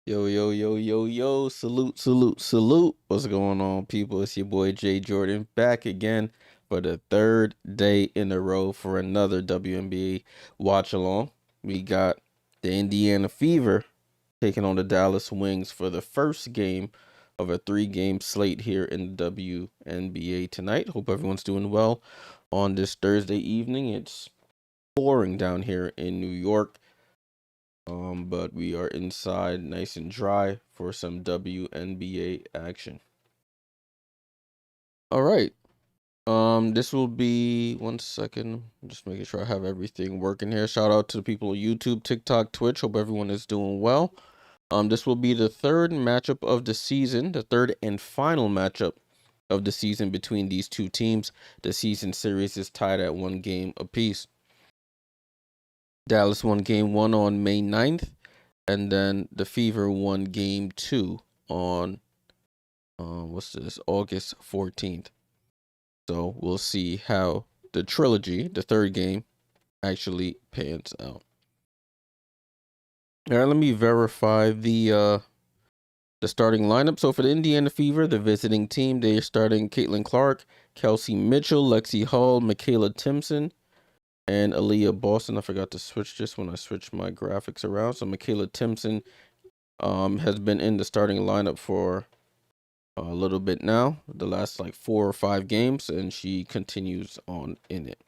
Yo, yo, yo, yo, yo, salute, salute, salute. What's going on, people? It's your boy Jay Jordan back again for the third day in a row for another WNBA watch along. We got the Indiana Fever taking on the Dallas Wings for the first game of a 3-game slate here in the WNBA tonight. Hope everyone's doing well on this Thursday evening. It's pouring down here in New York. But we are inside nice and dry for some WNBA action. All right. This will be 1 second. Just making sure I have everything working here. Shout out to the people on YouTube, TikTok, Twitch. Hope everyone is doing well. This will be the third matchup of the season, the third and final matchup of the season between these two teams. The season series is tied at 1 game apiece. Dallas won game 1 on May 9th. And then the Fever won game 2 on August 14th. So we'll see how the trilogy, the third game, actually pans out. All right, let me verify the starting lineup. So for the Indiana Fever, the visiting team, they are starting Caitlin Clark, Kelsey Mitchell, Lexi Hall, Michaela Timpson, and Aliyah Boston. I forgot to switch this when I switched my graphics around. So Michaela Timpson has been in the starting lineup for a little bit now, the last like 4 or 5 games, and she continues on in it.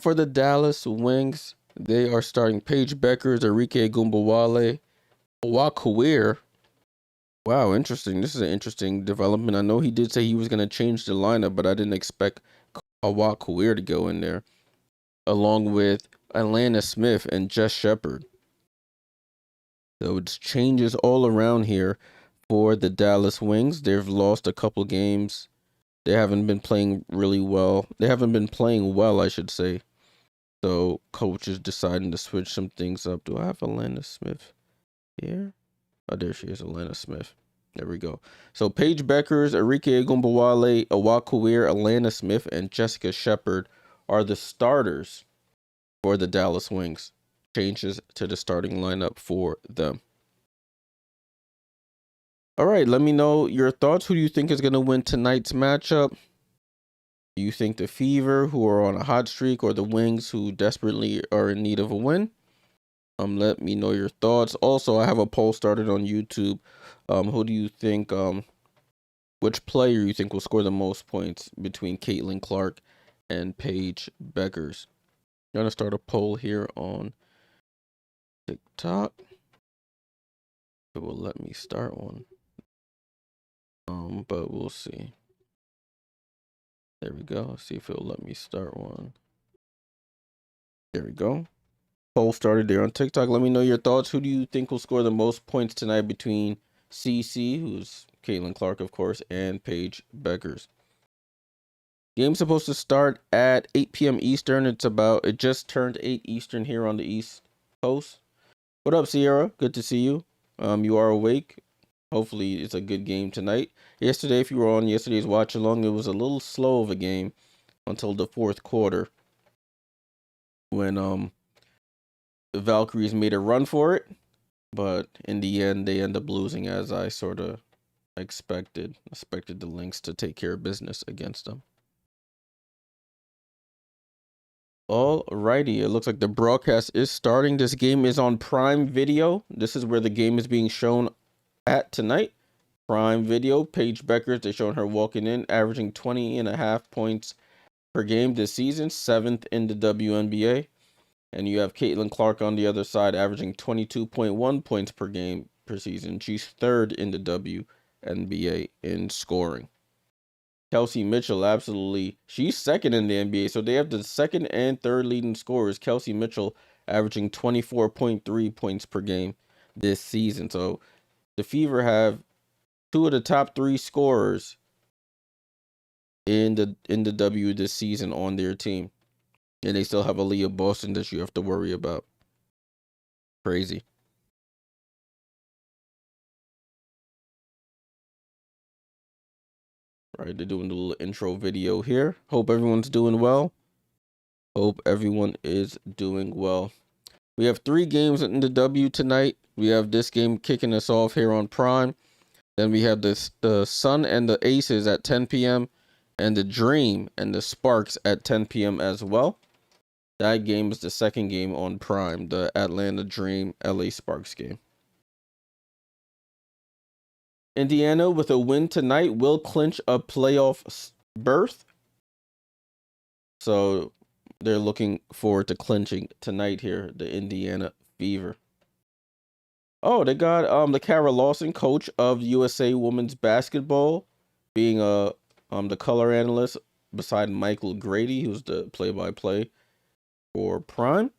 For the Dallas Wings, they are starting Paige Bueckers, Arike Ogunbowale, Owakoir. Wow, interesting. This is an interesting development. I know he did say he was going to change the lineup, but I didn't expect Owakoir to go in there, along with Aliyah Smith and Shepard. So it's changes all around here for the Dallas Wings. They've lost a couple games. They haven't been playing really well. They haven't been playing well, I should say. So coach is deciding to switch some things up. Do I have Aliyah Smith here? Oh, there she is, Aliyah Smith. There we go. So Paige Bueckers, Arike Ogunbowale, Owakoir, Aliyah Smith, and Jessica Shepard are the starters for the Dallas Wings. Changes to the starting lineup for them. All right, let me know your thoughts. Who do you think is going to win tonight's matchup? Do you think the Fever, who are on a hot streak, or the Wings, who desperately are in need of a win? Let me know your thoughts. Also, I have a poll started on YouTube. Who do you think, which player you think will score the most points between Caitlin Clark and Paige Bueckers? I'm gonna start a poll here on TikTok. It will let me start one. But we'll see. There we go. See if it'll let me start one. There we go. Poll started there on TikTok. Let me know your thoughts. Who do you think will score the most points tonight between CC, who's Caitlin Clark, of course, and Paige Bueckers? Game's supposed to start at 8 p.m. Eastern. It just turned 8 Eastern here on the East Coast. What up, Sierra? Good to see you. You are awake. Hopefully it's a good game tonight. Yesterday, if you were on yesterday's watch along, it was a little slow of a game until the 4th quarter when the Valkyries made a run for it, but in the end they end up losing, as I sort of expected the Lynx to take care of business against them. Alrighty, it looks like the broadcast is starting. This game is on Prime Video. This is where the game is being shown at tonight. Prime Video. Paige Bueckers, they're showing her walking in, averaging 20.5 points per game this season, 7th in the WNBA. And you have Caitlin Clark on the other side, averaging 22.1 points per game per season. She's 3rd in the WNBA in scoring. Kelsey Mitchell, she's 2nd in the NBA. So they have the 2nd and 3rd leading scorers. Kelsey Mitchell averaging 24.3 points per game this season. So the Fever have 2 of the top 3 scorers in the W this season on their team. And they still have Aliyah Boston that you have to worry about. Crazy. All right, they're doing the little intro video here. Hope everyone's doing well. Hope everyone is doing well. We have 3 games in the W tonight. We have this game kicking us off here on Prime. Then we have the Sun and the Aces at 10 p.m. and the Dream and the Sparks at 10 p.m. as well. That game is the second game on Prime, the Atlanta Dream LA Sparks game. Indiana, with a win tonight, will clinch a playoff berth. So they're looking forward to clinching tonight here, the Indiana Fever. Oh, they got the Kara Lawson, coach of USA Women's Basketball, being the color analyst beside Michael Grady, who's the play-by-play for Prime.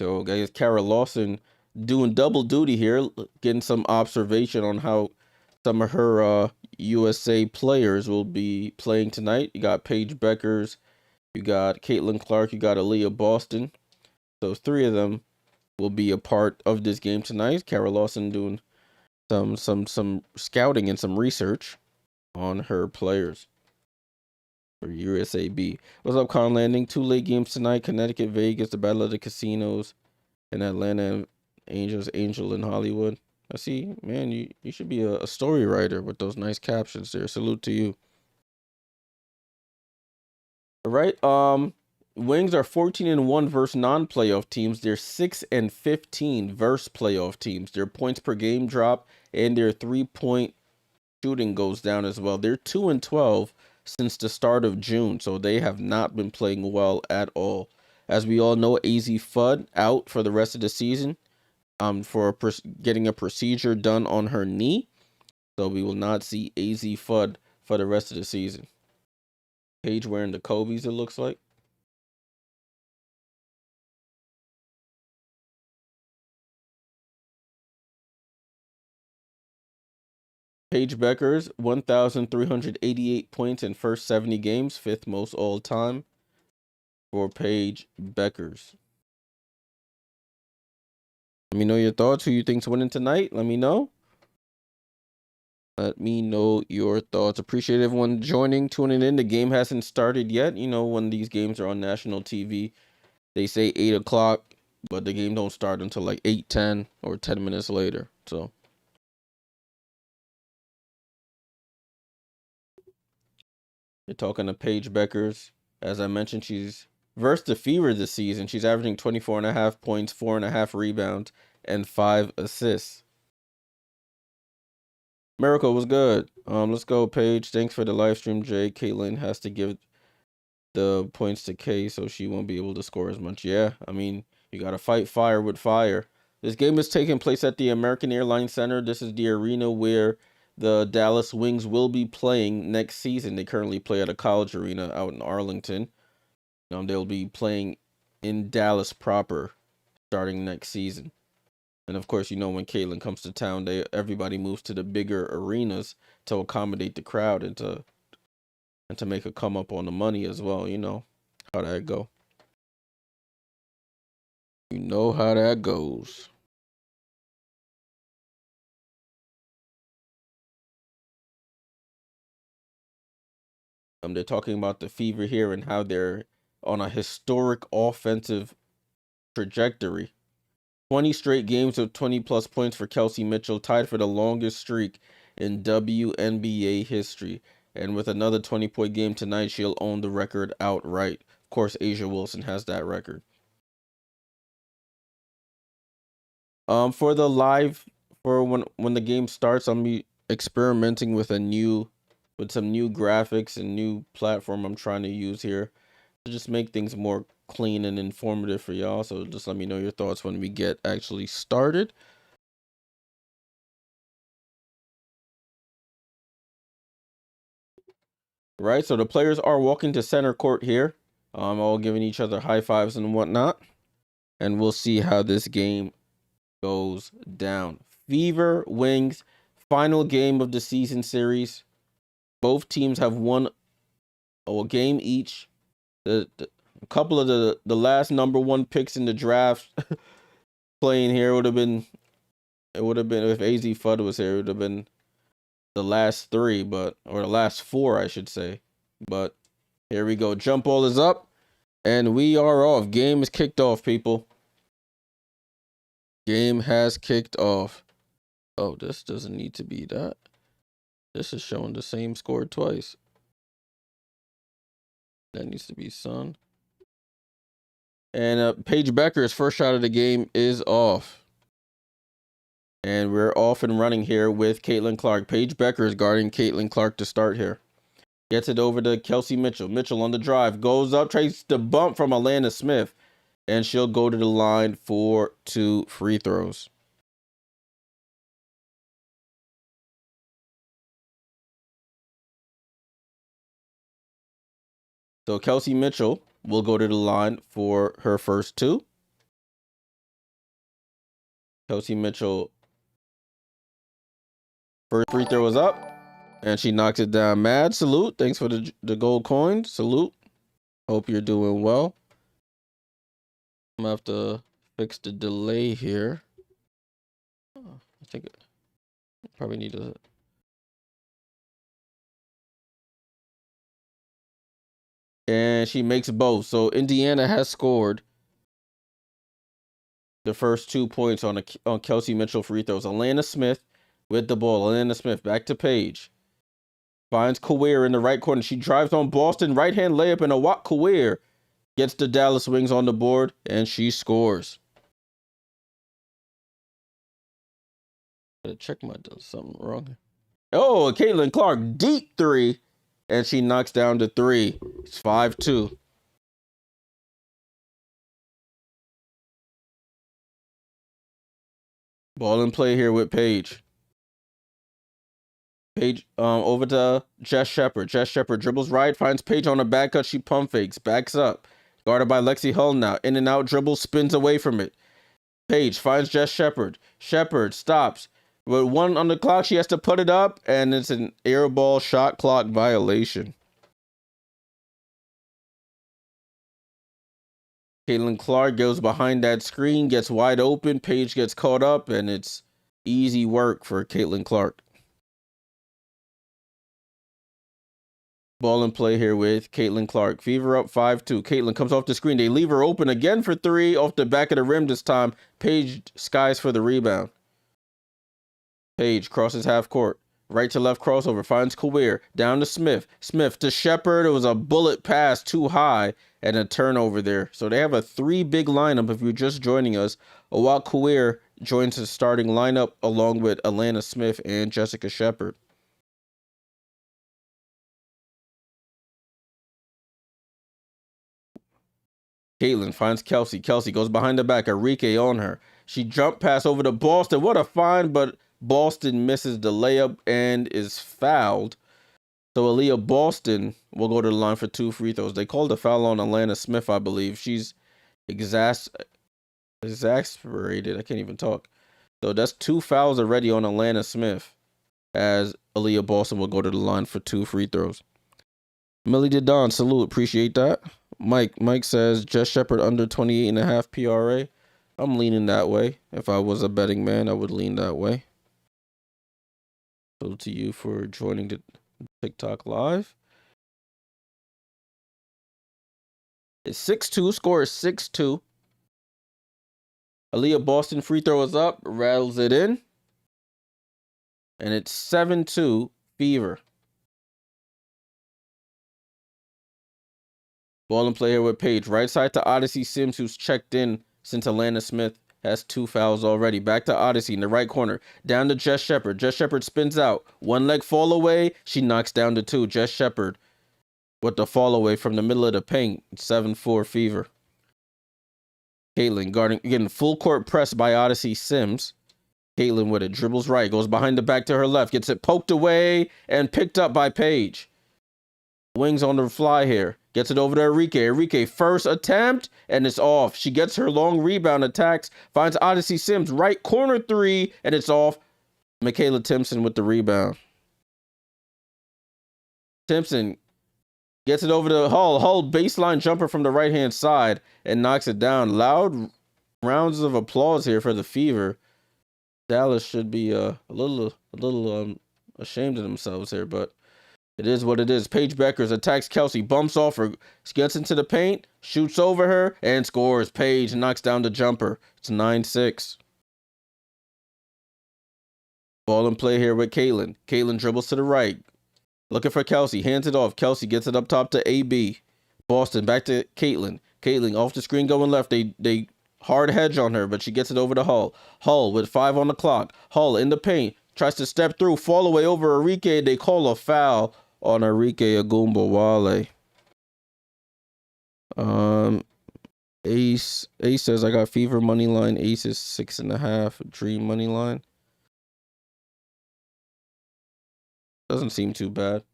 So guys, Kara Lawson doing double duty here, getting some observation on how some of her USA players will be playing tonight. You got Paige Bueckers, you got Caitlin Clark, you got Aliyah Boston. So 3 of them will be a part of this game tonight. Kara Lawson doing some scouting and some research on her players for USAB. What's up, Con Landing? 2 late games tonight. Connecticut, Vegas, the Battle of the Casinos, and Atlanta Angels, Angel in Hollywood. I see, man, you should be a story writer with those nice captions there. Salute to you. All right. Wings are 14-1 versus non-playoff teams. They're 6-15 versus playoff teams. Their points per game drop and their 3-point shooting goes down as well. They're 2-12 since the start of June, so they have not been playing well at all. As we all know, Azzi Fudd out for the rest of the season. For getting a procedure done on her knee. So we will not see Azzi Fudd for the rest of the season. Paige wearing the Kobe's, it looks like. Paige Bueckers, 1,388 points in first 70 games, 5th most all time for Paige Bueckers. Let me know your thoughts. Who you think's winning tonight? Let me know. Let me know your thoughts. Appreciate everyone joining, tuning in. The game hasn't started yet. You know, when these games are on national TV, they say 8 o'clock, but the game don't start until like 8:10 or 10 minutes later. So you're talking to Paige Bueckers. As I mentioned, she's versed the Fever this season. She's averaging 24.5 points, 4.5 rebounds, and 5 assists. Miracle was good. Let's go, Paige. Thanks for the live stream, Jay. Caitlin has to give the points to K, so she won't be able to score as much. Yeah, I mean, you got to fight fire with fire. This game is taking place at the American Airlines Center. This is the arena where the Dallas Wings will be playing next season. They currently play at a college arena out in Arlington. They'll be playing in Dallas proper starting next season. And of course, you know, when Caitlin comes to town, everybody moves to the bigger arenas to accommodate the crowd and to make a come up on the money as well. You know how that go. You know how that goes. They're talking about the Fever here and how they're on a historic offensive trajectory. 20 straight games of 20-plus points for Kelsey Mitchell, tied for the longest streak in WNBA history. And with another 20-point game tonight, she'll own the record outright. Of course, A'ja Wilson has that record. For the live, for when the game starts, I'm be experimenting with some new graphics and new platform I'm trying to use here to just make things more clean and informative for y'all. So just let me know your thoughts when we get actually started. Right, so the players are walking to center court here, all giving each other high fives and whatnot, and we'll see how this game goes down. Fever Wings, final game of the season series. Both teams have won a game each. A couple of the last number 1 picks in the draft playing here would have been if Azzi Fudd was here, it would have been the last 3, or the last 4, I should say. But here we go. Jump ball is up. And we are off. Game is kicked off, people. Game has kicked off. Oh, this doesn't need to be that. This is showing the same score twice. That needs to be Sun. And Paige Bueckers' first shot of the game is off. And we're off and running here with Caitlin Clark. Paige Bueckers guarding Caitlin Clark to start here. Gets it over to Kelsey Mitchell. Mitchell on the drive. Goes up, tries the bump from Aliyah Smith. And she'll go to the line for 2 free throws. So Kelsey Mitchell will go to the line for her first 2. Kelsey Mitchell, first free throw is up. And she knocks it down. Mad salute. Thanks for the gold coin. Salute. Hope you're doing well. I'm going to have to fix the delay here. I think I probably need to. And she makes both. So Indiana has scored the first 2 points on Kelsey Mitchell free throws. Aliyah Smith with the ball. Aliyah Smith back to Paige. Finds Kawir in the right corner. She drives on Boston. Right-hand layup, and Awak Kawir gets the Dallas Wings on the board, and she scores. Gotta check my something wrong. Oh, Caitlin Clark, deep 3, and she knocks down the 3. It's 5-2. Ball in play here with Paige. Paige over to Jess Shepard. Jess Shepard dribbles right, finds Paige on a back cut. She pump fakes, backs up. Guarded by Lexi Hull now. In and out dribble, spins away from it. Paige finds Jess Shepard. Shepard stops. With 1 on the clock, she has to put it up, and it's an air ball shot clock violation. Caitlin Clark goes behind that screen, gets wide open. Paige gets caught up, and it's easy work for Caitlin Clark. Ball in play here with Caitlin Clark. Fever up 5-2. Caitlin comes off the screen. They leave her open again for 3 off the back of the rim this time. Paige skies for the rebound. Paige crosses half court. Right to left crossover. Finds Kawir. Down to Smith. Smith to Shepard. It was a bullet pass too high and a turnover there. So they have a 3 big lineup if you're just joining us. Awak Kawir joins the starting lineup along with Aliyah Smith and Jessica Shepard. Caitlin finds Kelsey. Kelsey goes behind the back. Arike on her. She jump pass over to Boston. What a find, but Boston misses the layup and is fouled. So Aliyah Boston will go to the line for 2 free throws. They called a foul on Aliyah Smith, I believe. She's exasperated. I can't even talk. So that's 2 fouls already on Aliyah Smith, as Aliyah Boston will go to the line for 2 free throws. Millie Didon, salute. Appreciate that. Mike says Jess Shepard under 28.5 PRA. I'm leaning that way. If I was a betting man, I would lean that way. So to you for joining the TikTok live. It's 6-2. Score is 6-2. Aliyah Boston free throw is up. Rattles it in. And it's 7-2 Fever. Ball in play here with Paige. Right side to Odyssey Sims, who's checked in since Aliyah Smith has 2 fouls already. Back to Odyssey in the right corner. Down to Jess Shepard. Jess Shepard spins out. 1 leg fall away. She knocks down to 2. Jess Shepard with the fall away from the middle of the paint. 7-4 Fever. Caitlin guarding, getting full court press by Odyssey Sims. Caitlin with it. Dribbles right. Goes behind the back to her left. Gets it poked away and picked up by Paige. Wings on the fly here. Gets it over to Arike. Arike, first attempt, and it's off. She gets her long rebound, attacks, finds Odyssey Sims, right corner 3, and it's off. Michaela Timpson with the rebound. Timpson gets it over to Hull. Hull baseline jumper from the right-hand side and knocks it down. Loud rounds of applause here for the Fever. Dallas should be a little ashamed of themselves here, but It is what it is. Paige Bueckers attacks Kelsey, bumps off her, gets into the paint, shoots over her, and scores. Paige knocks down the jumper. It's 9-6. Ball in play here with Caitlin. Caitlin dribbles to the right. Looking for Kelsey. Hands it off. Kelsey gets it up top to AB. Boston back to Caitlin. Caitlin off the screen going left. They hard hedge on her, but she gets it over to Hull. Hull with 5 on the clock. Hull in the paint. Tries to step through. Fall away over Arike. They call a foul on Arike Ogunbowale. Ace says I got fever money line. Ace is 6.5. Dream money line. Doesn't seem too bad.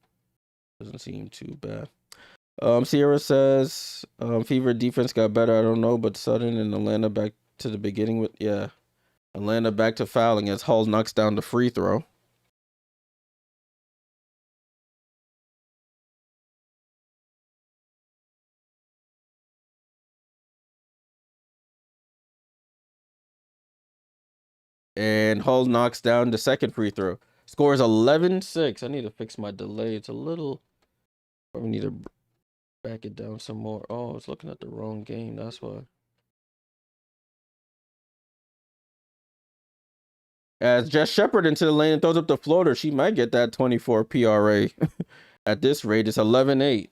Sierra says Fever defense got better. I don't know, but Sutton and Atlanta back to the beginning with Atlanta back to fouling as Hull knocks down the free throw. And Hull knocks down the second free throw. Scores 11-6. I need to fix my delay. It's a little. Probably need to back it down some more. Oh, I was looking at the wrong game. That's why. As Jess Shepard into the lane and throws up the floater, she might get that 24 PRA. At this rate, it's 11-8.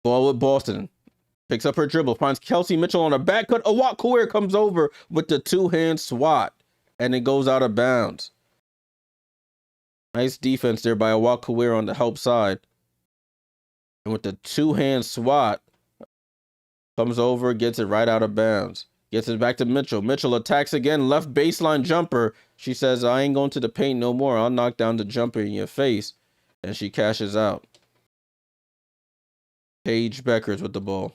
Ball with Boston. Picks up her dribble, finds Kelsey Mitchell on a back cut. Awak comes over with the two-hand swat, and it goes out of bounds. Nice defense there by Awak on the help side. And with the two-hand swat, comes over, gets it right out of bounds. Gets it back to Mitchell. Mitchell attacks again, left baseline jumper. She says, I ain't going to the paint no more. I'll knock down the jumper in your face. And she cashes out. Paige Bueckers with the ball.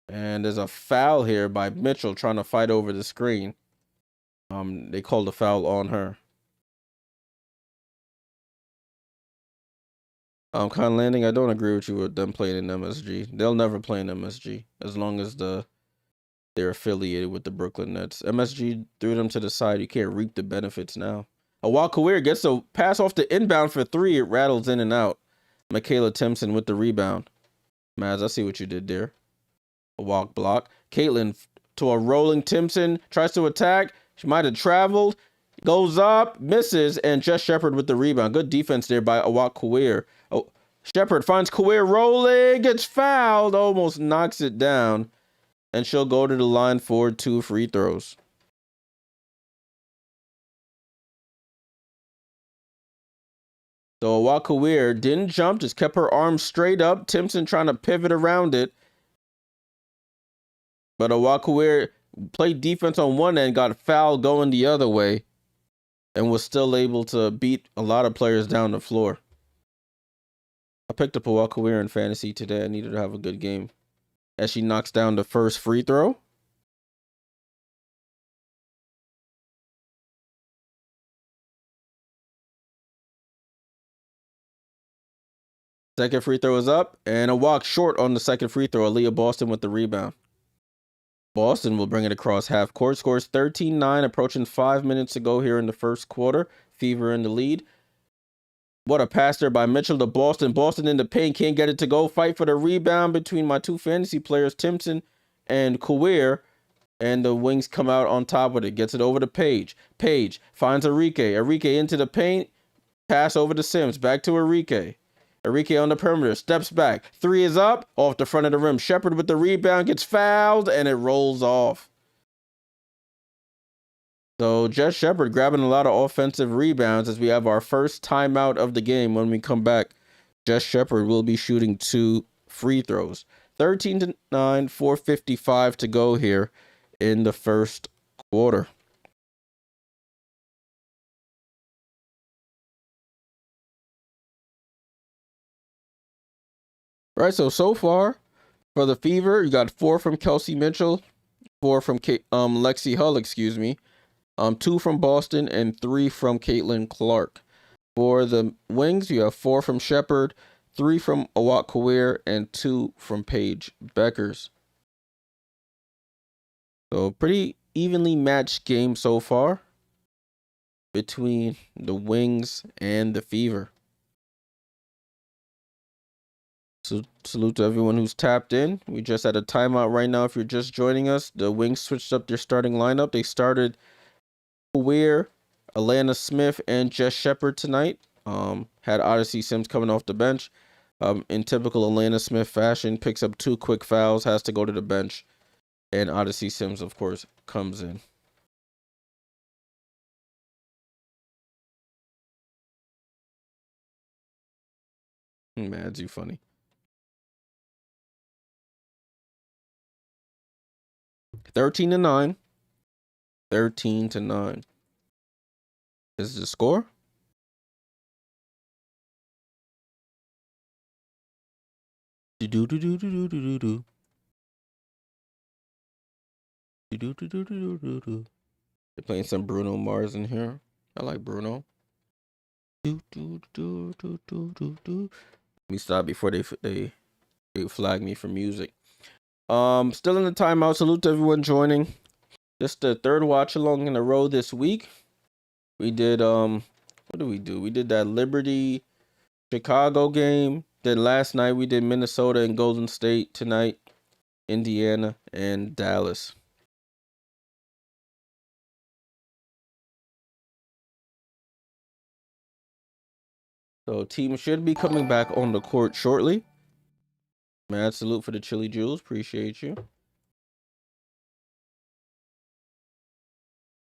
And there's a foul here by Mitchell trying to fight over the screen. They called a foul on her. Con Landing, I don't agree with you with them playing in MSG. They'll never play in MSG as long as they're affiliated with the Brooklyn Nets. MSG threw them to the side. You can't reap the benefits now. Awak gets a pass off the inbound for 3. It rattles in and out. Michaela Timpson with the rebound. Maz, I see what you did there. A walk block. Caitlin to a rolling Timpson. Tries to attack. She might have traveled. Goes up. Misses. And Jess Shepard with the rebound. Good defense there by Awak. Oh, Shepard finds Kawir rolling. Gets fouled. Almost knocks it down. And she'll go to the line for 2 free throws. So Awak didn't jump. Just kept her arms straight up. Timpson trying to pivot around it. But Awak played defense on one end, got fouled going the other way, and was still able to beat a lot of players down the floor. I picked up Awak in fantasy today. I needed to have a good game. As she knocks down the first free throw. Second free throw is up, and Awak short on the second free throw. Aliyah Boston with the rebound. Boston will bring it across half court. Scores 13-9, approaching 5 minutes to go here in the first quarter. Fever in the lead. What a pass there by Mitchell to Boston. Boston in the paint, can't get it to go. Fight for the rebound between my 2 fantasy players, Timpson and Kawir. And the wings come out on top with it. Gets it over to Paige. Paige finds Arike. Arike into the paint. Pass over to Sims. Back to Arike. Arike on the perimeter, steps back. 3 is up, off the front of the rim. Shepard with the rebound, gets fouled, and it rolls off. So Jess Shepard grabbing a lot of offensive rebounds as we have our first timeout of the game. When we come back, Jess Shepard will be shooting 2 free throws. 13-9, 4:55 to go here in the first quarter. All right, so far for the Fever, you got 4 from Kelsey Mitchell, 4 from Lexi Hull, 2 from Boston, and 3 from Caitlin Clark. For the Wings, you have 4 from Shepard, 3 from Awak, and 2 from Paige Bueckers. So pretty evenly matched game so far between the Wings and the Fever. So salute to everyone who's tapped in. We just had a timeout right now. If you're just joining us, the Wings switched up their starting lineup. They started Weir, Alana Smith, and Jess Shepard tonight. Had Odyssey Sims coming off the bench. In typical Alana Smith fashion, picks up 2 quick fouls, has to go to the bench. And Odyssey Sims, of course, comes in. Mad's you funny. 13-9. 13-9. Is the score? Do. They're playing some Bruno Mars in here. I like Bruno. Let me stop before they flag me for music. Still in the timeout. Salute to everyone joining. This is the third watch along in a row this week. We did what did we do? We did that Liberty Chicago game. Then last night we did Minnesota and Golden State. Tonight Indiana and Dallas. So team should be coming back on the court shortly. Mad salute for the Chili Jules. Appreciate you.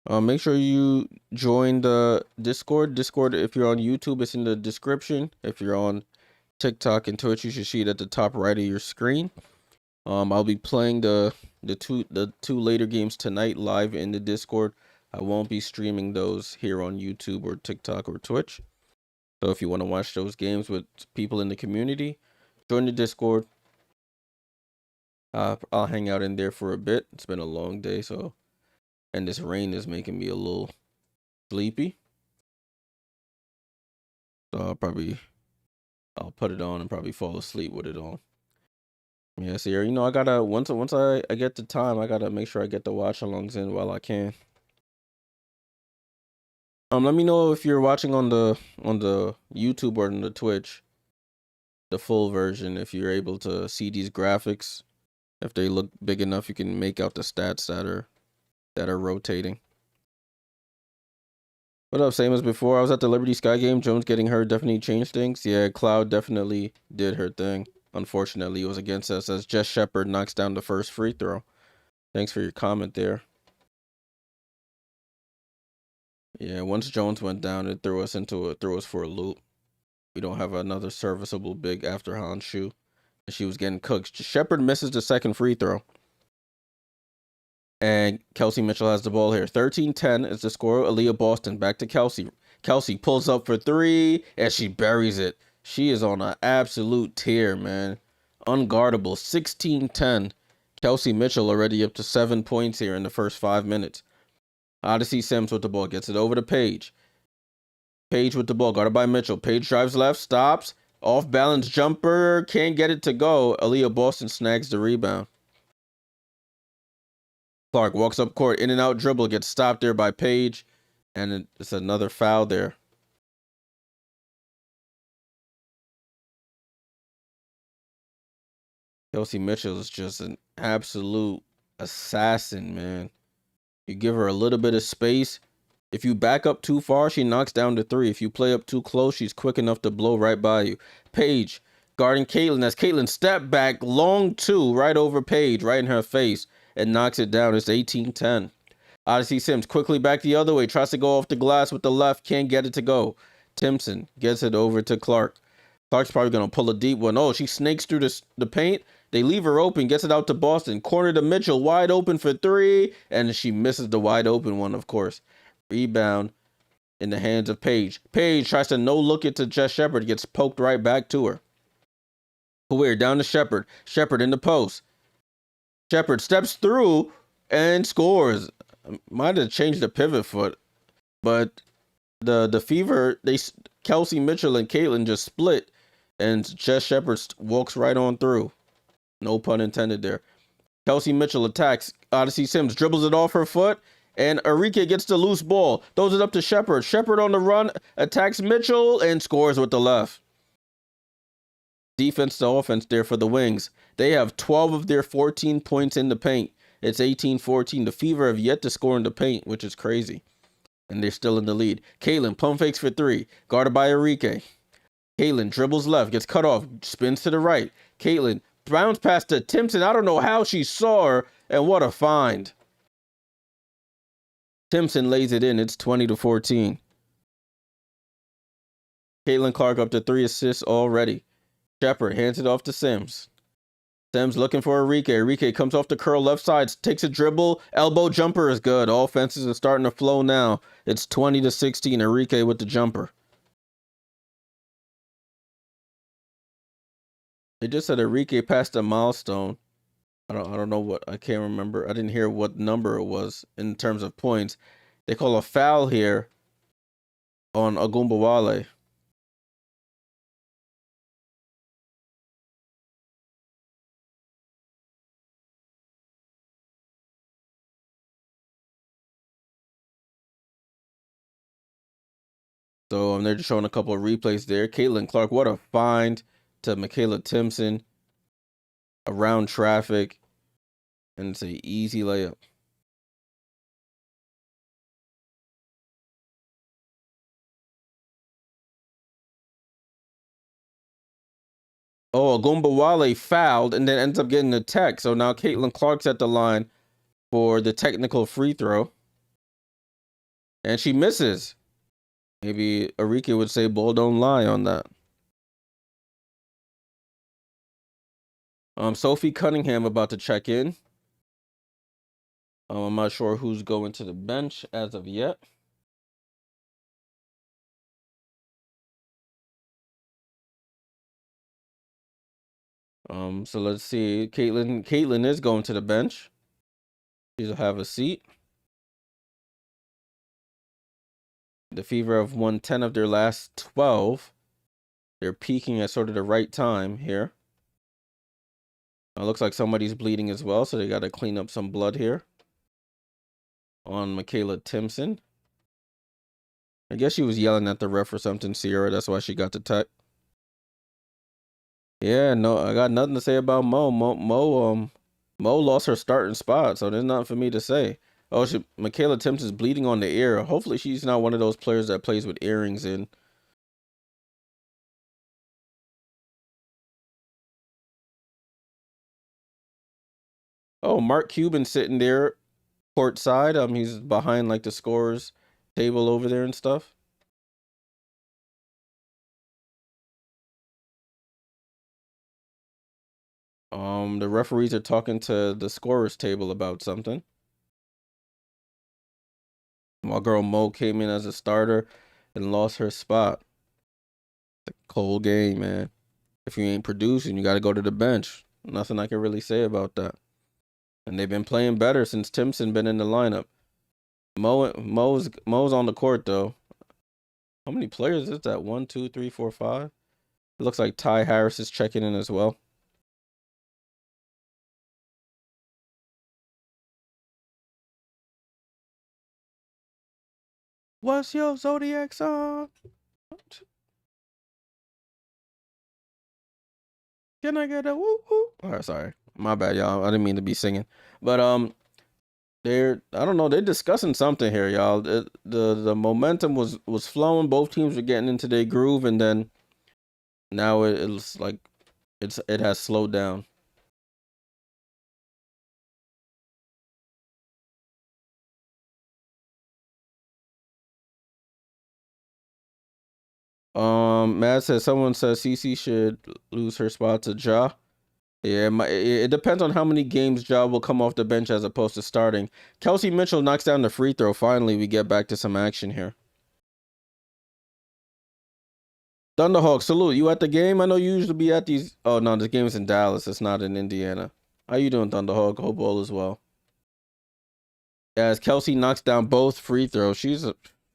Make sure you join the Discord. Discord, if you're on YouTube, it's in the description. If you're on TikTok and Twitch, you should see it at the top right of your screen. I'll be playing the two later games tonight live in the Discord. I won't be streaming those here on YouTube or TikTok or Twitch. So if you want to watch those games with people in the community, join the Discord. I'll hang out in there for a bit. It's been a long day, and this rain is making me a little sleepy. So I'll put it on and probably fall asleep with it on. Yeah, so I gotta once I get the time, I gotta make sure I get the watch-alongs in while I can. Let me know if you're watching on the YouTube or on the Twitch, the full version, if you're able to see these graphics. If they look big enough, you can make out the stats that are rotating. What up? Same as before. I was at the Liberty Sky game. Jones getting hurt definitely changed things. Yeah, Cloud definitely did her thing. Unfortunately, it was against us as Jess Shepard knocks down the first free throw. Thanks for your comment there. Yeah, once Jones went down, it threw us for a loop. We don't have another serviceable big after Honshu. She was getting cooked. Shepard misses the second free throw. And Kelsey Mitchell has the ball here. 13-10 is the score. Aliyah Boston back to Kelsey. Kelsey pulls up for 3 and she buries it. She is on an absolute tear, man. Unguardable. 16-10. Kelsey Mitchell already up to 7 points here in the first 5 minutes. Odyssey Sims with the ball. Gets it over to Paige. Paige with the ball. Guarded by Mitchell. Paige drives left. Stops. Off balance jumper. Can't get it to go. Aliyah Boston snags the rebound. Clark walks up court. In and out dribble. Gets stopped there by Paige. And it's another foul there. Kelsey Mitchell is just an absolute assassin, man. You give her a little bit of space. If you back up too far, she knocks down the 3. If you play up too close, she's quick enough to blow right by you. Paige guarding Caitlin as Caitlin step back, long 2, right over Paige, right in her face, and knocks it down. It's 18-10. Odyssey Sims quickly back the other way, tries to go off the glass with the left, can't get it to go. Timpson gets it over to Clark. Clark's probably going to pull a deep one. Oh, she snakes through the paint. They leave her open, gets it out to Boston. Corner to Mitchell, wide open for 3, and she misses the wide open one, of course. Rebound in the hands of Paige. Paige tries to no-look it to Jess Shepard, gets poked right back to her. Weird, down to Shepard. Shepard in the post. Shepard steps through and scores. Might have changed the pivot foot, but the Fever, Kelsey Mitchell and Caitlin just split, and Jess Shepard walks right on through. No pun intended there. Kelsey Mitchell attacks. Odyssey Sims dribbles it off her foot, and Arike gets the loose ball. Throws it up to Shepard. Shepard on the run, attacks Mitchell, and scores with the left. Defense to offense there for the Wings. They have 12 of their 14 points in the paint. It's 18-14. The Fever have yet to score in the paint, which is crazy. And they're still in the lead. Caitlin pump fakes for three. Guarded by Arike. Caitlin dribbles left, gets cut off, spins to the right. Caitlin bounce past to Timpson. I don't know how she saw her, and what a find. Timpson lays it in. It's 20-14. Caitlin Clark up to 3 assists already. Shepard hands it off to Sims. Sims looking for Arike. Arike comes off the curl left side, takes a dribble. Elbow jumper is good. All offenses are starting to flow now. It's 20-16. Arike with the jumper. They just said Arike passed a milestone. I don't know what, I can't remember. I didn't hear what number it was in terms of points. They call a foul here on Ogunbowale. So they're just showing a couple of replays there. Caitlin Clark, what a find to Michaela Timpson. Around traffic. And it's an easy layup. Oh, Ogunbowale fouled and then ends up getting a tech. So now Caitlin Clark's at the line for the technical free throw. And she misses. Maybe Arike would say ball don't lie on that. Sophie Cunningham about to check in. I'm not sure who's going to the bench as of yet. So let's see. Caitlin is going to the bench. She'll have a seat. The Fever have won 10 of their last 12. They're peaking at sort of the right time here. It looks like somebody's bleeding as well, so they got to clean up some blood here on Michaela Timpson. I guess she was yelling at the ref or something, Sierra. That's why she got the tech. Yeah, no, I got nothing to say about Mo. Mo lost her starting spot, so there's nothing for me to say. Oh, Michaela Timpson's bleeding on the ear. Hopefully she's not one of those players that plays with earrings in. Oh, Mark Cuban sitting there courtside. He's behind like the scorers table over there and stuff. The referees are talking to the scorers table about something. My girl Mo came in as a starter and lost her spot. It's a cold game, man. If you ain't producing, you got to go to the bench. Nothing I can really say about that. And they've been playing better since Timpson been in the lineup. Mo's on the court though. How many players is that? 1, 2, 3, 4, 5. It looks like Ty Harris is checking in as well. What's your zodiac sign? Can I get a woo woo? All right, sorry, my bad, y'all. I didn't mean to be singing, but I don't know. They're discussing something here, y'all. The momentum was flowing. Both teams were getting into their groove, and then now it's like it has slowed down. Matt says someone says CC should lose her spot to Ja. Yeah, it depends on how many games Ja will come off the bench as opposed to starting. Kelsey Mitchell knocks down the free throw. Finally, we get back to some action here. Thunderhawk, salute. You at the game? I know you usually be at these. Oh, no, this game is in Dallas. It's not in Indiana. How you doing, Thunderhawk? Hope all is well. As Kelsey knocks down both free throws. She's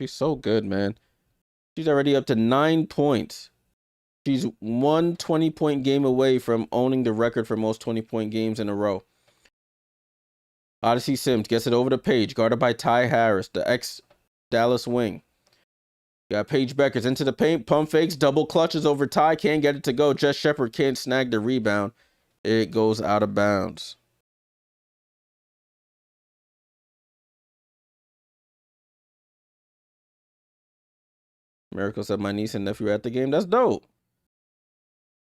so good, man. She's already up to 9 points. She's 1 20-point game away from owning the record for most 20-point games in a row. Odyssey Sims gets it over to Paige, guarded by Ty Harris, the ex-Dallas wing. Got Paige Bueckers into the paint, pump fakes, double clutches over Ty, can't get it to go. Just Shepard can't snag the rebound. It goes out of bounds. Miracle said my niece and nephew at the game. That's dope.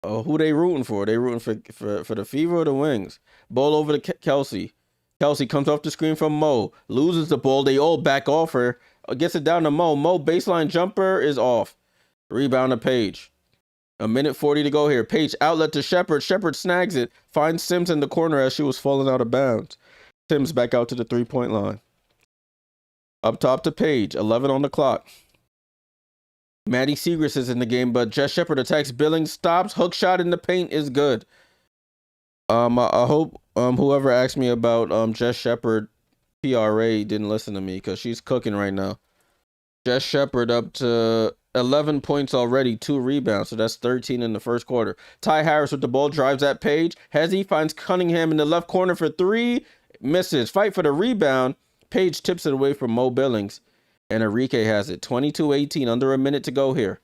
Oh, who they rooting for? They rooting for the Fever or the Wings? Ball over to Kelsey. Kelsey comes off the screen from Mo. Loses the ball. They all back off her. Gets it down to Mo. Mo baseline jumper is off. Rebound to Paige. 1:40 to go here. Paige outlet to Shepard. Shepard snags it. Finds Sims in the corner as she was falling out of bounds. Sims back out to the 3-point line. Up top to Paige. 11 on the clock. Maddie Segrist is in the game, but Jess Shepard attacks. Billings stops. Hook shot in the paint is good. I hope whoever asked me about Jess Shepard PRA didn't listen to me because she's cooking right now. Jess Shepard up to 11 points already, 2 rebounds, so that's 13 in the first quarter. Ty Harris with the ball, drives at Paige. Hezzy finds Cunningham in the left corner for 3. Misses. Fight for the rebound. Paige tips it away from Mo Billings. And Arike has it. 22-18, under a minute to go here.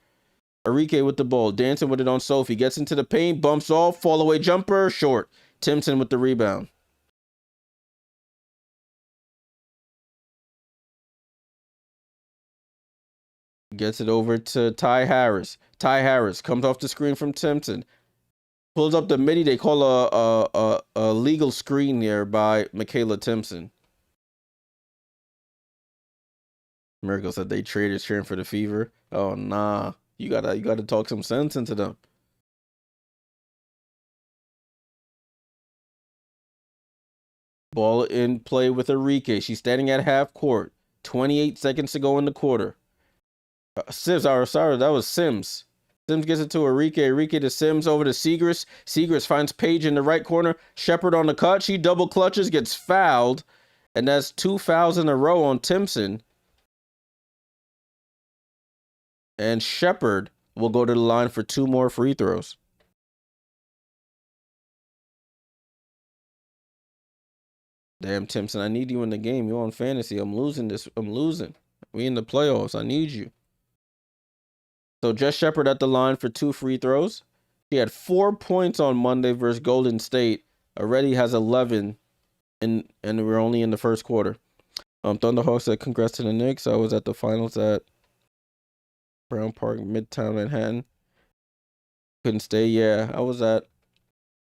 Arike with the ball, dancing with it on Sophie. Gets into the paint, bumps off, fall away jumper, short. Timpson with the rebound. Gets it over to Ty Harris. Ty Harris comes off the screen from Timpson. Pulls up the midi. They call a legal screen there by Michaela Timpson. Miracle said they traders cheering for the Fever. Oh nah. You gotta talk some sense into them. Ball in play with Arike. She's standing at half court. 28 seconds to go in the quarter. Sims, sorry, that was Sims. Sims gets it to Arike. Arike to Sims over to Segrist. Segrist finds Paige in the right corner. Shepard on the cut. She double clutches, gets fouled. And that's 2 fouls in a row on Timpson. And Shepard will go to the line for 2 more free throws. Damn, Timpson, I need you in the game. You're on fantasy. I'm losing this. I'm losing. We in the playoffs. I need you. So Jess Shepard at the line for 2 free throws. She had 4 points on Monday versus Golden State. Already has 11, and we're only in the first quarter. Thunderhawk said, congrats to the Knicks. I was at the finals at Brown Park, Midtown Manhattan. Couldn't stay. Yeah, I was at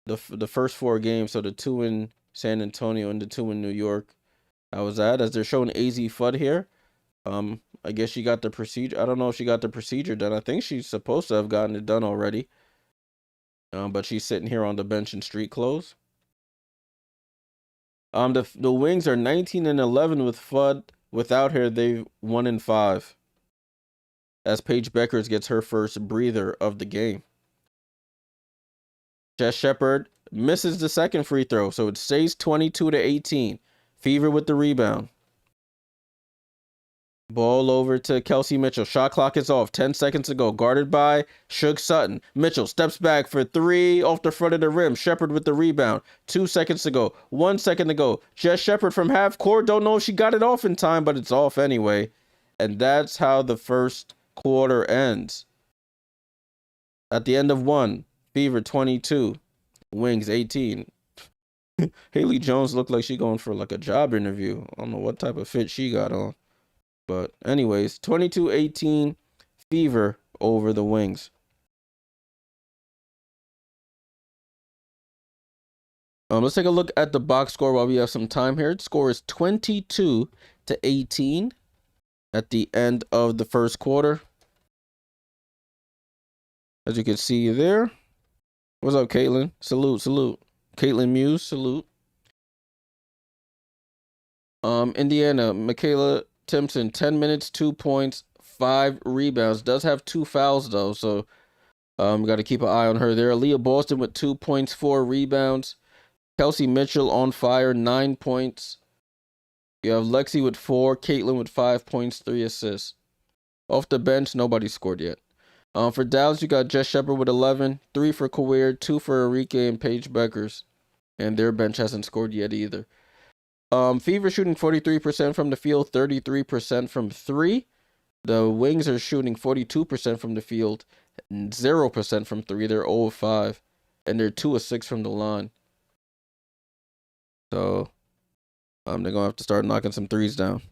the first 4 games. So the 2 in San Antonio and the 2 in New York. I was at, as they're showing Azzi Fudd here. I guess she got the procedure. I don't know if she got the procedure done. I think she's supposed to have gotten it done already. But she's sitting here on the bench in street clothes. The Wings are 19-11 with Fudd. Without her, they've 1-5. As Paige Bueckers gets her first breather of the game. Jess Shepard misses the second free throw, so it stays 22-18. Fever with the rebound. Ball over to Kelsey Mitchell. Shot clock is off. 10 seconds to go. Guarded by Suge Sutton. Mitchell steps back for 3 off the front of the rim. Shepard with the rebound. 2 seconds to go. 1 second to go. Jess Shepard from half court. Don't know if she got it off in time, but it's off anyway. And that's how the first quarter ends. At the end of 1, Fever 22, Wings 18. Haley Jones looked like she going for like a job interview. I don't know what type of fit she got on. But anyways, 22-18 Fever over the Wings. Let's take a look at the box score while we have some time here. The score is 22-18 at the end of the first quarter. As you can see there. What's up, Caitlin? Salute, salute. Caitlin Muse, salute. Indiana, Michaela Timpson, 10 minutes, 2 points, 5 rebounds. Does have 2 fouls, though, so got to keep an eye on her there. Aliyah Boston with 2 points, 4 rebounds. Kelsey Mitchell on fire, 9 points. You have Lexi with 4, Caitlin with 5 points, 3 assists. Off the bench, nobody scored yet. For Dallas, you got Jess Shepard with 11, 3 for Kawir, 2 for Arike and Paige Bueckers. And their bench hasn't scored yet either. Fever shooting 43% from the field, 33% from three. The Wings are shooting 42% from the field, 0% from three. They're 0 of 5, and they're 2 of 6 from the line. So, they're going to have to start knocking some threes down.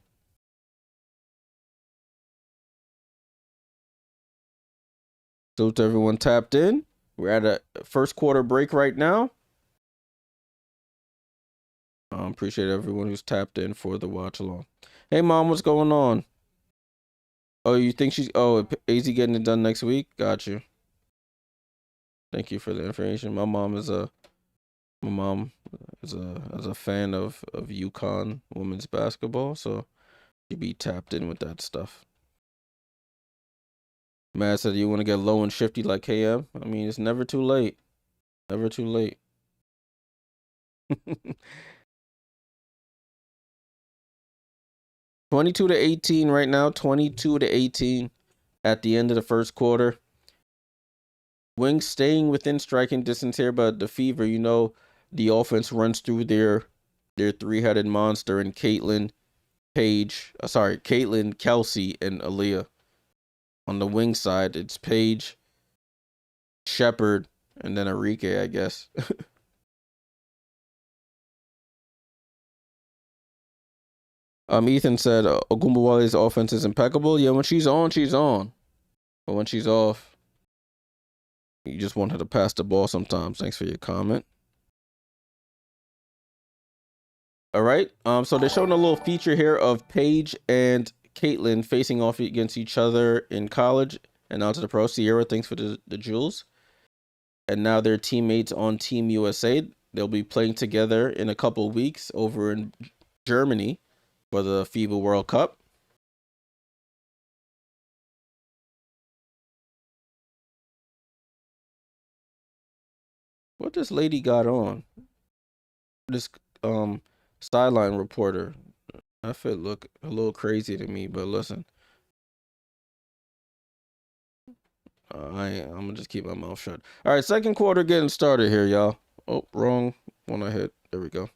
So to everyone tapped in. We're at a first quarter break right now. Appreciate everyone who's tapped in for the watch along. Hey, Mom, what's going on? Oh, you think she's... Oh, AZ getting it done next week? Got you. Thank you for the information. My mom is a fan of UConn women's basketball, so she be tapped in with that stuff. Matt said you want to get low and shifty like KM. I mean, it's never too late. Never too late. 22-18 right now. 22-18 at the end of the first quarter. Wings staying within striking distance here, but the Fever, you know, the offense runs through their three-headed monster and Kelsey, Kelsey, and Aliyah. On the wing side, it's Paige, Shepard, and then Arike, I guess. Ethan said Ogunbowale's offense is impeccable. Yeah, when she's on, she's on. But when she's off, you just want her to pass the ball sometimes. Thanks for your comment. All right. So they're showing a little feature here of Paige and Caitlin facing off against each other in college and now to the pro. Sierra, thanks for the jewels. And now they're teammates on Team USA. They'll be playing together in a couple weeks over in Germany for the FIBA World Cup. What this lady got on? This sideline reporter. I feel look a little crazy to me, but listen. I'm gonna just keep my mouth shut. All right, second quarter getting started here, y'all. Oh, wrong one I hit. There we go.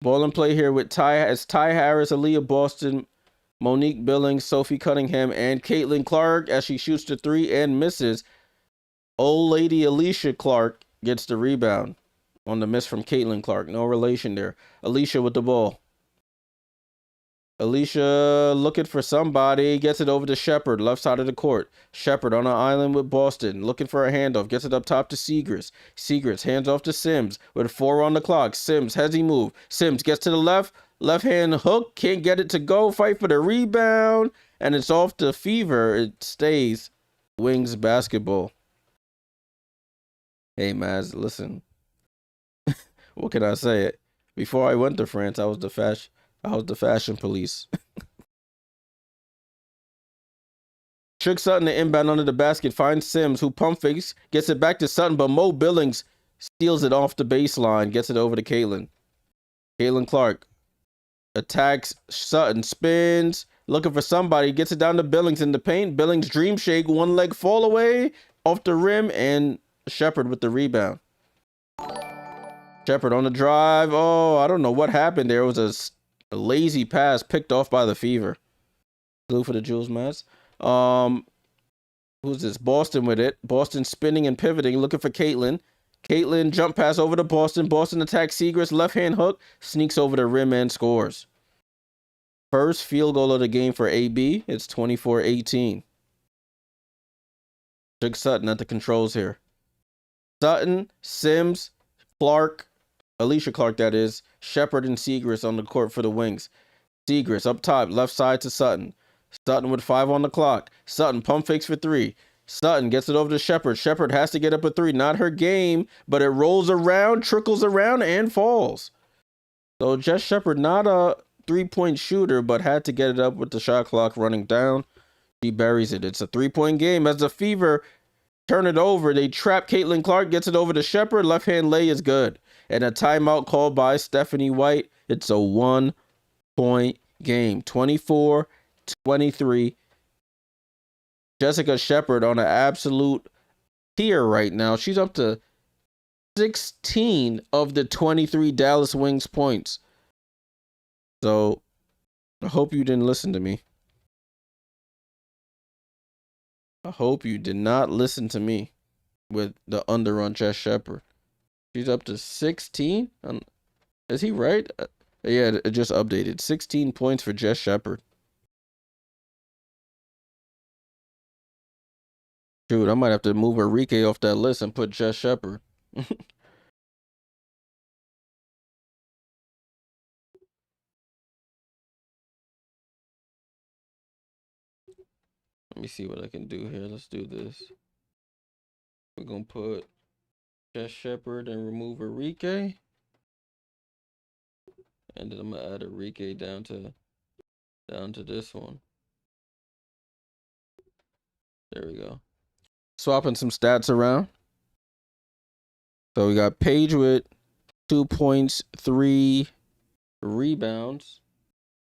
Ball and play here with Ty Harris, Aliyah Boston, Monique Billings, Sophie Cunningham, and Caitlin Clark as she shoots the three and misses. Old lady Aliyah Clark gets the rebound on the miss from Caitlin Clark. No relation there. Aliyah with the ball. Aliyah looking for somebody, gets it over to Shepard, left side of the court. Shepard on an island with Boston, looking for a handoff, gets it up top to Segrist. Segrist hands off to Sims with 4 on the clock. Sims, heavy move. Sims gets to the left hand hook, can't get it to go, fight for the rebound, and it's off the Fever. It stays Wings basketball. Hey, Maz, listen. What can I say? Before I went to France, I was the fashion police. Trick Sutton to inbound under the basket, finds Sims, who pump fakes, gets it back to Sutton, but Mo Billings steals it off the baseline, gets it over to Caitlin. Caitlin Clark attacks Sutton, spins, looking for somebody, gets it down to Billings in the paint. Billings dream shake, one leg fall away off the rim, and Shepard with the rebound. Shepard on the drive. Oh, I don't know what happened there. It was a lazy pass picked off by the Fever. Blue for the Jules Maz. Who's this? Boston with it. Boston spinning and pivoting, looking for Caitlin. Caitlin jump pass over to Boston. Boston attacks Segrist, left hand hook, sneaks over the rim and scores. First field goal of the game for AB. It's 24-18. Jig Sutton at the controls here. Sutton, Sims, Clark, Aliyah Clark that is, Shepard and Segrist on the court for the Wings. Segrist up top, left side to Sutton. Sutton with 5 on the clock. Sutton pump fakes for 3. Sutton gets it over to Shepard. Shepard has to get up a 3. Not her game, but it rolls around, trickles around, and falls. So Jess Shepard, not a three-point shooter, but had to get it up with the shot clock running down. She buries it. It's a 3-point game. As the Fever turn it over, they trap Caitlin Clark, gets it over to Shepard. Left-hand lay is good. And a timeout called by Stephanie White. It's a 1-point game. 24-23. Jessica Shepard on an absolute tear right now. She's up to 16 of the 23 Dallas Wings points. So I hope you didn't listen to me. I hope you did not listen to me with the under on Jess Shepard. She's up to 16. Is he right? Yeah, it just updated. 16 points for Jess Shepard. Dude, I might have to move Arike off that list and put Jess Shepard. Let me see what I can do here. Let's do this. We're going to put Jess Shepard and remove Arike. And then I'm going to add Arike down to this one. There we go. Swapping some stats around. So we got Paige with 2 points, 3 rebounds,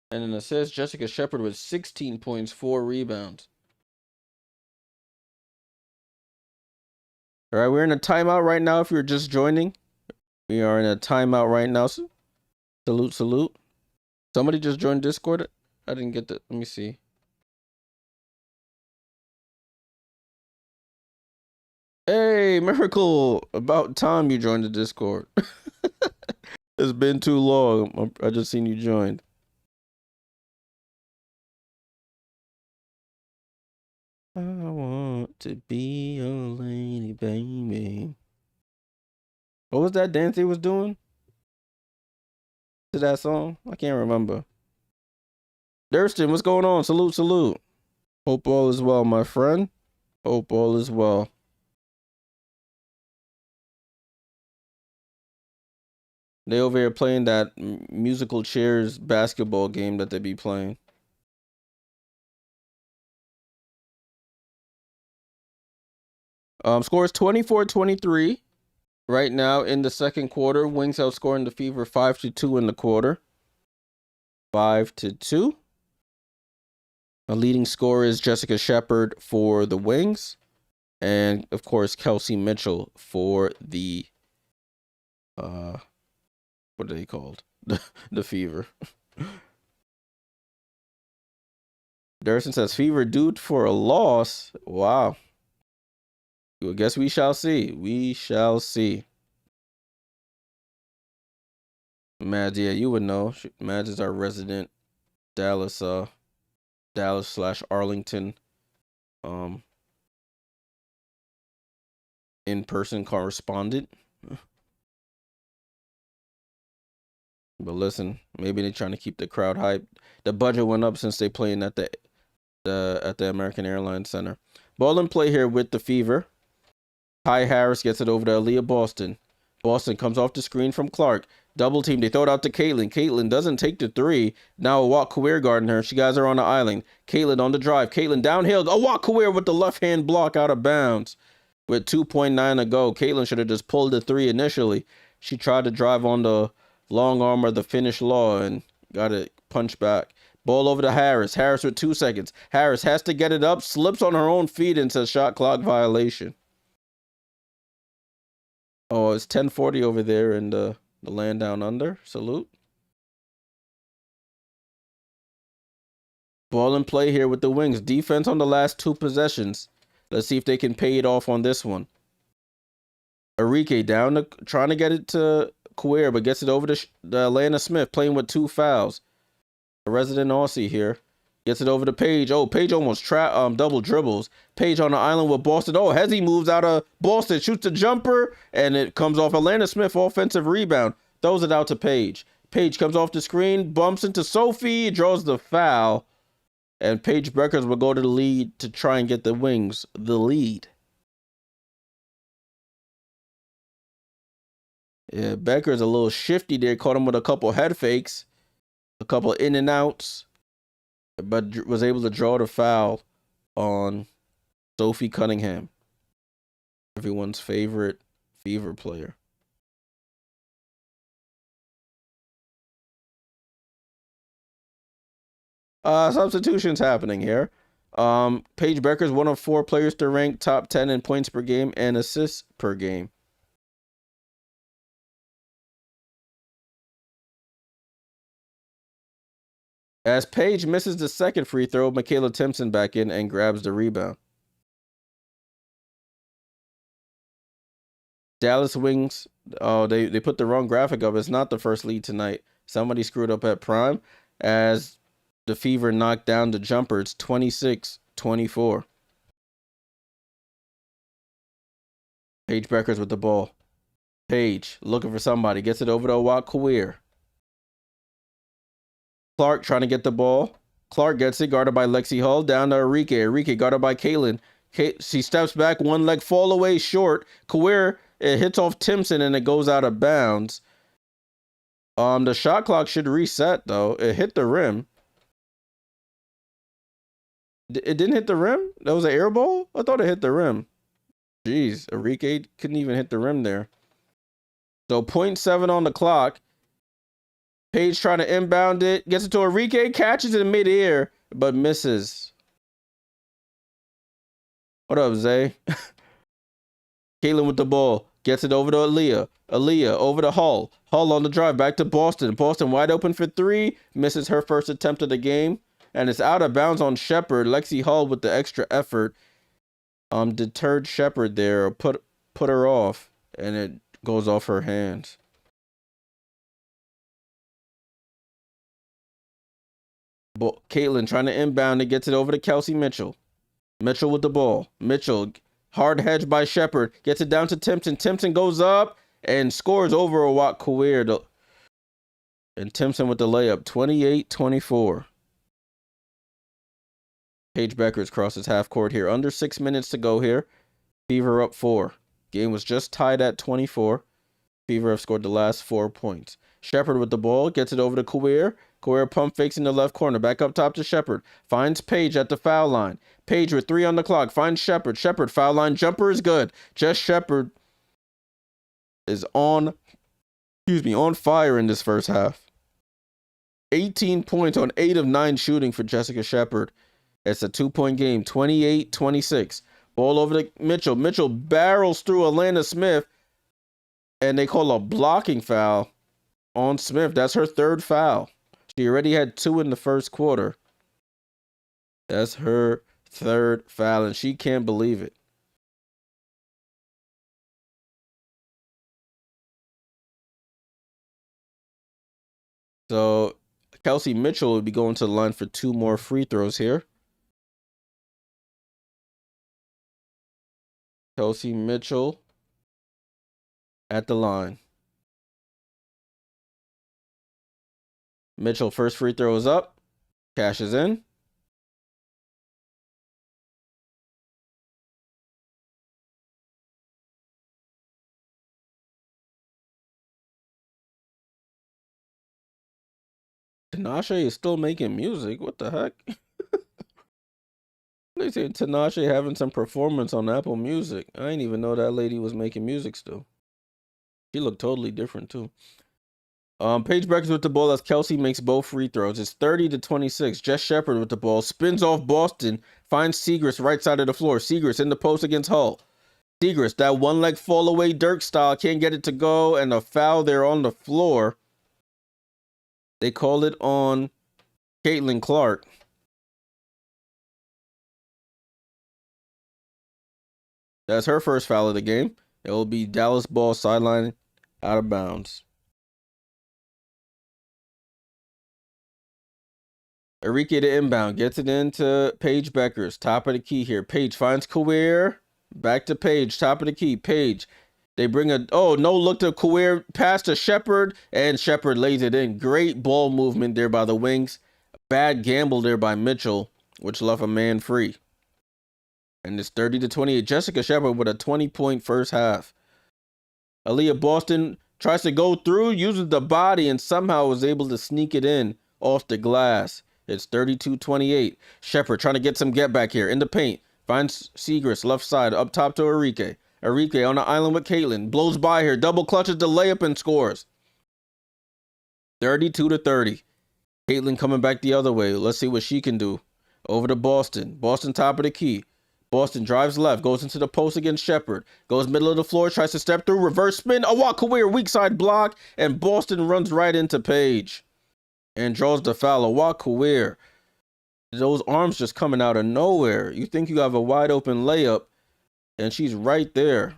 and an assist. Jessica Shepard with 16 points, 4 rebounds. All right, we're in a timeout right now. If you're just joining, we are in a timeout right now. Salute, salute. Somebody just joined Discord. I didn't get that. Let me see. Hey, Miracle. About time you joined the Discord. It's been too long. I just seen you joined. I want to be a lady, baby. What was that dance he was doing to that song? I can't remember. Durston, what's going on? Salute, salute. Hope all is well, my friend. Hope all is well. They over here playing that musical chairs basketball game that they be playing. Scores 24-23 right now in the second quarter. Wings outscoring the Fever 5-2 in the quarter. 5-2. A leading scorer is Jessica Shepard for the Wings. And, of course, Kelsey Mitchell for the, what are they called? The Fever. Durson says, Fever due for a loss. Wow. I guess we shall see. We shall see. Mads, yeah, you would know. Mads is our resident Dallas / Arlington in-person correspondent. But listen, maybe they're trying to keep the crowd hyped. The budget went up since they playing at the American Airlines Center. Ball and play here with the Fever. Ty Harris gets it over to Aliyah Boston. Boston comes off the screen from Clark. Double team. They throw it out to Caitlin. Caitlin doesn't take the three. Now a walk career guarding her. She guys are on the island. Caitlin on the drive. Caitlin downhill. A walk career with the left hand block out of bounds. With 2.9 to go. Caitlin should have just pulled the three initially. She tried to drive on the long arm of the finish law and got it punched back. Ball over to Harris. Harris with 2 seconds. Harris has to get it up. Slips on her own feet and says shot clock violation. Oh, it's 10:40 over there in the land down under. Salute. Ball and play here with the Wings. Defense on the last 2 possessions. Let's see if they can pay it off on this one. Arike down to trying to get it to Queer, but gets it over to Atlanta Smith, playing with 2 fouls. A resident Aussie here. Gets it over to Paige. Oh, Paige almost double dribbles. Paige on the island with Boston. Oh, Hezzy moves out of Boston, shoots a jumper, and it comes off Atlanta Smith, offensive rebound. Throws it out to Paige. Paige comes off the screen, bumps into Sophie, draws the foul, and Paige Bueckers will go to the lead to try and get the Wings the lead. Yeah, Bueckers a little shifty there. Caught him with a couple head fakes, a couple in and outs, but was able to draw the foul on Sophie Cunningham, everyone's favorite Fever player. Substitutions happening here. Paige Bueckers, one of 4 players to rank top 10 in points per game and assists per game. As Paige misses the second free throw, Makayla Timpson back in and grabs the rebound. Dallas Wings, oh, they put the wrong graphic up. It's not the first lead tonight. Somebody screwed up at prime as the Fever knocked down the Jumpers 26-24. Paige Bueckers with the ball. Paige looking for somebody. Gets it over to Watchalong. Clark trying to get the ball. Clark gets it, guarded by Lexi Hull. Down to Arike. Arike guarded by Caitlin. She steps back, one leg fall away short. Kawir, it hits off Timpson and it goes out of bounds. The shot clock should reset though. It hit the rim. It didn't hit the rim? That was an air ball? I thought it hit the rim. Jeez, Arike couldn't even hit the rim there. So 0.7 on the clock. Paige trying to inbound it. Gets it to Arike. Catches it in midair, but misses. What up, Zay? Caitlin with the ball. Gets it over to Aliyah. Aliyah over to Hull. Hull on the drive. Back to Boston. Boston wide open for three. Misses her first attempt of the game. And it's out of bounds on Shepard. Lexi Hull with the extra effort. Deterred Shepard there. Put her off. And it goes off her hands. Caitlin trying to inbound it. Gets it over to Kelsey Mitchell. Mitchell with the ball. Mitchell, hard hedge by Shepard. Gets it down to Timpson. Timpson goes up and scores over a Watchalong. And Timpson with the layup. 28-24. Paige Bueckers crosses half court here. Under 6 minutes to go here. Fever up 4. Game was just tied at 24. Fever have scored the last 4 points. Shepard with the ball. Gets it over to Kawir. Kawir pump fakes in the left corner. Back up top to Shepard. Finds Paige at the foul line. Paige with 3 on the clock. Finds Shepard. Shepard foul line. Jumper is good. Jess Shepard is on fire in this first half. 18 points on 8 of 9 shooting for Jessica Shepard. It's a 2-point game. 28-26. Ball over to Mitchell. Mitchell barrels through Alana Smith. And they call a blocking foul on Smith. That's her 3rd foul. She already had 2 in the first quarter. That's her 3rd foul, and she can't believe it. So Kelsey Mitchell will be going to the line for 2 more free throws here. Kelsey Mitchell at the line. Mitchell, first free throw is up. Cashes in. Tinashe is still making music. What the heck? They say Tinashe having some performance on Apple Music. I didn't even know that lady was making music still. She looked totally different too. Paige Bueckers with the ball as Kelsey makes both free throws. It's 30-26. Jess Shepard with the ball. Spins off Boston. Finds Segrist right side of the floor. Segrist in the post against Hull. Segrist, that one leg fall away Dirk style. Can't get it to go. And a foul there on the floor. They call it on Caitlin Clark. That's her first foul of the game. It will be Dallas ball sideline out of bounds. Arike to inbound. Gets it into Paige Bueckers. Top of the key here. Paige finds Kawir. Back to Paige. Top of the key. Paige. They bring no look to Kawir. Pass to Shepard. And Shepard lays it in. Great ball movement there by the Wings. Bad gamble there by Mitchell, which left a man free. And it's 30-28. Jessica Shepard with a 20-point first half. Aliyah Boston tries to go through, uses the body, and somehow was able to sneak it in off the glass. It's 32-28. Shepard trying to get some get back here in the paint. Finds Segrist left side up top to Arike. Arike on the island with Caitlin. Blows by her. Double clutches the layup and scores. 32-30. Caitlin coming back the other way. Let's see what she can do. Over to Boston. Boston top of the key. Boston drives left. Goes into the post against Shepard. Goes middle of the floor. Tries to step through. Reverse spin. A walk Kawir. Weak side block. And Boston runs right into Paige. and draws the foul. Ogunbowale. Those arms just coming out of nowhere. You think you have a wide open layup, and she's right there.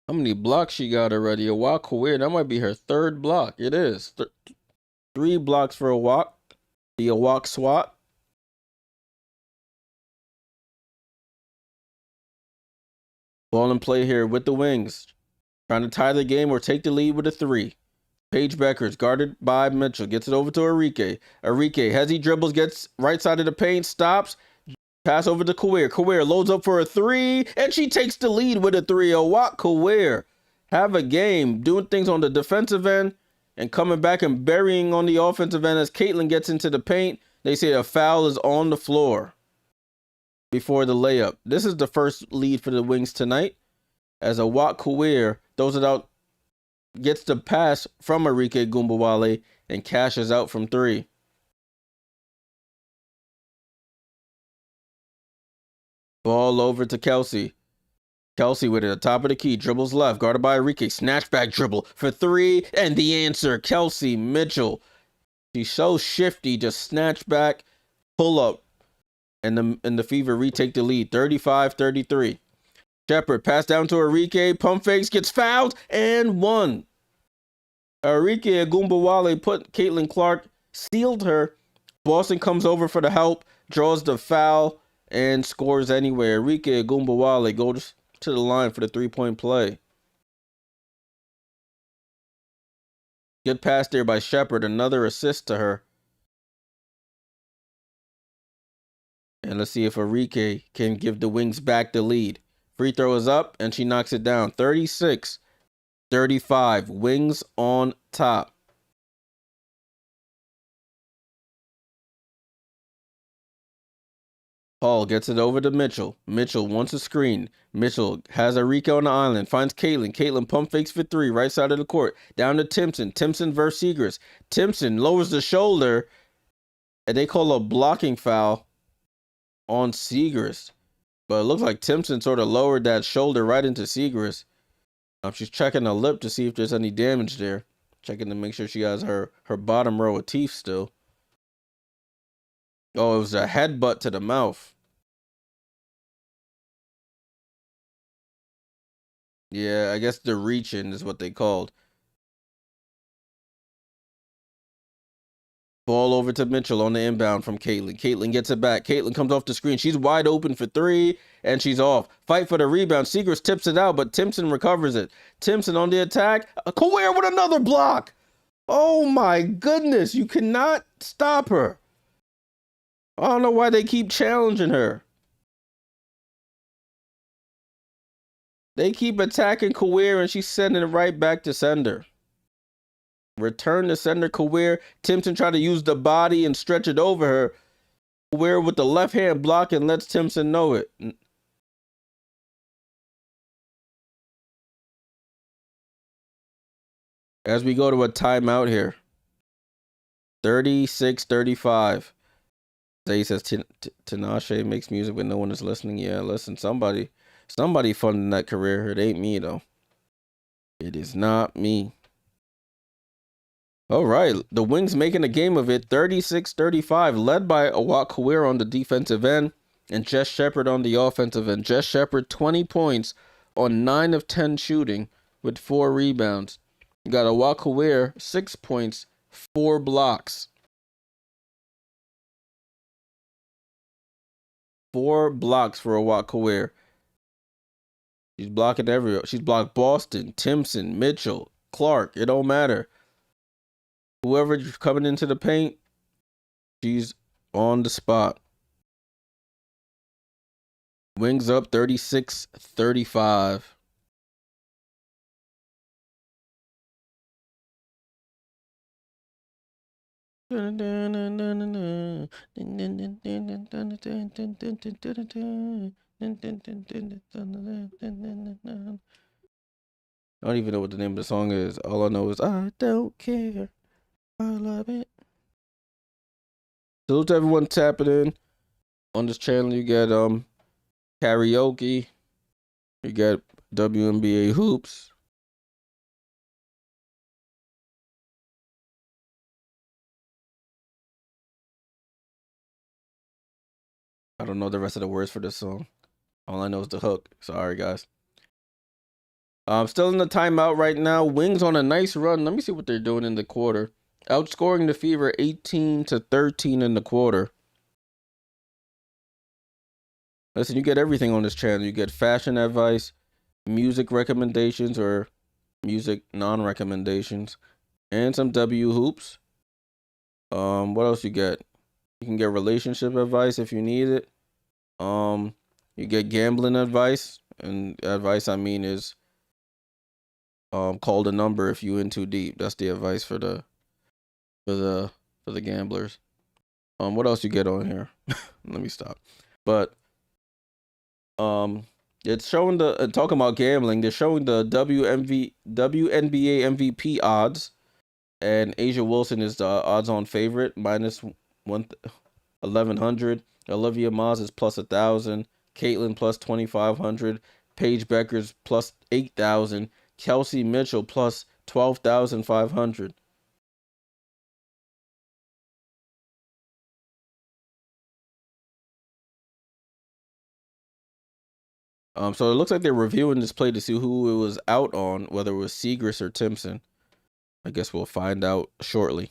How many blocks she got already? Ogunbowale. That might be her third block. It is. 3 blocks for Ogunbowale. The Ogunbowale swat. Ball in play here with the Wings. Trying to tie the game or take the lead with a 3. Paige Bueckers, guarded by Mitchell, gets it over to Arike. Arike, as he dribbles, gets right side of the paint, stops, pass over to Kawir. Kawir loads up for a 3, and she takes the lead with a 3. Kawir, have a game, doing things on the defensive end and coming back and burying on the offensive end as Caitlin gets into the paint. They say a foul is on the floor before the layup. This is the first lead for the Wings tonight as Kawir throws it out, gets the pass from Arike Ogunbowale and cashes out from 3. Ball over to Kelsey. Kelsey with it at the top of the key. Dribbles left. Guarded by Arike. Snatchback dribble for 3. And the answer, Kelsey Mitchell. She's so shifty. Just snatch back, pull up. And the Fever retake the lead. 35-33. Shepard pass down to Arike. Pump fakes. Gets fouled. And 1. Arike Ogunbowale put Caitlin Clark, sealed her. Boston comes over for the help, draws the foul, and scores anyway. Arike Ogunbowale goes to the line for the 3-point play. Good pass there by Shepard, another assist to her. And let's see if Arike can give the Wings back the lead. Free throw is up, and she knocks it down. 36-35. Wings on top. Hall gets it over to Mitchell. Mitchell wants a screen. Mitchell has Arike on the island. Finds Caitlin. Caitlin pump fakes for 3. Right side of the court. Down to Timpson. Timpson versus Seegers. Timpson lowers the shoulder. And they call a blocking foul on Seegers. But it looks like Timpson sort of lowered that shoulder right into Seegers. She's checking her lip to see if there's any damage there. Checking to make sure she has her bottom row of teeth still. Oh, it was a headbutt to the mouth. Yeah, I guess the reach-in is what they called. Ball over to Mitchell on the inbound from Caitlin. Caitlin gets it back. Caitlin comes off the screen. She's wide open for 3, and she's off. Fight for the rebound. Seegers tips it out, but Timpson recovers it. Timpson on the attack. Kawir with another block. Oh, my goodness. You cannot stop her. I don't know why they keep challenging her. They keep attacking Kawir, and she's sending it right back to sender. Return to sender Kawir. Timpson tried to use the body and stretch it over her. Kawir with the left hand block and lets Timpson know it. As we go to a timeout here. 36-35. Zay says Tinashe makes music but no one is listening. Yeah, listen, somebody funding that career. It ain't me though. It is not me. All right, the Wings making a game of it. 36-35, led by Kawir on the defensive end and Jess Shepard on the offensive end. Jess Shepard 20 points on 9 of 10 shooting with 4 rebounds. You got Kawir 6 points, 4 blocks. 4 blocks for Kawir. She's blocking everywhere. She's blocked Boston, Timpson, Mitchell, Clark. It don't matter. Whoever's coming into the paint, she's on the spot. Wings up 36-35. I don't even know what the name of the song is. All I know is I don't care. I love it. Salute to everyone tapping in on this channel. You got karaoke. You got WNBA hoops. I don't know the rest of the words for this song. All I know is the hook. Sorry, guys. I'm still in the timeout right now. Wings on a nice run. Let me see what they're doing in the quarter. Outscoring the Fever 18-13 in the quarter. Listen, you get everything on this channel. You get fashion advice, music recommendations or music non-recommendations, and some W hoops. What else you get? You can get relationship advice if you need it. You get gambling advice, and advice I mean is call the number if you in too deep. That's the advice for the gamblers. What else you get on here? Let me stop. But it's showing the talking about gambling. They're showing the WNBA MVP odds, and Asia Wilson is the odds-on favorite, minus 1,100. Olivia Moss is plus 1,000. Caitlin plus 2,500. Paige Bueckers plus 8,000. Kelsey Mitchell plus 12,500. So it looks like they're reviewing this play to see who it was out on, whether it was Segrist or Timpson. I guess we'll find out shortly.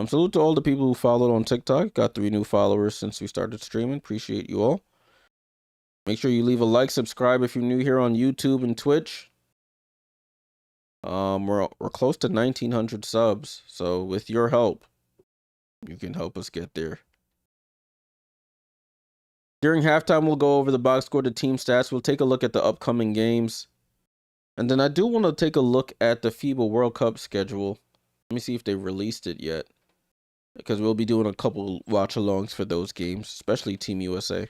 Salute to all the people who followed on TikTok. Got 3 new followers since we started streaming. Appreciate you all. Make sure you leave a like, subscribe if you're new here on YouTube and Twitch. We're close to 1,900 subs, so with your help, you can help us get there. During halftime, we'll go over the box score, the team stats. We'll take a look at the upcoming games. And then I do want to take a look at the FIBA World Cup schedule. Let me see if they released it yet, because we'll be doing a couple watch-alongs for those games, especially Team USA.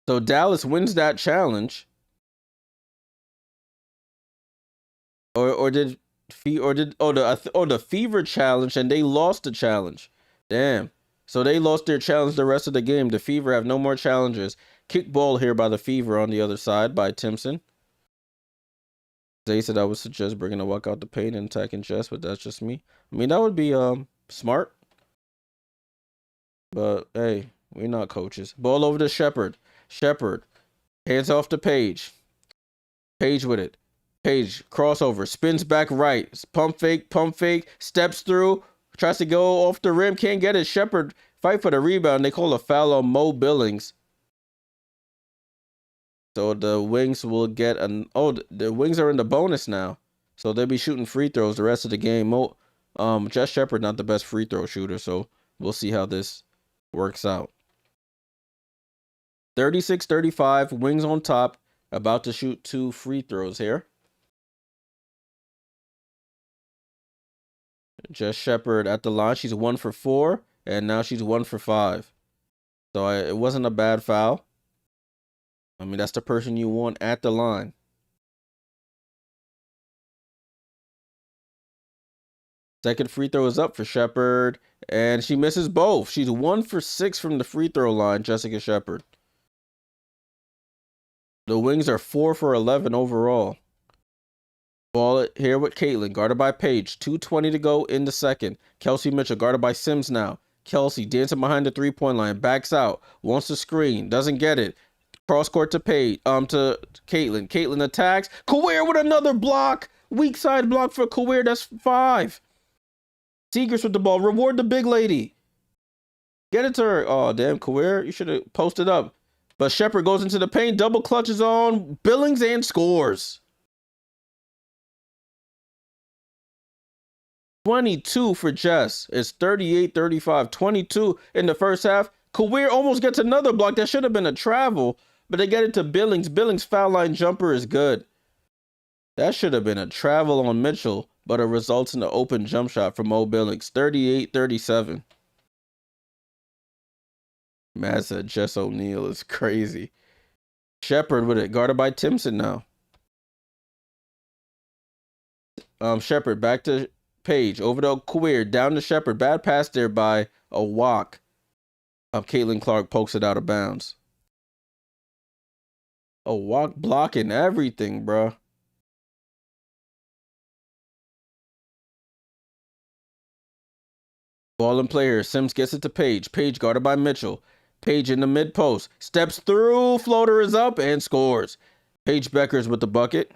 So Dallas wins that challenge. The Fever challenge, and they lost the challenge. Damn. So they lost their challenge the rest of the game. The Fever have no more challenges. Kick ball here by the Fever on the other side by Timpson. They said I would suggest bringing a walk out the paint and attacking chest, but that's just me. I mean, that would be smart. But hey, we're not coaches. Ball over to Shepard. Shepard. Hands off to Paige. Paige with it. Paige, crossover, spins back right, pump fake, steps through, tries to go off the rim, can't get it. Shepard fight for the rebound. They call a foul on Mo Billings. So the Wings will get the Wings are in the bonus now. So they'll be shooting free throws the rest of the game. Jess Shepard not the best free throw shooter, so we'll see how this works out. 36-35, Wings on top, about to shoot 2 free throws here. Jess Shepard at the line. She's 1 for 4, and now she's 1 for 5. So it wasn't a bad foul. I mean, that's the person you want at the line. Second free throw is up for Shepard, and she misses both. She's 1 for 6 from the free throw line, Jessica Shepard. The Wings are 4 for 11 overall. Ball it here with Caitlin, guarded by Paige. 2:20 to go in the second. Kelsey Mitchell, guarded by Sims now. Kelsey dancing behind the 3-point line, backs out, wants to screen, doesn't get it. Cross court to Paige, to Caitlin. Caitlin attacks. Kawir with another block. Weak side block for Kawir. That's 5. Segrist with the ball. Reward the big lady. Get it to her. Oh, damn, Kawir. You should have posted up. But Shepard goes into the paint. Double clutches on Billings and scores. 22 for Jess. It's 38-35. 22 in the first half. Kawir almost gets another block. That should have been a travel, but they get it to Billings. Billings' foul line jumper is good. That should have been a travel on Mitchell, but it results in an open jump shot from Mo Billings. 38-37. Matt said Jess O'Neal is crazy. Shepard with it, guarded by Timpson now. Shepard back to Paige, over to Kawir, down to Shepard. Bad pass there by a walk. Caitlin Clark pokes it out of bounds. A walk blocking everything, bro. Ball in play here. Sims gets it to Paige. Paige guarded by Mitchell. Paige in the mid post. Steps through. Floater is up and scores. Paige Bueckers with the bucket.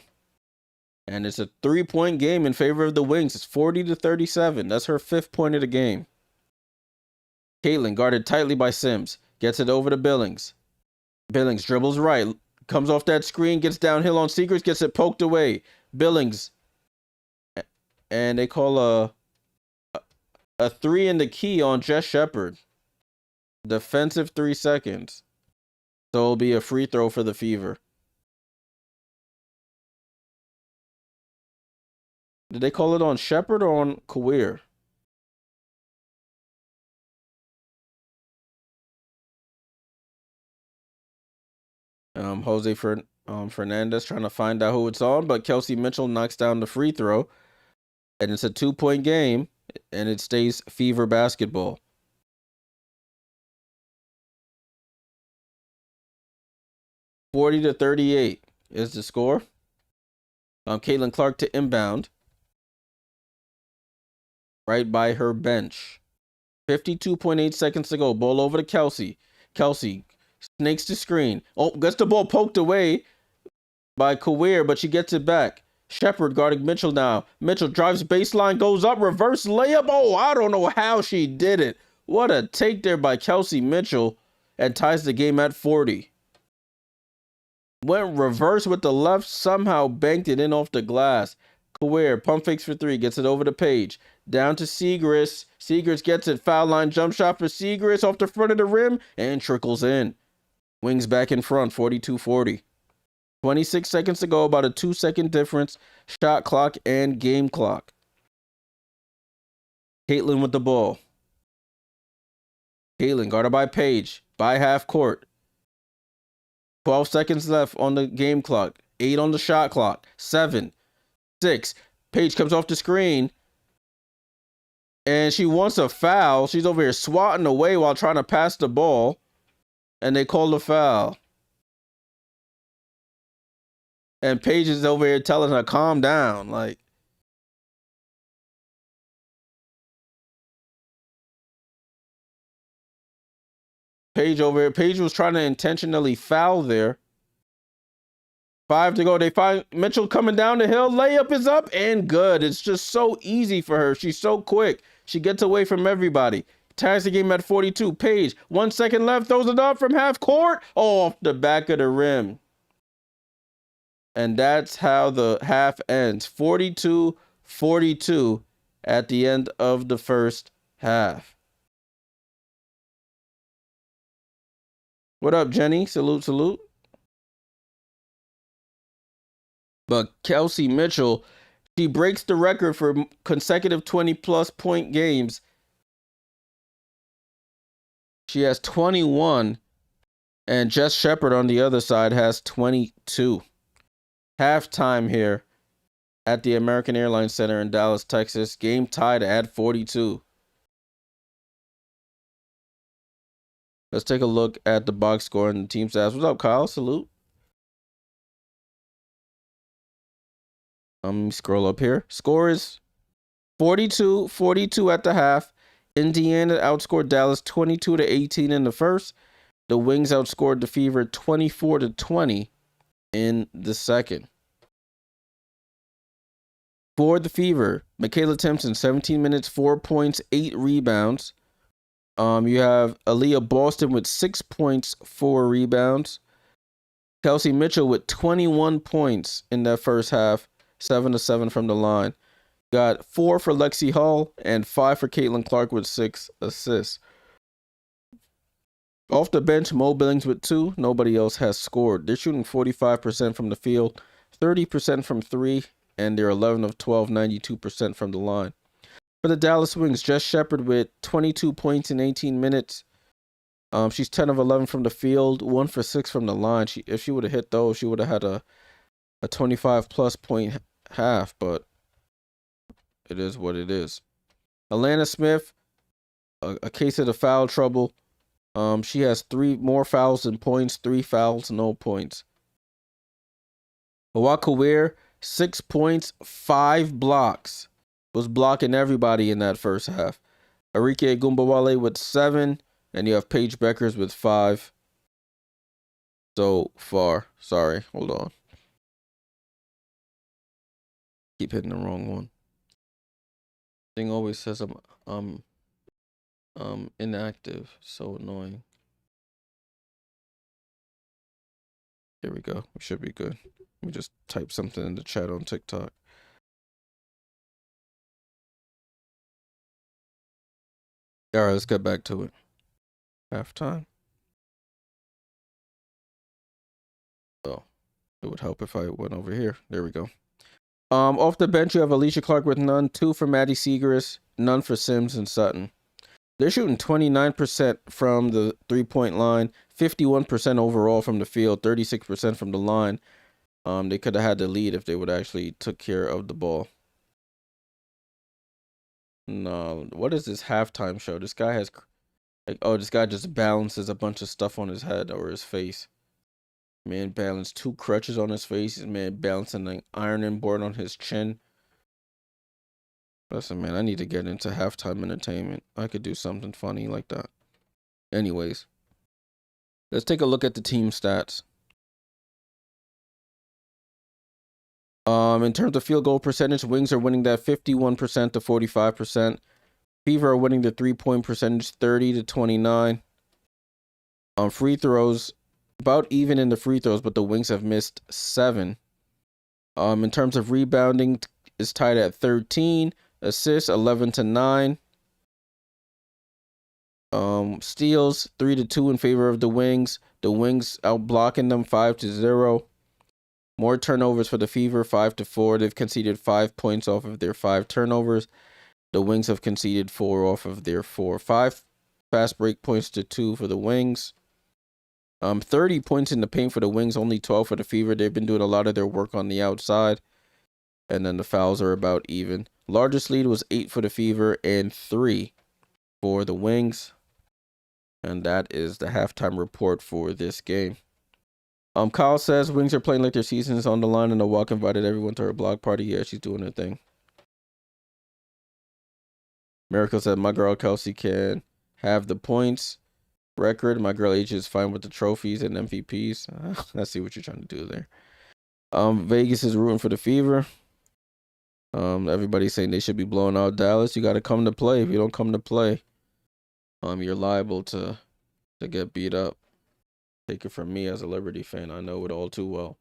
And it's a 3-point game in favor of the Wings. It's 40-37. That's her 5th point of the game. Caitlin guarded tightly by Sims. Gets it over to Billings. Billings dribbles right. Comes off that screen. Gets downhill on Secrets. Gets it poked away. Billings. And they call a 3 in the key on Jess Shepard. Defensive 3 seconds. So it'll be a free throw for the Fever. Did they call it on Shepard or on Kawir? Jose Fernandez trying to find out who it's on, but Kelsey Mitchell knocks down the free throw. And it's a 2-point game, and it stays Fever basketball. $40-38 is the score. Caitlin Clark to inbound. Right by her bench. 52.8 seconds to go. Ball over to Kelsey. Kelsey snakes the screen. Oh, gets the ball poked away by Kawir, but she gets it back. Shepard guarding Mitchell now. Mitchell drives baseline, goes up, reverse layup. Oh, I don't know how she did it. What a take there by Kelsey Mitchell, and ties the game at 40. Went reverse with the left, somehow banked it in off the glass. Kawir pump fakes for 3, gets it over to Paige. Down to Segris. Segris gets it. Foul line jump shot for Segris off the front of the rim and trickles in. Wings back in front, 42-40. 26 seconds to go, about a 2-second difference. Shot clock and game clock. Caitlin with the ball. Caitlin guarded by Paige. By half court. 12 seconds left on the game clock. 8 on the shot clock. 7, 6. Paige comes off the screen. And she wants a foul. She's over here swatting away while trying to pass the ball. And they call the foul. And Paige is over here telling her, calm down. Like, Paige over here. Paige was trying to intentionally foul there. 5 to go. They find Mitchell coming down the hill. Layup is up and good. It's just so easy for her. She's so quick. She gets away from everybody. Ties the game at 42. Paige, 1 second left. Throws it up from half court. Oh, off the back of the rim. And that's how the half ends. 42-42 at the end of the first half. What up, Jenny? Salute, salute. But Kelsey Mitchell, she breaks the record for consecutive 20-plus point games. She has 21, and Jess Shepard on the other side has 22. Halftime here at the American Airlines Center in Dallas, Texas. Game tied at 42. Let's take a look at the box score and the team stats. What's up, Kyle? Salute. Let me scroll up here. Score is 42-42 at the half. Indiana outscored Dallas 22-18 in the first. The Wings outscored the Fever 24-20 in the second. For the Fever, Makayla Timpson, 17 minutes, 4 points, 8 rebounds. You have Aliyah Boston with 6 points, 4 rebounds. Kelsey Mitchell with 21 points in that first half, 7-7 from the line. Got 4 for Lexi Hall and 5 for Caitlin Clark with 6 assists. Off the bench, Mo Billings with 2. Nobody else has scored. They're shooting 45% from the field, 30% from 3, and they're 11 of 12, 92% from the line. For the Dallas Wings, Jess Shepard with 22 points in 18 minutes. She's 10 of 11 from the field, 1 for 6 from the line. If she would have hit those, she would have had a 25-plus point half, but it is what it is. Alana Smith, a case of the foul trouble. She has 3 more fouls than points, 3 fouls, no points. Kawir, 6 points, 5 blocks. Was blocking everybody in that first half. Arike Ogunbowale with 7, and you have Paige Bueckers with 5 so far. Sorry, hold on. Keep hitting the wrong one. Thing always says I'm inactive. So annoying. Here we go. We should be good. Let me just type something in the chat on TikTok. All right, let's get back to it. Halftime. Oh, it would help if I went over here. There we go. Off the bench, you have Aliyah Clark with none, 2 for Maddie Seagrass, none for Sims and Sutton. They're shooting 29% from the 3-point line, 51% overall from the field, 36% from the line. They could have had the lead if they would actually took care of the ball. No, what is this halftime show? This guy has, like, oh, this guy just balances a bunch of stuff on his head or his face. Man balanced 2 crutches on his face. This man balancing an ironing board on his chin. Listen, man, I need to get into halftime entertainment. I could do something funny like that. Anyways, let's take a look at the team stats. In terms of field goal percentage, Wings are winning that 51% to 45%. Fever are winning the 3-point percentage 30 to 29. Free throws, about even in the free throws, but the Wings have missed 7. In terms of rebounding, is tied at 13. Assists 11 to 9. Steals 3 to 2 in favor of the Wings. The Wings out blocking them 5 to 0. More turnovers for the Fever, 5 to 4. They've conceded 5 points off of their 5 turnovers. The Wings have conceded 4 off of their 4. 5 fast break points to 2 for the Wings. 30 points in the paint for the Wings, only 12 for the Fever. They've been doing a lot of their work on the outside. And then the fouls are about even. Largest lead was 8 for the Fever and 3 for the Wings. And that is the halftime report for this game. Kyle says Wings are playing like their season is on the line, and the Walk invited everyone to her block party. Yeah, she's doing her thing. Miracle said my girl Kelsey can have the points record. My girl H is fine with the trophies and MVPs. I see what you're trying to do there. Vegas is rooting for the Fever. Everybody's saying they should be blowing out Dallas. You got to come to play. If you don't come to play, you're liable to get beat up. Take it from me as a Liberty fan. I know it all too well.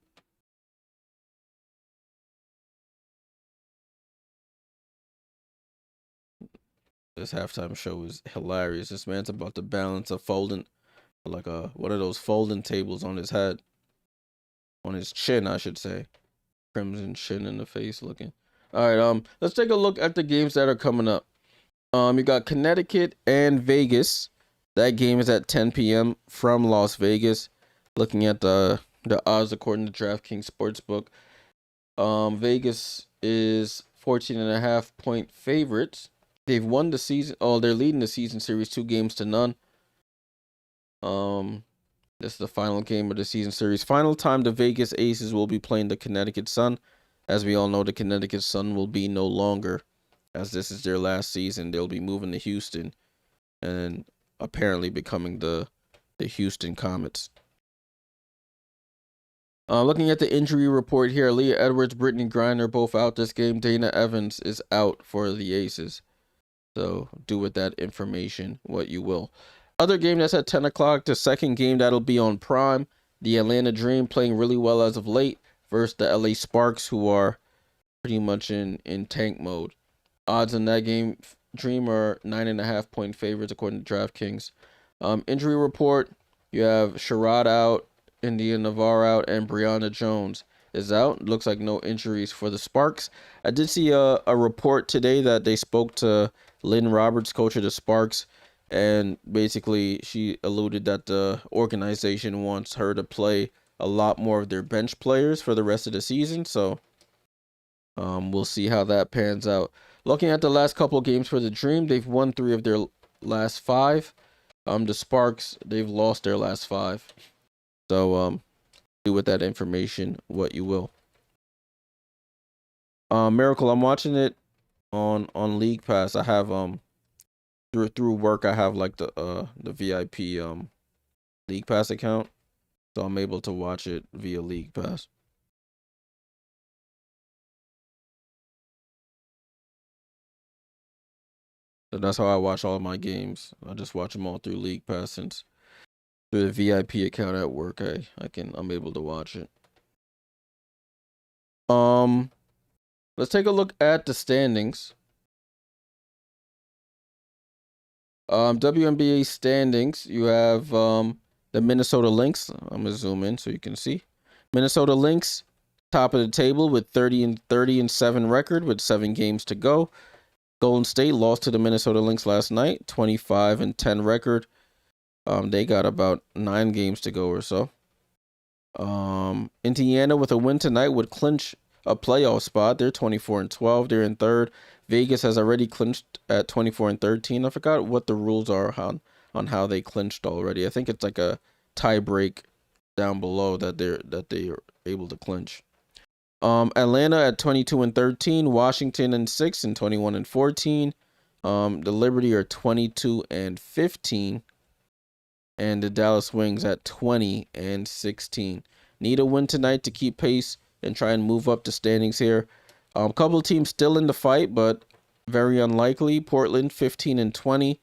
This halftime show is hilarious. This man's about to balance a folding, like one of those folding tables on his head. On his chin, I should say. Crimson chin in the face looking. All right, let's take a look at the games that are coming up. You got Connecticut and Vegas. That game is at 10 p.m. from Las Vegas. Looking at the odds according to DraftKings Sportsbook. Vegas is 14.5-point favorites. They've won the season. Oh, they're leading the season series 2 games to none. This is the final game of the season series. Final time the Vegas Aces will be playing the Connecticut Sun. As we all know, the Connecticut Sun will be no longer, as this is their last season. They'll be moving to Houston and apparently becoming the Houston Comets. Looking at the injury report here, Leah Edwards, Brittany Griner both out this game. Dana Evans is out for the Aces. So do with that information what you will. Other game that's at 10 o'clock, the second game that'll be on Prime. The Atlanta Dream playing really well as of late versus the LA Sparks, who are pretty much in tank mode. Odds in that game, Dream are 9.5-point favorites according to DraftKings. Injury report, you have Sherrod out, India Navarre out, and Brianna Jones is out. Looks like no injuries for the Sparks. I did see a report today that they spoke to Lynn Roberts, coach of the Sparks, and basically she alluded that the organization wants her to play a lot more of their bench players for the rest of the season. So we'll see how that pans out. Looking at the last couple of games for the Dream, they've won 3 of their last 5. The Sparks, they've lost their last 5. So do with that information what you will. Miracle, I'm watching it on League Pass. I have through work, I have like the VIP League Pass account, so I'm able to watch it via League Pass. So that's how I watch all of my games. I just watch them all through League Pass, since through the VIP account at work, I'm able to watch it. Let's take a look at the standings. WNBA standings. You have the Minnesota Lynx. I'm gonna zoom in so you can see. Minnesota Lynx, top of the table with 30-7 record with 7 games to go. Golden State lost to the Minnesota Lynx last night, 25-10 record. They got about 9 games to go or so. Indiana with a win tonight would clinch a playoff spot. They're 24-12. They're in third. Vegas has already clinched at 24-13. I forgot what the rules are on how they clinched already. I think it's like a tie break down below that they are able to clinch. Atlanta at 22-13. Washington and 6 and 21-14. The Liberty are 22-15. And the Dallas Wings at 20-16. Need a win tonight to keep pace and try and move up the standings here. A couple of teams still in the fight, but very unlikely. Portland 15-20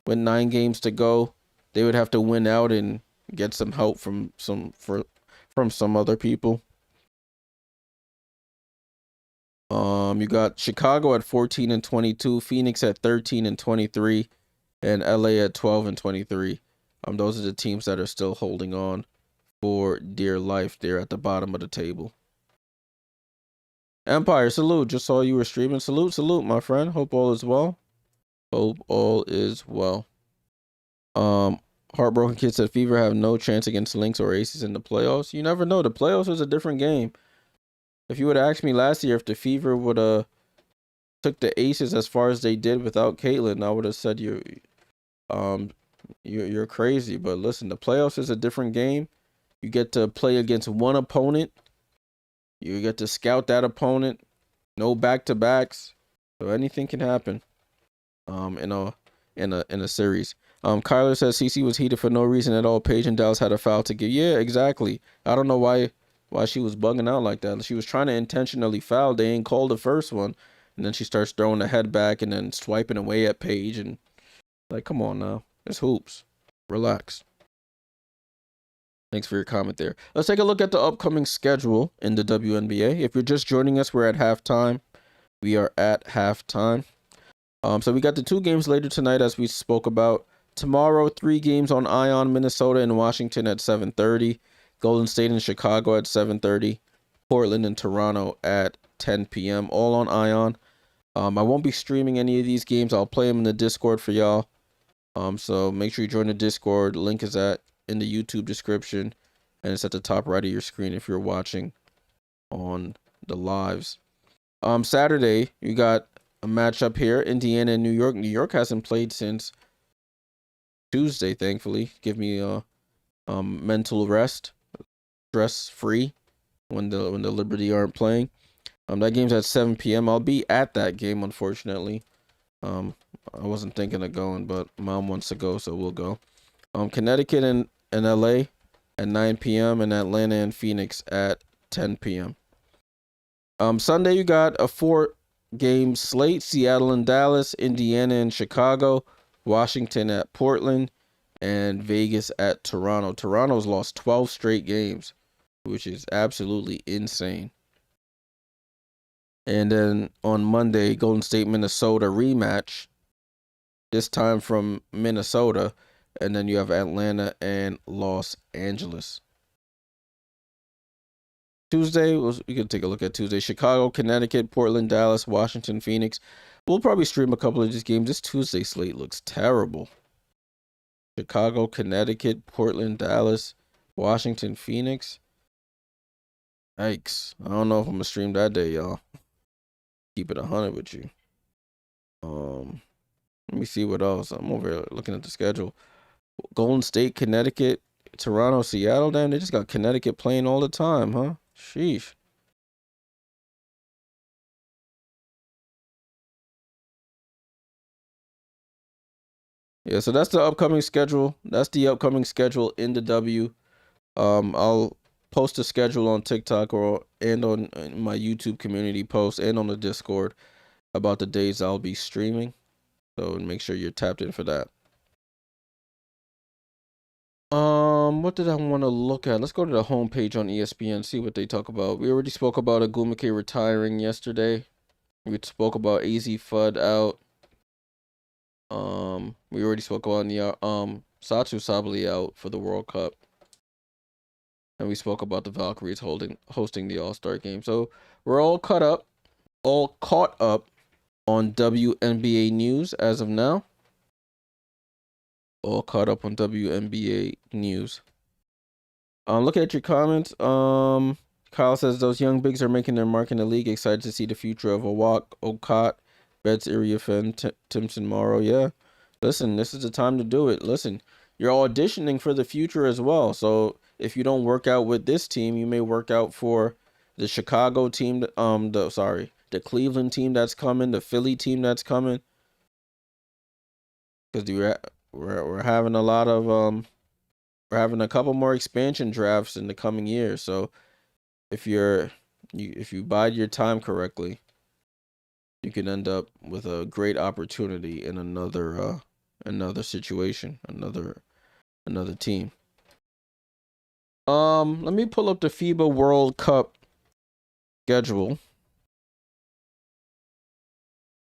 with 9 games to go. They would have to win out and get some help from some other people. You got Chicago at 14-22, Phoenix at 13-23, and LA at 12-23. Those are the teams that are still holding on for dear life. They're at the bottom of the table. Empire, salute. Just saw you were streaming. Salute, my friend. Hope all is well. Hope all is well. Heartbroken Kid said Fever have no chance against Lynx or Aces in the playoffs. You never know. The playoffs is a different game. If you would have asked me last year if the Fever would took the Aces as far as they did without Caitlyn, I would have said you're crazy. But listen, the playoffs is a different game. You get to play against one opponent. You get to scout that opponent. No back-to-backs. So anything can happen. In a series. Kyler says CC was heated for no reason at all. Paige and Dallas had a foul to give. Yeah, exactly. I don't know why she was bugging out like that. She was trying to intentionally foul. They ain't called the first one. And then she starts throwing the head back and then swiping away at Paige. And like, come on now. It's hoops. Relax. Thanks for your comment there. Let's take a look at the upcoming schedule in the WNBA. If you're just joining us, we're at halftime. We are at halftime. So we got the 2 games later tonight, as we spoke about. Tomorrow, 3 games on Ion, Minnesota and Washington at 7:30. Golden State and Chicago at 7:30. Portland and Toronto at 10 p.m. All on Ion. I won't be streaming any of these games. I'll play them in the Discord for y'all. So make sure you join the Discord. Link is in the YouTube description, and it's at the top right of your screen if you're watching on the lives. Saturday, you got a matchup here, Indiana and New York. New York hasn't played since Tuesday, thankfully. Give me a mental rest, stress free when the Liberty aren't playing. That game's at 7 p.m. I'll be at that game, unfortunately. I wasn't thinking of going, but Mom wants to go, so we'll go. Connecticut and LA at 9 p.m. and Atlanta and Phoenix at 10 p.m. Sunday, you got a 4-game slate. Seattle and Dallas, Indiana and Chicago, Washington at Portland, and Vegas at Toronto. Toronto's lost 12 straight games, which is absolutely insane. And then on Monday, Golden State, Minnesota rematch, this time from Minnesota. And then you have Atlanta and Los Angeles. Tuesday, we can take a look at Tuesday. Chicago, Connecticut, Portland, Dallas, Washington, Phoenix. We'll probably stream a couple of these games. This Tuesday slate looks terrible. Chicago, Connecticut, Portland, Dallas, Washington, Phoenix. Yikes. I don't know if I'm going to stream that day, y'all. Keep it 100 with you. Let me see what else. I'm over here looking at the schedule. Golden State, Connecticut, Toronto, Seattle. Damn, they just got Connecticut playing all the time, huh? Sheesh. Yeah, so that's the upcoming schedule. That's the upcoming schedule in the W. I'll post a schedule on TikTok and on my YouTube community post and on the Discord about the days I'll be streaming. So make sure you're tapped in for that. What did I want to look at? Let's go to the homepage on ESPN, see what they talk about. We already spoke about Agumake retiring yesterday. We spoke about Azzi Fudd out. We already spoke about Satu Sabali out for the World Cup. And we spoke about the Valkyries hosting the All-Star game. So we're all caught up on WNBA news as of now. All caught up on WNBA news. Looking at your comments, Kyle says those young bigs are making their mark in the league. Excited to see the future of Awak, Okot, Betts, Iriafen, Timson Morrow. Yeah, listen, this is the time to do it. Listen, you're auditioning for the future as well. So if you don't work out with this team, you may work out for the Chicago team. The Cleveland team that's coming, the Philly team that's coming. Because we're having a lot of we're having a couple more expansion drafts in the coming years. So if you bide your time correctly, you can end up with a great opportunity in another situation, another team. Let me pull up the FIBA World Cup schedule.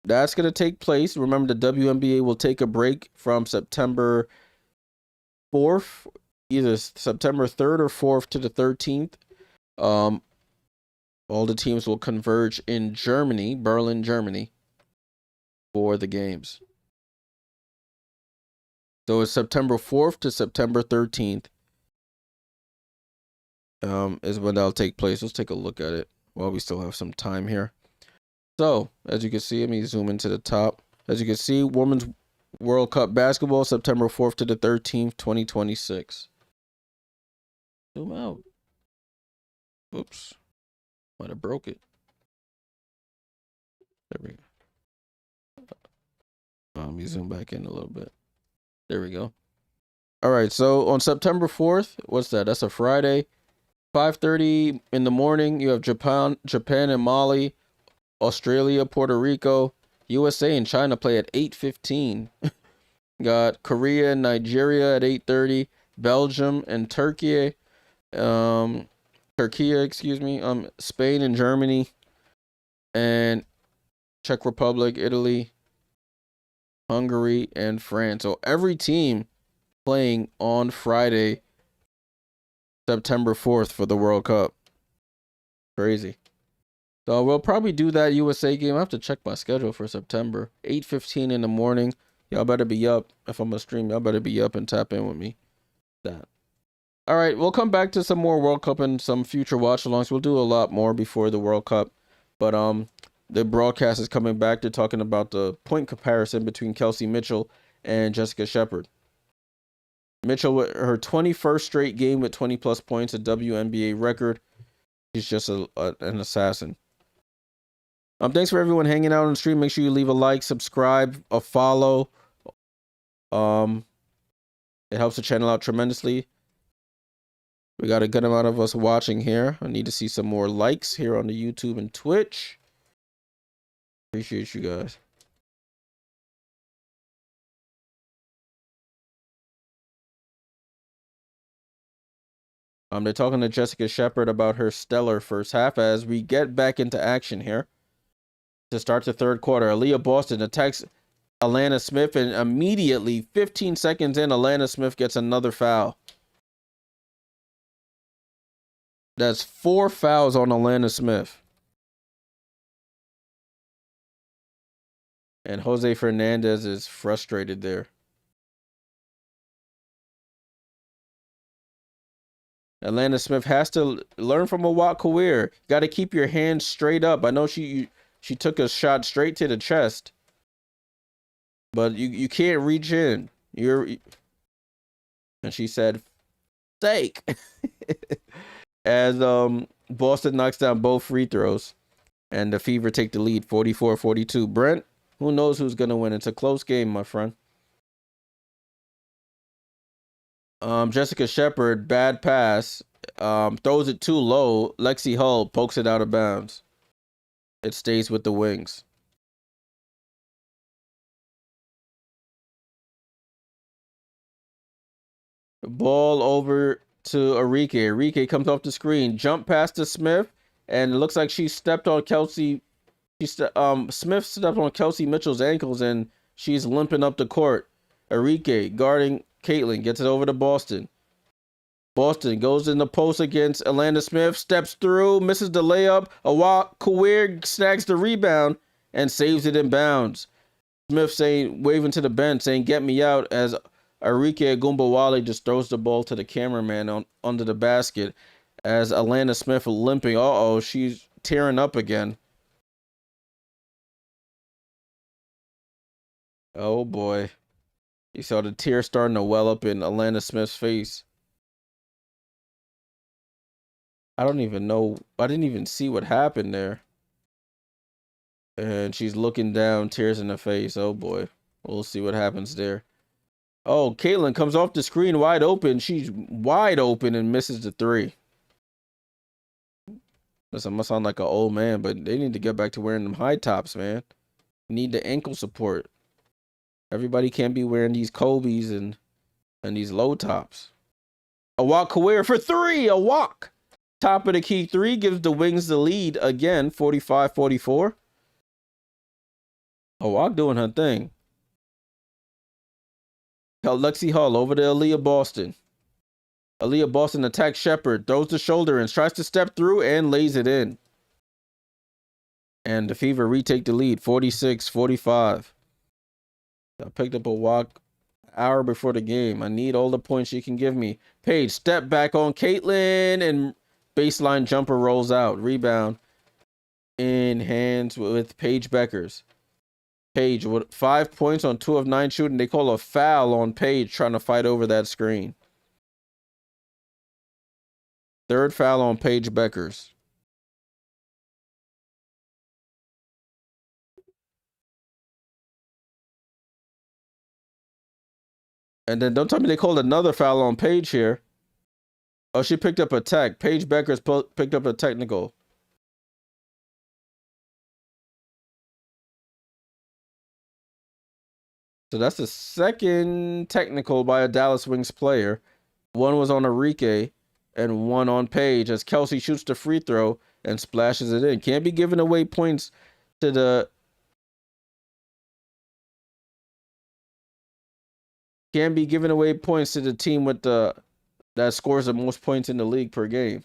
That's going to take place. Remember, the WNBA will take a break from September 4th, either September 3rd or 4th to the 13th. All the teams will converge in Germany, Berlin, Germany, for the games. So it's September 4th to September 13th is when that'll take place. Let's take a look at it while we still have some time here. So, as you can see, let me zoom into the top. As you can see, Women's World Cup Basketball, September 4th to the 13th, 2026. Zoom out. Oops. Might have broke it. There we go. Let me zoom back in a little bit. There we go. All right, so on September 4th, what's that? That's a Friday. 5:30 in the morning, you have Japan and Mali, Australia, Puerto Rico, USA and China play at 8:15. Got Korea and Nigeria at 8:30, Belgium and Turkey, Spain and Germany, and Czech Republic, Italy, Hungary, and France. So every team playing on Friday, September 4th for the World Cup. Crazy. So we'll probably do that USA game. I have to check my schedule for September. 8:15 in the morning. Y'all better be up. If I'm gonna stream, y'all better be up and tap in with me. That. All right, we'll come back to some more World Cup and some future watch-alongs. We'll do a lot more before the World Cup. But the broadcast is coming back. They're talking about the point comparison between Kelsey Mitchell and Jessica Shepard. Mitchell, with her 21st straight game with 20-plus points, a WNBA record. She's just an assassin. Thanks for everyone hanging out on the stream. Make sure you leave a like, subscribe, a follow. It helps the channel out tremendously. We got a good amount of us watching here. I need to see some more likes here on the YouTube and Twitch. Appreciate you guys. They're talking to Jessica Shepard about her stellar first half as we get back into action here. To start the third quarter, Aliyah Boston attacks Alana Smith, and immediately, 15 seconds in, Alana Smith gets another foul. That's 4 fouls on Alana Smith. And Jose Fernandez is frustrated there. Alana Smith has to learn from Awak Kawir. Got to keep your hands straight up. I know she took a shot straight to the chest, but you can't reach in. And she said, "Steak." As Boston knocks down both free throws, and the Fever take the lead, 44-42. Brent, who knows who's gonna win? It's a close game, my friend. Jessica Shepard, bad pass. Throws it too low. Lexi Hull pokes it out of bounds. It stays with the wings. Ball over to Arike. Arike comes off the screen. Jump past to Smith. And it looks like she stepped on Kelsey. Smith stepped on Kelsey Mitchell's ankles and she's limping up the court. Arike guarding Caitlin. Gets it over to Boston. Boston goes in the post against Aliyah Smith, steps through, misses the layup. Kawir snags the rebound and saves it in bounds. Smith waving to the bench, saying, "Get me out," as Arike Ogunbowale just throws the ball to the cameraman under the basket. As Aliyah Smith limping, she's tearing up again. Oh boy. You saw the tears starting to well up in Aliyah Smith's face. I don't even know. I didn't even see what happened there. And she's looking down, tears in the face. Oh boy. We'll see what happens there. Oh, Caitlin comes off the screen wide open. She's wide open and misses the three. Listen, I must sound like an old man, but they need to get back to wearing them high tops, man. Need the ankle support. Everybody can't be wearing these Kobe's and these low tops. A walk Kawir for three. A walk. Top of the key three gives the Wings the lead again, 45-44. A walk doing her thing. Lexi Hull over to Aliyah Boston. Aliyah Boston attacks Shepard, throws the shoulder and tries to step through and lays it in. And the Fever retake the lead, 46-45. I picked up a walk hour before the game. I need all the points she can give me. Paige, step back on Caitlin, and baseline jumper rolls out. Rebound in hands with Paige Bueckers. Paige with 5 points on 2 of 9 shooting. They call a foul on Paige trying to fight over that screen. Third foul on Paige Bueckers. And then don't tell me they called another foul on Paige here. Oh, she picked up a tech. Paige Bueckers picked up a technical. So that's the second technical by a Dallas Wings player. One was on Arike and one on Paige as Kelsey shoots the free throw and splashes it in. Can't be giving away points to the... Can't be giving away points to the team with that scores the most points in the league per game.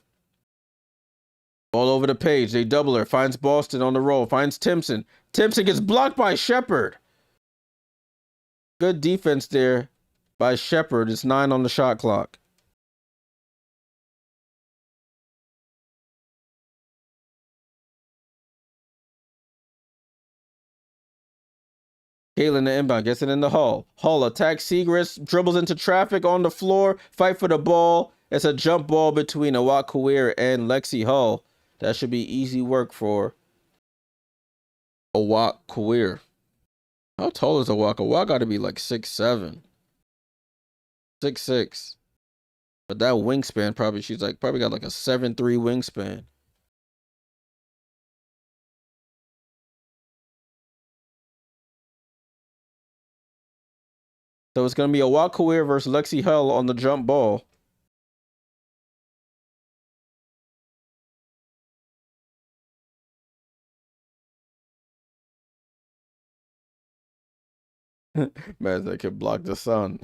All over the Page. They double her. Finds Boston on the roll. Finds Timpson. Timpson gets blocked by Shepard. Good defense there by Shepard. It's 9 on the shot clock. Caitlin the inbound. Gets it in the Hull. Hull attacks Segrist. Dribbles into traffic on the floor. Fight for the ball. It's a jump ball between Awak Kawir and Lexi Hull. That should be easy work for Awak Kawir. How tall is Awak? Awak got to be like 6'7", 6'6". But that wingspan she's probably got like a 7'3" wingspan. So it's going to be Awak Kawir versus Lexi Hull on the jump ball. Man, that could block the sun.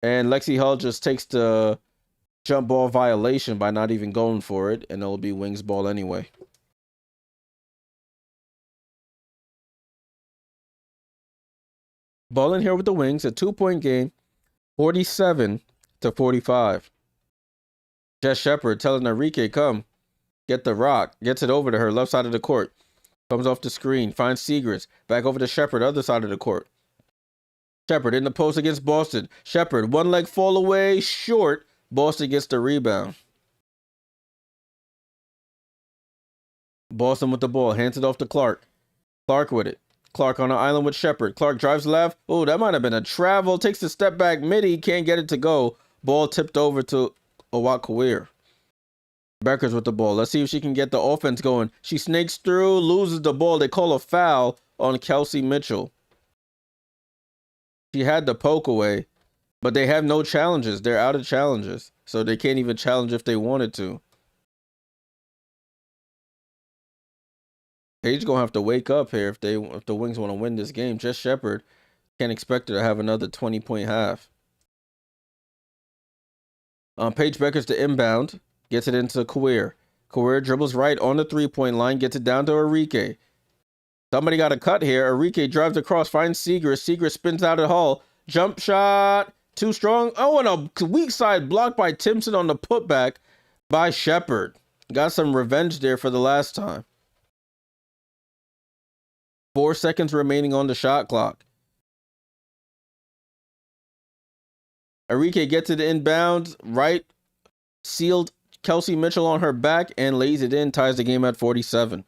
And Lexi Hull just takes the jump ball violation by not even going for it, and it'll be Wings ball anyway. Ball in here with the Wings, a 2-point game, 47-45. Jess Shepard telling Arike, come, get the rock, gets it over to her, left side of the court. Comes off the screen, finds Segrist, back over to Shepard, other side of the court. Shepard in the post against Boston. Shepard, one leg fall away, short. Boston gets the rebound. Boston with the ball, hands it off to Clark. Clark with it. Clark on the island with Shepard. Clark drives left. Oh, that might have been a travel. Takes a step back midi. Can't get it to go. Ball tipped over to Bueckers. Bueckers with the ball. Let's see if she can get the offense going. She snakes through, loses the ball. They call a foul on Kelsey Mitchell. She had the poke away, but they have no challenges. They're out of challenges, so they can't even challenge if they wanted to. Paige gonna have to wake up here if the Wings want to win this game. Just Shepard. Can't expect her to have another 20-point half. Paige Bueckers to inbound. Gets it into Kawir. Kawir dribbles right on the three-point line. Gets it down to Arike. Somebody got a cut here. Arike drives across. Finds Seagrass. Seagrass spins out at Hall. Jump shot. Too strong. Oh, and a weak side block by Timpson on the putback by Shepard. Got some revenge there for the last time. 4 seconds remaining on the shot clock. Arike gets it inbounds, right, sealed Kelsey Mitchell on her back and lays it in, ties the game at 47.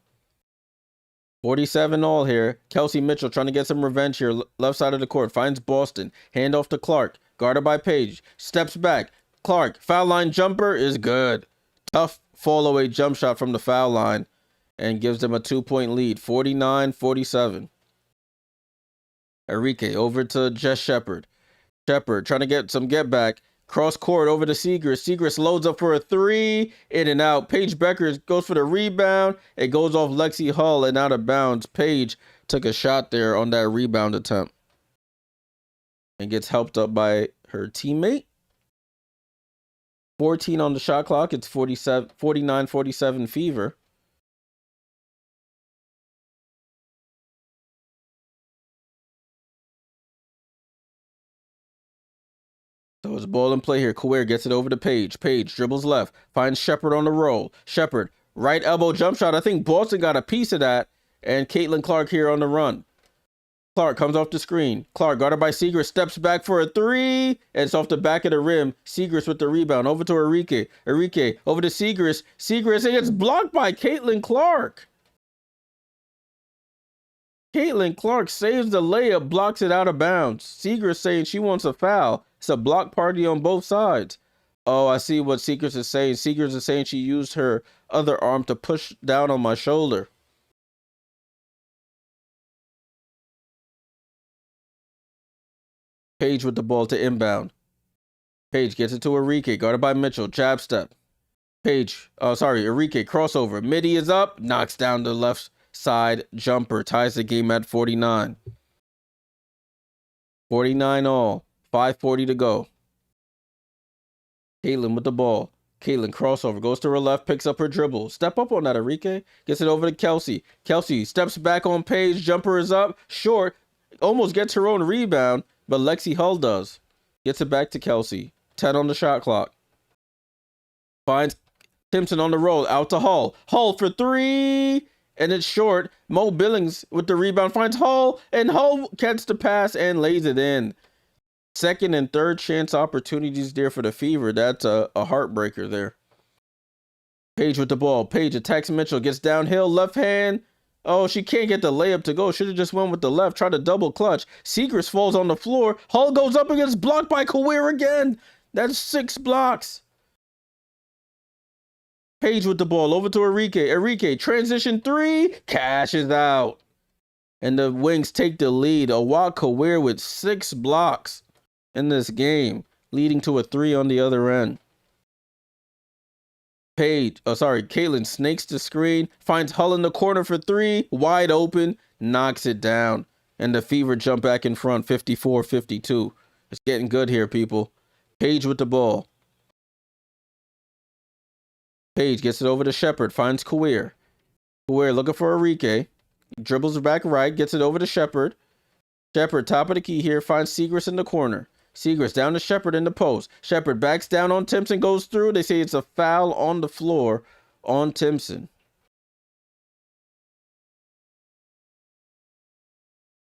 47 all here. Kelsey Mitchell trying to get some revenge here, left side of the court, finds Boston, hand off to Clark, guarded by Paige, steps back, Clark, foul line jumper is good. Tough fall away jump shot from the foul line. And gives them a 2-point lead, 49-47. Arike over to Jess Shepard. Shepard trying to get some get back. Cross court over to Seagrass. Seagrass loads up for a three. In and out. Paige Bueckers goes for the rebound. It goes off Lexi Hull and out of bounds. Paige took a shot there on that rebound attempt. And gets helped up by her teammate. 14 on the shot clock. It's 49-47 Fever. So it's ball in play here. Kawir gets it over to Paige. Paige dribbles left. Finds Shepard on the roll. Shepard, right elbow jump shot. I think Boston got a piece of that. And Caitlin Clark here on the run. Clark comes off the screen. Clark, guarded by Seagrass, steps back for a three. And it's off the back of the rim. Seagrass with the rebound. Over to Arike. Arike over to Seagrass. Seagrass, it gets blocked by Caitlin Clark. Caitlin Clark saves the layup, blocks it out of bounds. Seagrass saying she wants a foul. It's a block party on both sides. Oh, I see what Seagrass is saying. Seagrass is saying she used her other arm to push down on my shoulder. Paige with the ball to inbound. Paige gets it to Arike, guarded by Mitchell. Jab step. Paige, Arike, crossover. Midi is up, knocks down the left side jumper, ties the game at 49. 49 all. 5:40 to go. Caitlin with the ball. Caitlin crossover, goes to her left, picks up her dribble. Step up on that, Arike. Gets it over to Kelsey. Kelsey steps back on Paige. Jumper is up, short. Almost gets her own rebound, but Lexi Hull does. Gets it back to Kelsey. 10 on the shot clock. Finds Timpson on the roll, out to Hull. Hull for three, and it's short. Mo Billings with the rebound finds Hull, and Hull catches the pass and lays it in. Second and third chance opportunities there for the Fever. That's a heartbreaker there. Paige with the ball. Paige attacks Mitchell, gets downhill, left hand. Oh, she can't get the layup to go. Should have just went with the left. Tried to double clutch. Seagrass falls on the floor. Hull goes up and gets blocked by Kawir again. That's 6 blocks. Paige with the ball over to Arike. Arike, transition three, cashes out. And the Wings take the lead. Awad Kawir with 6 blocks in this game, leading to a 3 on the other end. Caitlin snakes the screen, finds Hull in the corner for 3, wide open, knocks it down. And the Fever jump back in front, 54-52. It's getting good here, people. Paige with the ball. Paige gets it over to Shepard, finds Kawir. Kawir looking for Arike. Dribbles back right, gets it over to Shepard. Shepard, top of the key here, finds Seagrass in the corner. Seagrass down to Shepard in the post. Shepard backs down on Timpson, goes through. They say it's a foul on the floor on Timpson.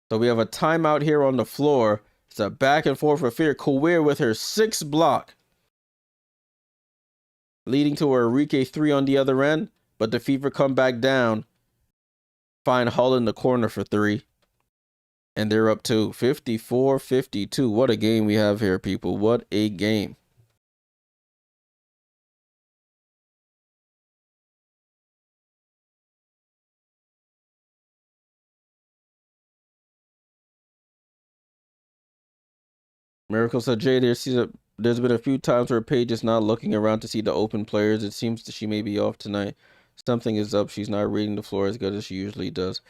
So we have a timeout here on the floor. It's a back and forth affair. Kawir with her 6th block, leading to a Arike 3 on the other end. But the Fever come back down. Find Hull in the corner for 3. And they're up to 54-52. What a game we have here, people. What a game. Miracle said, Jay, there's been a few times where Paige is not looking around to see the open players. It seems that she may be off tonight. Something is up. She's not reading the floor as good as she usually does.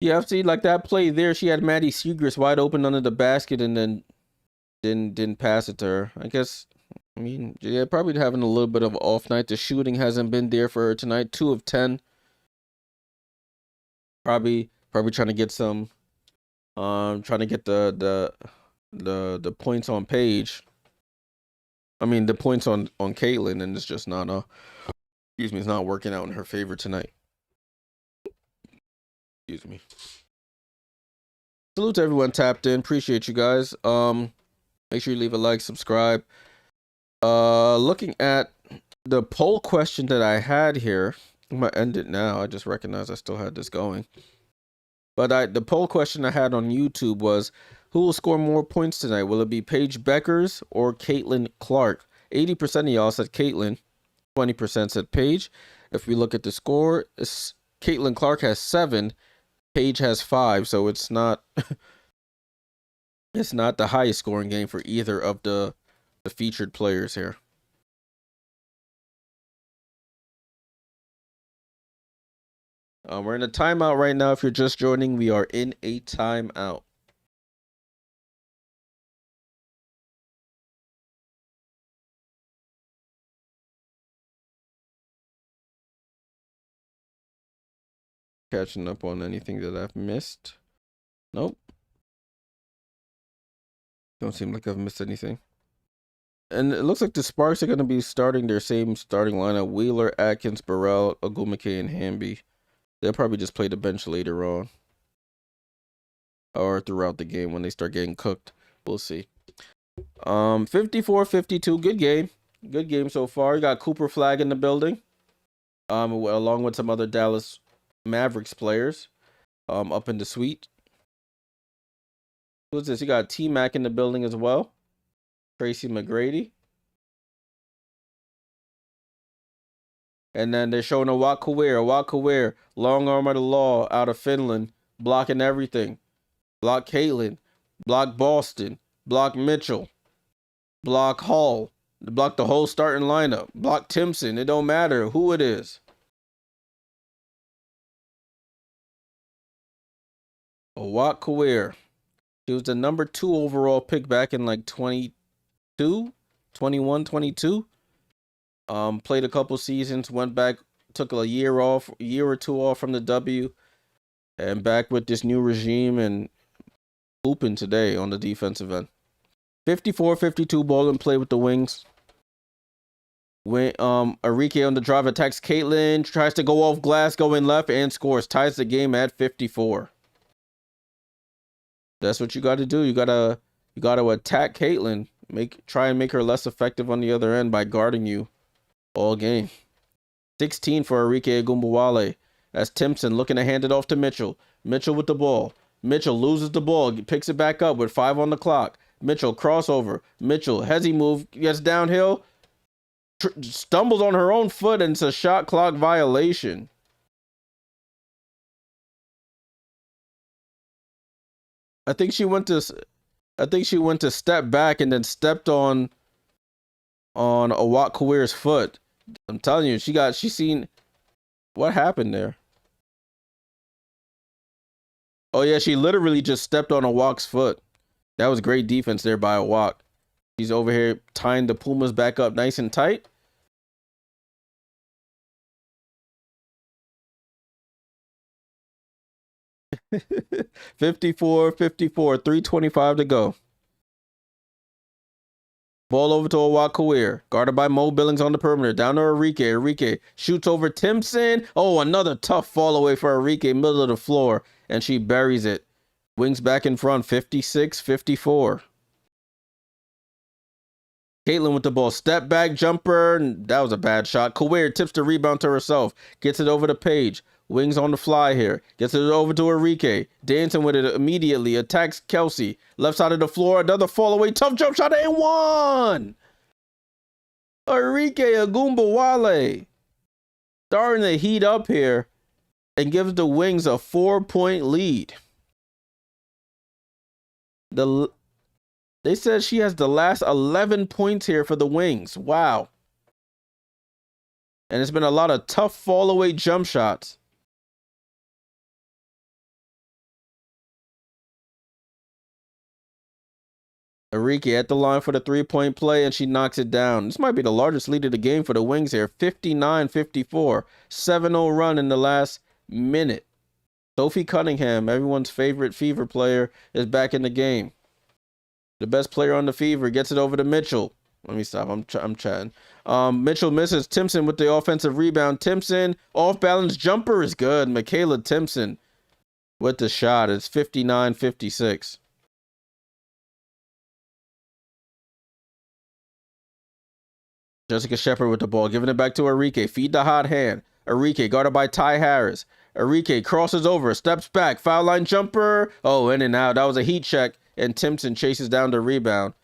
Yeah, see, like that play there, she had Maddie Siegrist wide open under the basket and then didn't pass it to her. I guess, I mean, yeah, probably having a little bit of an off night. The shooting hasn't been there for her tonight. 2 of 10. Probably trying to get some, trying to get the points on Paige. I mean, the points on Caitlyn, and it's just not excuse me, it's not working out in her favor tonight. Excuse me. Salute to everyone tapped in. Appreciate you guys. Make sure you leave a like, subscribe. Looking at the poll question that I had here, I'm gonna end it now. I just realized I still had this going. But the poll question I had on YouTube was, who will score more points tonight? Will it be Paige Bueckers or Caitlin Clark? 80% of y'all said Caitlin. 20% said Paige. If we look at the score, Caitlin Clark has 7. Paige has 5. So it's not it's not the highest scoring game for either of the featured players here. We're in a timeout right now. If you're just joining, we are in a timeout. Catching up on anything that I've missed. Nope. Don't seem like I've missed anything. And it looks like the Sparks are going to be starting their same starting lineup. Wheeler, Atkins, Burrell, Ogumake, and Hamby. They'll probably just play the bench later on. Or throughout the game when they start getting cooked. We'll see. 54-52. Good game. Good game so far. You got Cooper Flag in the building. Along with some other Dallas Mavericks players. Up in the suite. Who's this? You got T-Mac in the building as well. Tracy McGrady. And then they're showing Awakaware, long arm of the law out of Finland, blocking everything. Block Caitlyn, block Boston, block Mitchell, block Hall, block the whole starting lineup, block Timpson. It don't matter who it is. Awakaware. He was the number 2 overall pick back in like 22, 21, 22. Played a couple seasons, went back, took a year or 2 off from the W, and back with this new regime and hooping today on the defensive end. 54-52 ball and play with the Wings. When Arike on the drive attacks Caitlyn, tries to go off glass, going left, and scores. Ties the game at 54. That's what you got to do. You gotta attack Caitlyn. Try and make her less effective on the other end by guarding you all game. 16 for Arike Ogunbowale. That's Timpson looking to hand it off to Mitchell. Mitchell with the ball. Mitchell loses the ball, picks it back up with 5 on the clock. Mitchell crossover. Mitchell hezzy move, gets downhill, stumbles on her own foot, and it's a shot clock violation. I think she went to step back and then stepped on Awakaware's foot. I'm telling you, she seen what happened there. Oh yeah, she literally just stepped on Awak's foot. That was great defense there by Awak. He's over here tying the Pumas back up nice and tight. (54-54), 3:25 to go. Ball over to Awakaware. Guarded by Mo Billings on the perimeter. Down to Arike. Arike shoots over Timpson. Oh, another tough fall away for Arike. Middle of the floor. And she buries it. Wings back in front. 56-54. Caitlyn with the ball. Step back jumper. That was a bad shot. Kawir tips the rebound to herself. Gets it over to Paige. Wings on the fly here. Gets it over to Arike. Dancing with it immediately. Attacks Kelsey. Left side of the floor. Another fall away. Tough jump shot and one. Arike Ogunbowale starting to heat up here and gives the Wings a 4-point lead. They said she has the last 11 points here for the Wings. Wow. And it's been a lot of tough fall away jump shots. Arike at the line for the 3-point play, and she knocks it down. This might be the largest lead of the game for the Wings here. 59-54. 7-0 run in the last minute. Sophie Cunningham, everyone's favorite Fever player, is back in the game. The best player on the Fever gets it over to Mitchell. Let me stop. I'm chatting. Mitchell misses. Timpson with the offensive rebound. Timpson, off-balance jumper is good. Michaela Timpson with the shot. It's 59-56. Jessica Shepard with the ball, giving it back to Arike. Feed the hot hand. Arike guarded by Ty Harris. Arike crosses over, steps back, foul line jumper. Oh, in and out. That was a heat check, and Timpson chases down the rebound.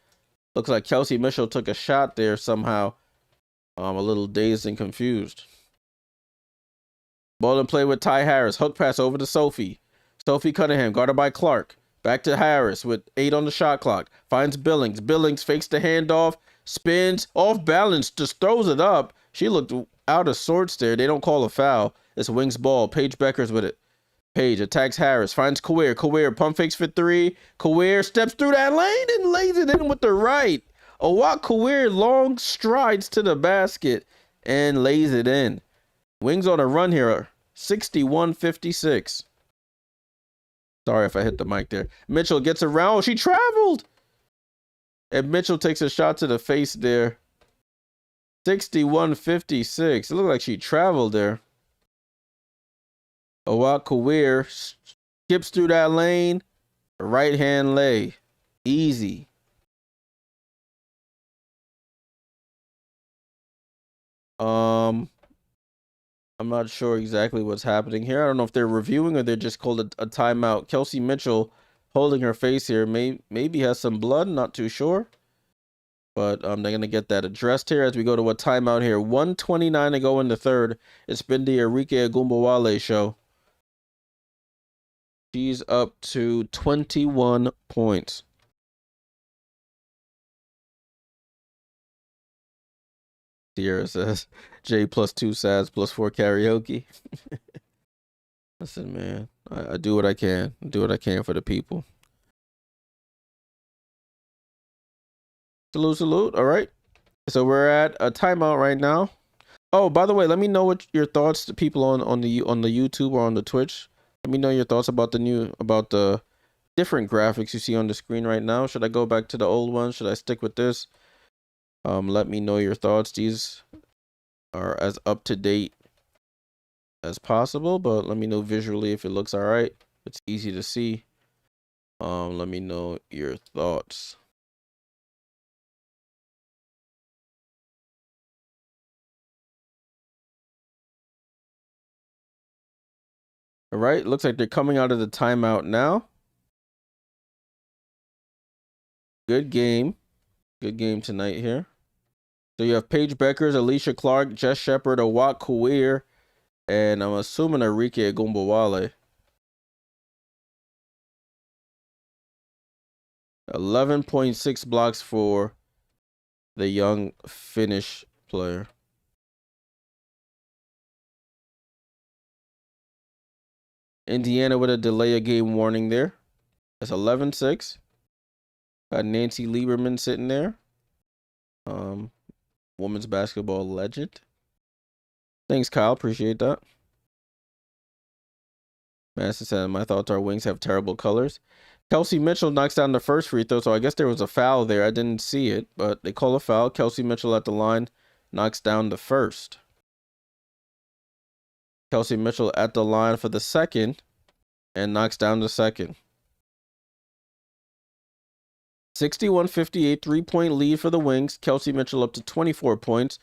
Looks like Kelsey Mitchell took a shot there somehow. A little dazed and confused. Ball in play with Ty Harris. Hook pass over to Sophie. Sophie Cunningham guarded by Clark. Back to Harris with 8 on the shot clock. Finds Billings. Billings fakes the handoff. Spins off balance. Just throws it up. She looked out of sorts there. They don't call a foul. It's Wings ball. Paige Bueckers with it. Paige attacks Harris. Finds Kawir. Kawir pump fakes for 3. Kawir steps through that lane and lays it in with the right. Kawir long strides to the basket and lays it in. Wings on a run here. 61-56. Sorry if I hit the mic there. Mitchell gets around. Oh, she traveled. And Mitchell takes a shot to the face there. 61-56. It looked like she traveled there. Kawir skips through that lane. Right hand lay. Easy. I'm not sure exactly what's happening here. I don't know if they're reviewing or they're just called a timeout. Kelsey Mitchell holding her face here. Maybe has some blood. Not too sure. But they're going to get that addressed here as we go to a timeout here. 1:29 to go in the third. It's been the Arike Ogunbowale show. She's up to 21 points. Sierra says, J plus 2 sads plus 4 karaoke. Listen, man, I do what I can. I do what I can for the people. Salute, salute. All right. So we're at a timeout right now. Oh, by the way, let me know what your thoughts, the people on the YouTube or on the Twitch. Let me know your thoughts about the different graphics you see on the screen right now. Should I go back to the old one? Should I stick with this? Let me know your thoughts. These are as up to date as possible, but let me know visually if it looks all right. It's easy to see. Let me know your thoughts. All right, looks like they're coming out of the timeout now. Good game. Good game tonight here. So you have Paige Bueckers, Alicia Clark, Jess Shepard, Arike Ogunbowale, and I'm assuming Arike Ogunbowale. 11.6 blocks for the young Finnish player. Indiana with a delay of game warning there. That's 11-6. Got Nancy Lieberman sitting there. Women's basketball legend. Thanks, Kyle. Appreciate that. Madison said, my thoughts are Wings have terrible colors. Kelsey Mitchell knocks down the first free throw, so I guess there was a foul there. I didn't see it, but they call a foul. Kelsey Mitchell at the line knocks down the first. Kelsey Mitchell at the line for the second and knocks down the second. 61-58, 3-point lead for the Wings. Kelsey Mitchell up to 24 points.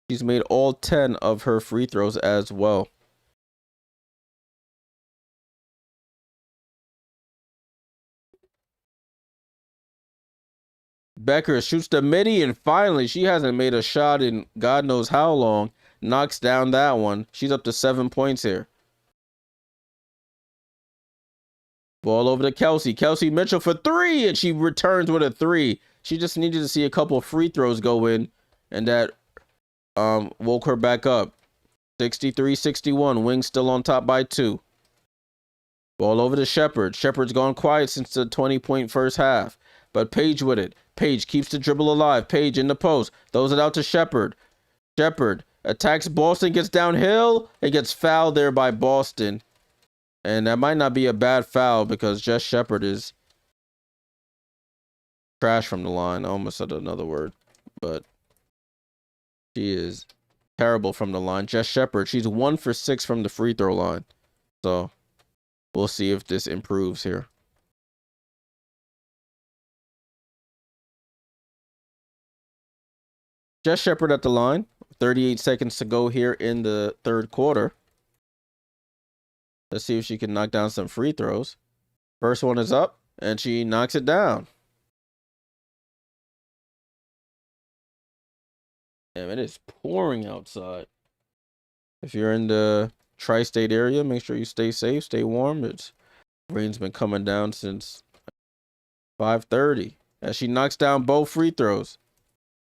She's made all 10 of her free throws as well. Bueckers shoots the midi, and finally, she hasn't made a shot in God knows how long. Knocks down that one. She's up to 7 points here. Ball over to Kelsey. Kelsey Mitchell for three, and she returns with a three. She just needed to see a couple free throws go in, and that woke her back up. 63-61. Wings still on top by 2. Ball over to Shepard. Shepard's gone quiet since the 20-point first half. But Paige with it. Paige keeps the dribble alive. Paige in the post. Throws it out to Shepard. Shepard attacks Boston, gets downhill, and gets fouled there by Boston. And that might not be a bad foul because Jess Shepard is trash from the line. I almost said another word. But she is terrible from the line. Jess Shepard, she's 1 for 6 from the free throw line. So we'll see if this improves here. Jess Shepard at the line. 38 seconds to go here in the third quarter. Let's see if she can knock down some free throws. First one is up, and she knocks it down. Damn, it is pouring outside. If you're in the tri-state area, make sure you stay safe, stay warm. Rain's been coming down since 5:30 as she knocks down both free throws.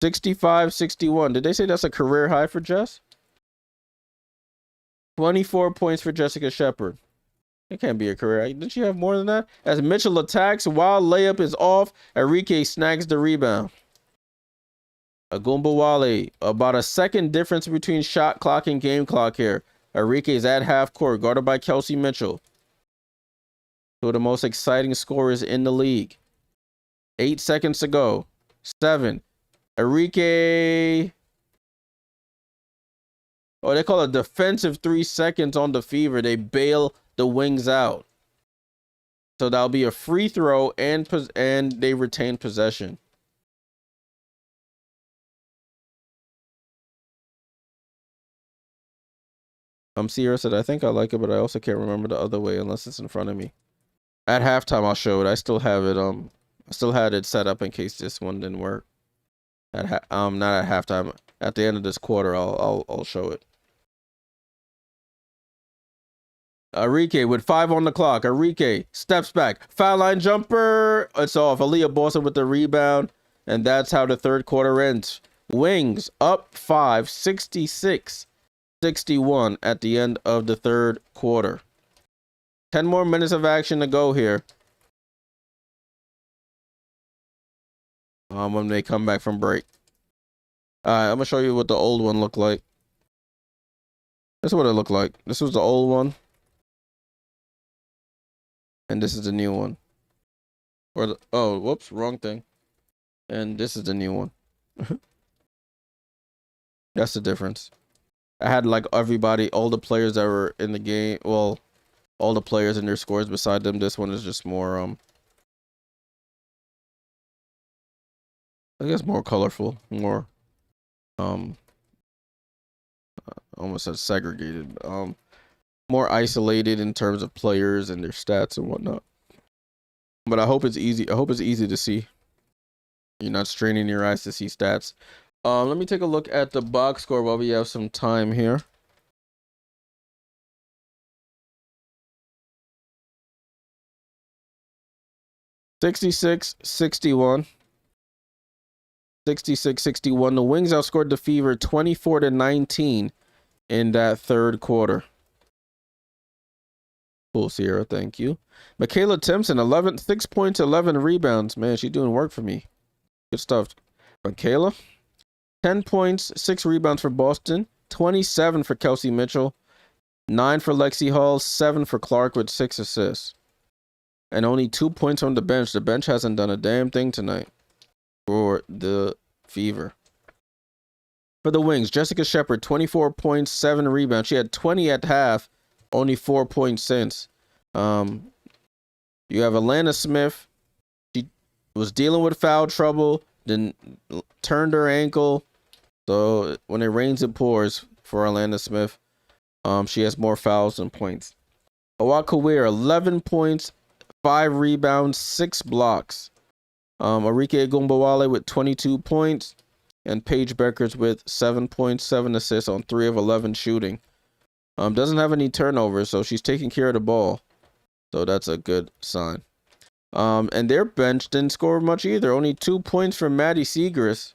65-61. Did they say that's a career high for Jess? 24 points for Jessica Shepard. It can't be a career high. Did she have more than that? As Mitchell attacks, wild layup is off. Arike snags the rebound. Ogunbowale, about a second difference between shot clock and game clock here. Arike is at half court, guarded by Kelsey Mitchell. Two of the most exciting scorers in the league. 8 seconds to go. 7. Arike. Oh, they call it defensive 3 seconds on the Fever. They bail the Wings out. So that'll be a free throw and they retain possession. Sierra said, I think I like it, but I also can't remember the other way unless it's in front of me. At halftime, I'll show it. I still have it. I still had it set up in case this one didn't work. Not at halftime. At the end of this quarter, I'll show it. Arike with 5 on the clock. Arike steps back. Foul line jumper. It's off. Aliyah Boston with the rebound. And that's how the third quarter ends. Wings up 5, 66-61 at the end of the third quarter. 10 more minutes of action to go here. When they come back from break. Alright, I'm going to show you what the old one looked like. This is what it looked like. This was the old one. And this is the new one. Oh, whoops, wrong thing. And this is the new one. That's the difference. I had like everybody, all the players that were in the game. Well, all the players and their scores beside them. This one is just more, I guess more colorful, more, almost said segregated, more isolated in terms of players and their stats and whatnot. But I hope it's easy. I hope it's easy to see. You're not straining your eyes to see stats. Let me take a look at the box score while we have some time here. (66-61). 66-61. The Wings outscored the Fever 24-19 in that third quarter. Cool, Sierra. Thank you. Michaela Timpson, 6 points, 11 rebounds. Man, she's doing work for me. Good stuff. Michaela, 10 points, 6 rebounds for Boston, 27 for Kelsey Mitchell, 9 for Lexi Hall, 7 for Clark with 6 assists. And only 2 points on the bench. The bench hasn't done a damn thing tonight for the Fever. For the Wings, Jessica Shepard, 24 points, 7 rebounds. She had 20 at half, only 4 points since. You have Alana Smith. She was dealing with foul trouble, then turned her ankle. So when it rains, it pours for Alana Smith. She has more fouls than points. Awakawir, 11 points, 5 rebounds, 6 blocks. Arike Ogunbowale with 22 points. And Paige Bueckers with 7 points, 7 assists on 3 of 11 shooting. Doesn't have any turnovers, so she's taking care of the ball. So that's a good sign. And their bench didn't score much either. Only 2 points from Maddie Segrist.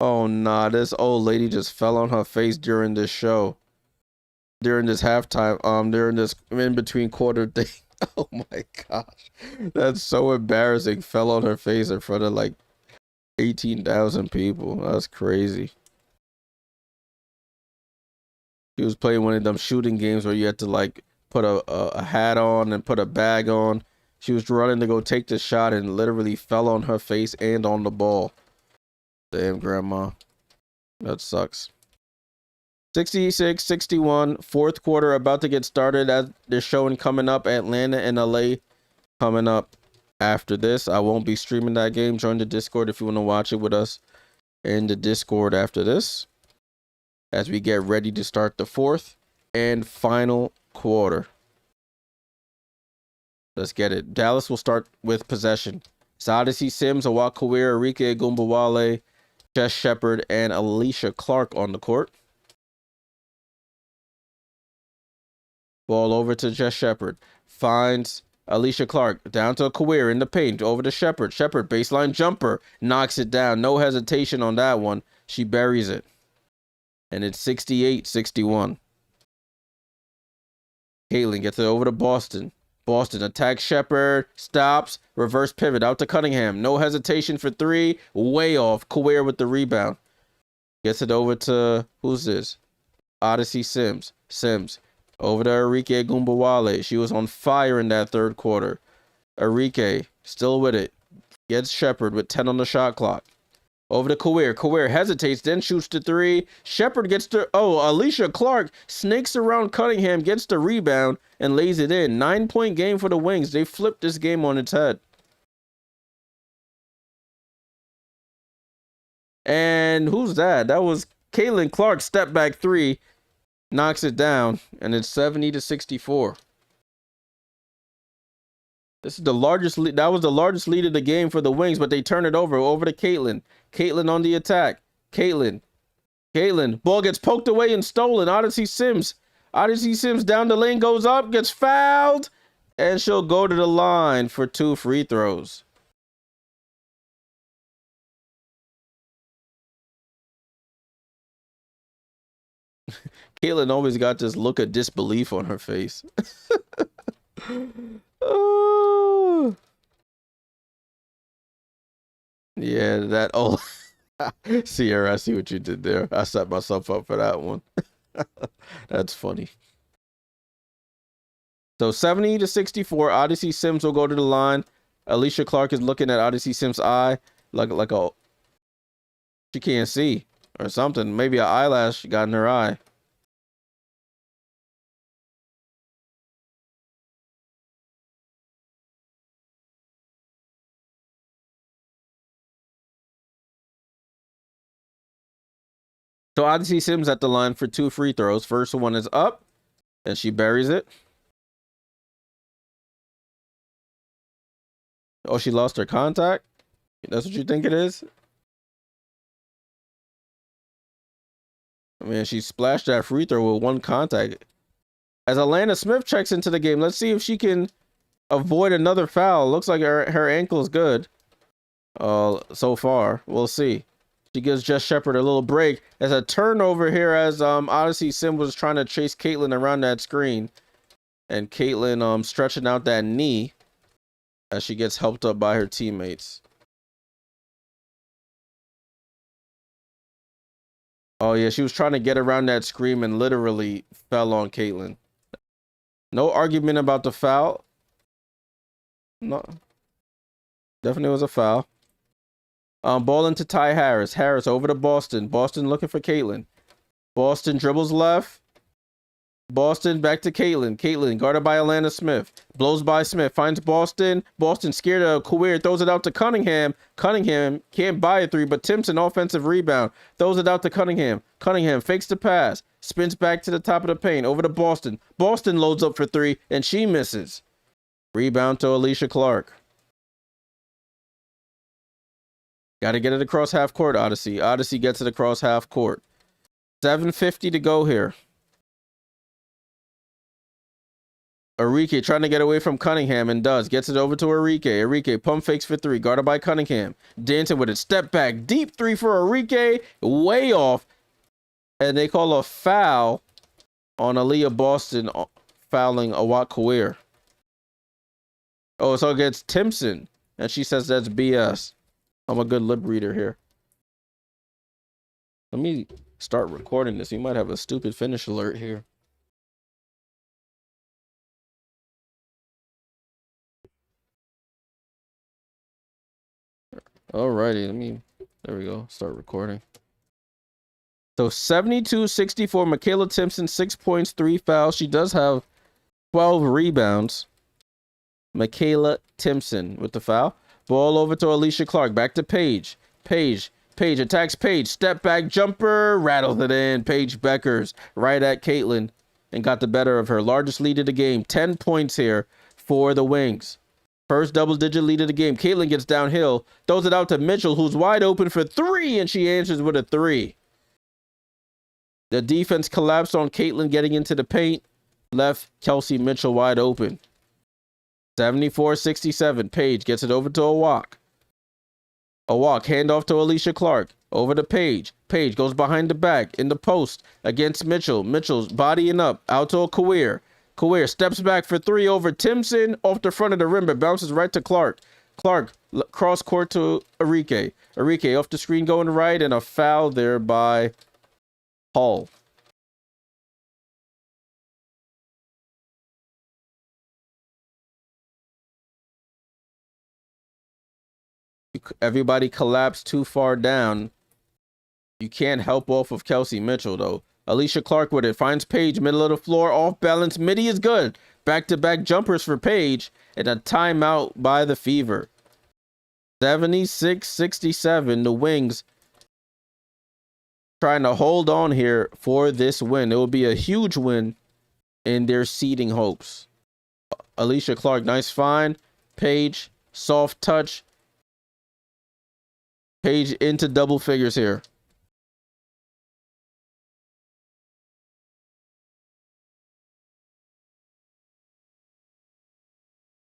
Oh, nah. This old lady just fell on her face during this show. During this halftime. During this in-between quarter thing. Oh, my gosh. That's so embarrassing. Fell on her face in front of, like, 18,000 people. That's crazy. He was playing one of them shooting games where you had to like put a hat on and put a bag on. She was running to go take the shot and literally fell on her face and on the ball. Damn, grandma. That sucks. 66-61. Fourth quarter about to get started. As they're showing coming up, Atlanta and LA coming up after this. I won't be streaming that game. Join the Discord if you want to watch it with us in the Discord after this, as we get ready to start the fourth and final quarter. Let's get it. Dallas will start with possession. It's Odyssey Sims, Awak Kawir, Arike Ogunbowale, Jess Shepard, and Alicia Clark on the court. Ball over to Jess Shepard. Finds Alicia Clark. Down to Kawir in the paint. Over to Shepard. Shepard, baseline jumper. Knocks it down. No hesitation on that one. She buries it. And it's 68-61. Caitlin gets it over to Boston. Boston attacks Shepard. Stops. Reverse pivot out to Cunningham. No hesitation for three. Way off. Kawir with the rebound. Gets it over to, who's this? Odyssey Sims. Sims. Over to Arike Ogunbowale. She was on fire in that third quarter. Arike still with it. Gets Shepard with 10 on the shot clock. Over to Kawir. Kawir hesitates, then shoots the three. Shepard gets to... Oh, Alicia Clark snakes around Cunningham, gets the rebound, and lays it in. 9-point game for the Wings. They flipped this game on its head. And who's that? That was Caitlin Clark. Step back three. Knocks it down. And it's 70-64. This is the largest lead. That was the largest lead of the game for the Wings, but they turn it over to Caitlin. Caitlin on the attack. Caitlin. Ball gets poked away and stolen. Odyssey Sims down the lane, goes up, gets fouled, and she'll go to the line for 2 free throws. Caitlin always got this look of disbelief on her face. Oh. Yeah, that old Sierra, I see what you did there. I set myself up for that one. That's funny. So 70-64, Odyssey Sims will go to the line. Alicia Clark is looking at Odyssey Sims' eye like a she can't see or something. Maybe an eyelash got in her eye. So Odyssey Sims at the line for 2 free throws. First one is up, and she buries it. Oh, she lost her contact? That's what you think it is? I mean, she splashed that free throw with 1 contact. As Alana Smith checks into the game, let's see if she can avoid another foul. Looks like her ankle's good. So far. We'll see. She gives Jess Shepard a little break. There's a turnover here as Odyssey Sim was trying to chase Caitlin around that screen. And Caitlin stretching out that knee as she gets helped up by her teammates. Oh yeah, she was trying to get around that screen and literally fell on Caitlin. No argument about the foul. No. Definitely was a foul. Ball into Ty Harris. Harris over to Boston. Boston looking for Caitlin. Boston dribbles left. Boston back to Caitlin. Caitlin guarded by Alana Smith. Blows by Smith. Finds Boston. Boston scared of Kawir. Throws it out to Cunningham. Cunningham can't buy a three, but Timpson offensive rebound. Throws it out to Cunningham. Cunningham fakes the pass. Spins back to the top of the paint. Over to Boston. Boston loads up for three, and she misses. Rebound to Aliyah Clark. Got to get it across half court, Odyssey. Odyssey gets it across half court. 7:50 to go here. Arike trying to get away from Cunningham and does. Gets it over to Arike. Arike pump fakes for three. Guarded by Cunningham. Dancing with it. Step back. Deep three for Arike. Way off. And they call a foul on Aliyah Boston fouling Awak Kawir. Oh, it's against Timpson. And she says that's BS. I'm a good lip reader here. Let me start recording this. You might have a stupid finish alert here. Alrighty, there we go. Start recording. So 72-64, Michaela Timpson, 6 points, 3 fouls. She does have 12 rebounds. Michaela Timpson with the foul. Ball over to Aliyah Clark. Back to Paige. Paige attacks Paige. Step back jumper. Rattles it in. Paige Bueckers right at Caitlin and got the better of her. Largest lead of the game. 10 points here for the Wings. First double-digit lead of the game. Caitlin gets downhill. Throws it out to Mitchell, who's wide open for three, and she answers with a three. The defense collapsed on Caitlin getting into the paint. Left Kelsey Mitchell wide open. 74-67. Paige gets it over to Awak. Awak, handoff to Aliyah Clark. Over to Paige. Paige goes behind the back in the post against Mitchell. Mitchell's bodying up. Out to Kawir. Kawir steps back for three over Timpson. Off the front of the rim, but bounces right to Clark. Clark, cross court to Arike. Arike off the screen going right, and a foul there by Hall. Everybody collapsed too far down. You can't help off of Kelsey Mitchell, though. Aliyah Clark with it. Finds Paige, middle of the floor, off balance. Midi is good. Back-to-back jumpers for Paige, and a timeout by the Fever. 76-67. The Wings trying to hold on here for this win. It will be a huge win in their seeding hopes. Aliyah Clark, nice find. Paige, soft touch. Paige into double figures here.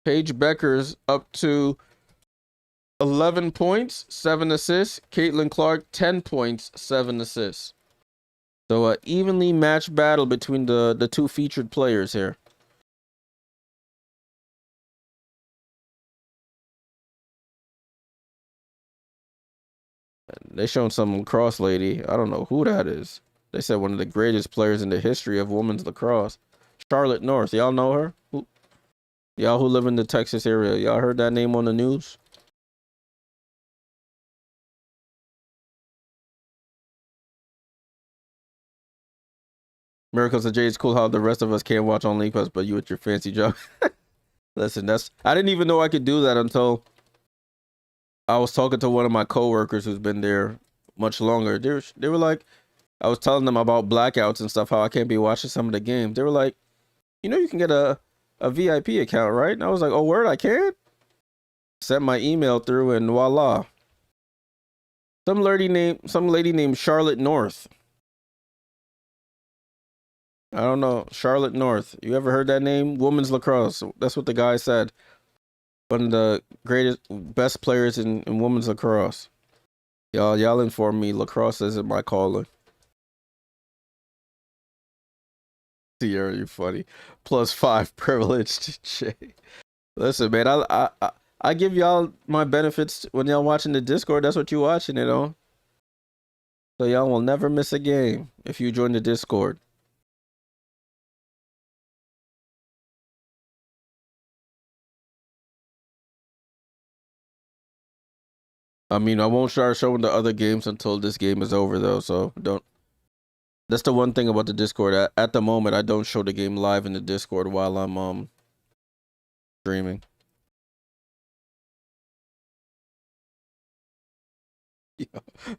Paige Bueckers up to 11 points, 7 assists. Caitlin Clark, 10 points, 7 assists. So an evenly matched battle between the two featured players here. They showing some lacrosse lady. I don't know who that is. They said one of the greatest players in the history of women's lacrosse. Charlotte North. Y'all know her? Y'all who live in the Texas area. Y'all heard that name on the news? Miracles of Jay, it's cool how the rest of us can't watch on League Pass, but you with your fancy job. Listen, I didn't even know I could do that until I was talking to one of my coworkers who's been there much longer. They were like, I was telling them about blackouts and stuff, how I can't be watching some of the games. They were like, you can get a VIP account, right? And I was like, oh, word, I can? Sent my email through and voila. Some lady named Charlotte North. I don't know. Charlotte North. You ever heard that name? Women's lacrosse. That's what the guy said. One of the best players in women's lacrosse. Y'all inform me. Lacrosse isn't my calling. Sierra, you funny. +5 privileged. Jay. Listen, man. I give y'all my benefits when y'all watching the Discord. That's what you watching it on. So y'all will never miss a game if you join the Discord. I mean, I won't start showing the other games until this game is over, though. So That's the one thing about the Discord. At the moment, I don't show the game live in the Discord while I'm streaming.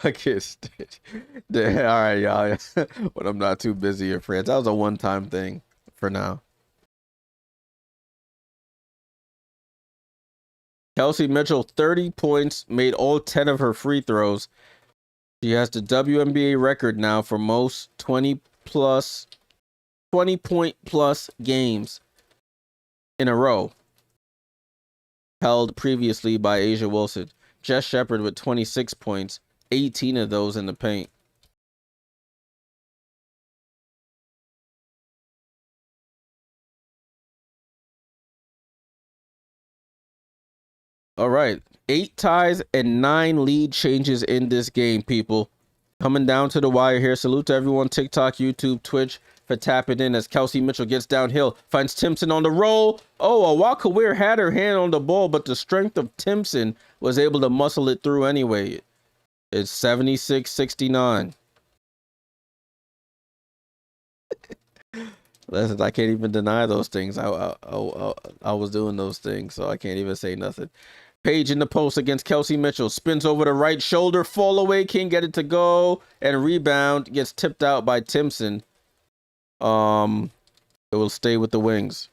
I can't stand. All right, y'all. When I'm not too busy in France, that was a one-time thing for now. Kelsey Mitchell, 30 points, made all 10 of her free throws. She has the WNBA record now for most 20 point plus games in a row, held previously by A'ja Wilson. Jess Shepard with 26 points, 18 of those in the paint. All right, 8 ties and 9 lead changes in this game, people. Coming down to the wire here. Salute to everyone, TikTok, YouTube, Twitch, for tapping in as Kelsey Mitchell gets downhill. Finds Timpson on the roll. Oh, Awakawir had her hand on the ball, but the strength of Timpson was able to muscle it through anyway. It's 76-69. Listen, I can't even deny those things. I was doing those things, so I can't even say nothing. Paige in the post against Kelsey Mitchell. Spins over the right shoulder. Fall away. Can't get it to go. And rebound. Gets tipped out by Timpson. It will stay with the Wings.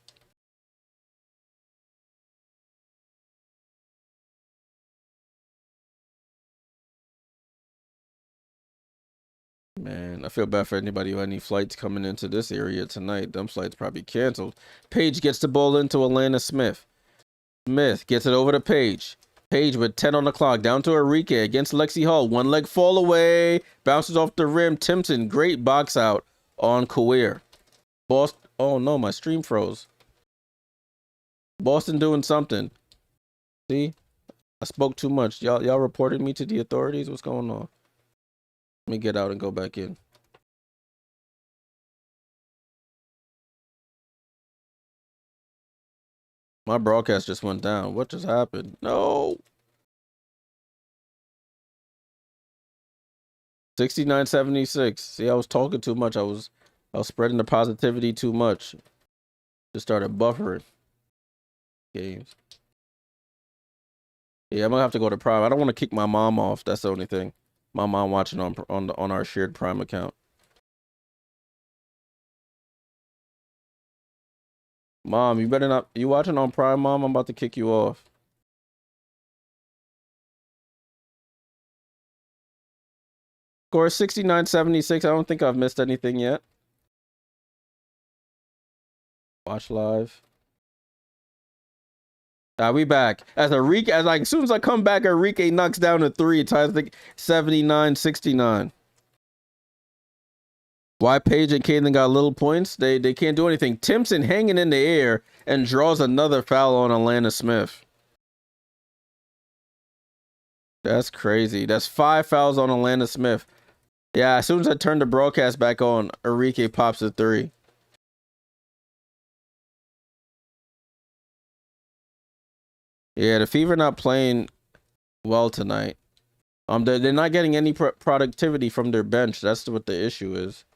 Man, I feel bad for anybody who had any flights coming into this area tonight. Them flights probably canceled. Paige gets the ball into Aliyah Smith. Smith gets it over to Paige. Paige with 10 on the clock. Down to Arike against Lexi Hall. One leg fall away. Bounces off the rim. Timpson, great box out on Kawir. Boston. Oh no, my stream froze. Boston doing something. See? I spoke too much. Y'all reported me to the authorities? What's going on? Let me get out and go back in. My broadcast just went down. What just happened? No. 69-76. See, I was talking too much. I was spreading the positivity too much. Just started buffering games. Yeah, I'm gonna have to go to Prime. I don't want to kick my mom off. That's the only thing. My mom watching on our shared Prime account. Mom, you better not. You watching on Prime, Mom? I'm about to kick you off. Score 69-76. I don't think I've missed anything yet. Watch live. We back. As soon as I come back, Arike knocks down a 3. Ties the 79-69. Why Paige and Caitlin got little points? They can't do anything. Timpson hanging in the air and draws another foul on Aliyah Smith. That's crazy. That's 5 fouls on Aliyah Smith. Yeah, as soon as I turn the broadcast back on, Arike pops a 3. Yeah, the Fever not playing well tonight. They're not getting any productivity from their bench. That's what the issue is.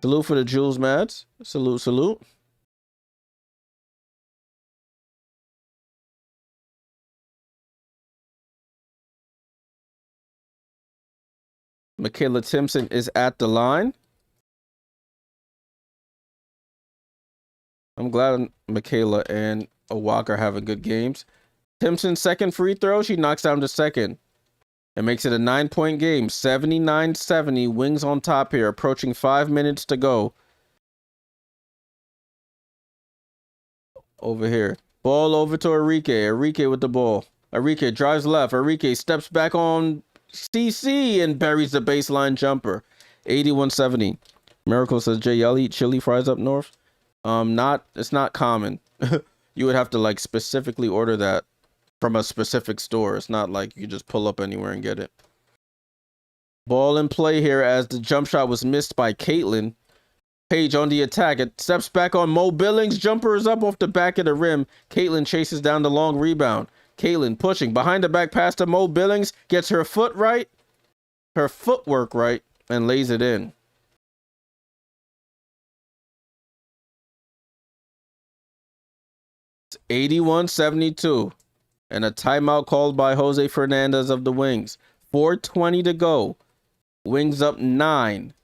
Salute for the Jules Mads. Salute. Michaela Timpson is at the line. I'm glad Michaela and Awaka are having good games. Timpson's second free throw, she knocks down the second. It makes it a 9-point game. 79-70. Wings on top here. Approaching 5 minutes to go. Over here. Ball over to Arike. Arike with the ball. Arike drives left. Arike steps back on CC and buries the baseline jumper. 81-70. Miracle says, Jay, y'all eat chili fries up north? It's not common. You would have to like specifically order that from a specific store. It's not like you just pull up anywhere and get it. Ball in play here as the jump shot was missed by Caitlin. Paige on the attack. It steps back on Mo Billings. Jumper is up off the back of the rim. Caitlin chases down the long rebound. Caitlin pushing behind the back pass to Mo Billings. Gets her foot right. her footwork right and lays it in. It's 81-72. And a timeout called by Jose Fernandez of the Wings. 4:20 to go. Wings up 9.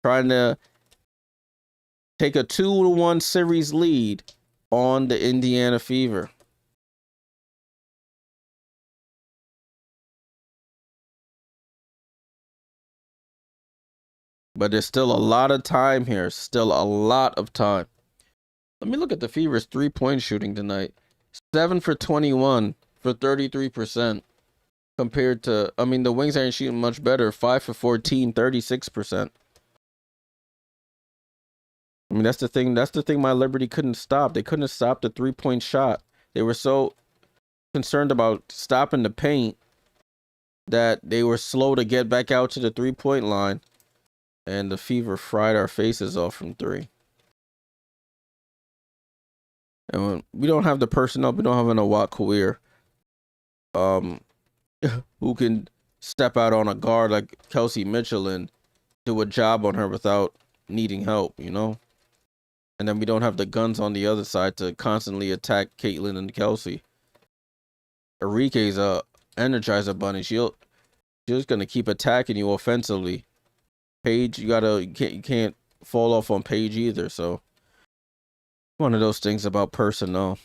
Trying to take a 2-1 series lead on the Indiana Fever. But there's still a lot of time here. Still a lot of time. Let me look at the Fever's 3-point shooting tonight. 7 for 21 for 33%. Compared to, I mean, the Wings aren't shooting much better. 5 for 14, 36%. I mean, that's the thing. That's the thing my Liberty couldn't stop. They couldn't stop the 3-point shot. They were so concerned about stopping the paint that they were slow to get back out to the 3-point line. And the Fever fried our faces off from 3. And when we don't have the personnel, we don't have an Awad Kawir, who can step out on a guard like Kelsey Mitchell and do a job on her without needing help, you know? And then we don't have the guns on the other side to constantly attack Caitlin and Kelsey. Arike's a Energizer Bunny. She's just gonna keep attacking you offensively. Paige, you can't fall off on Paige either. So one of those things about personnel.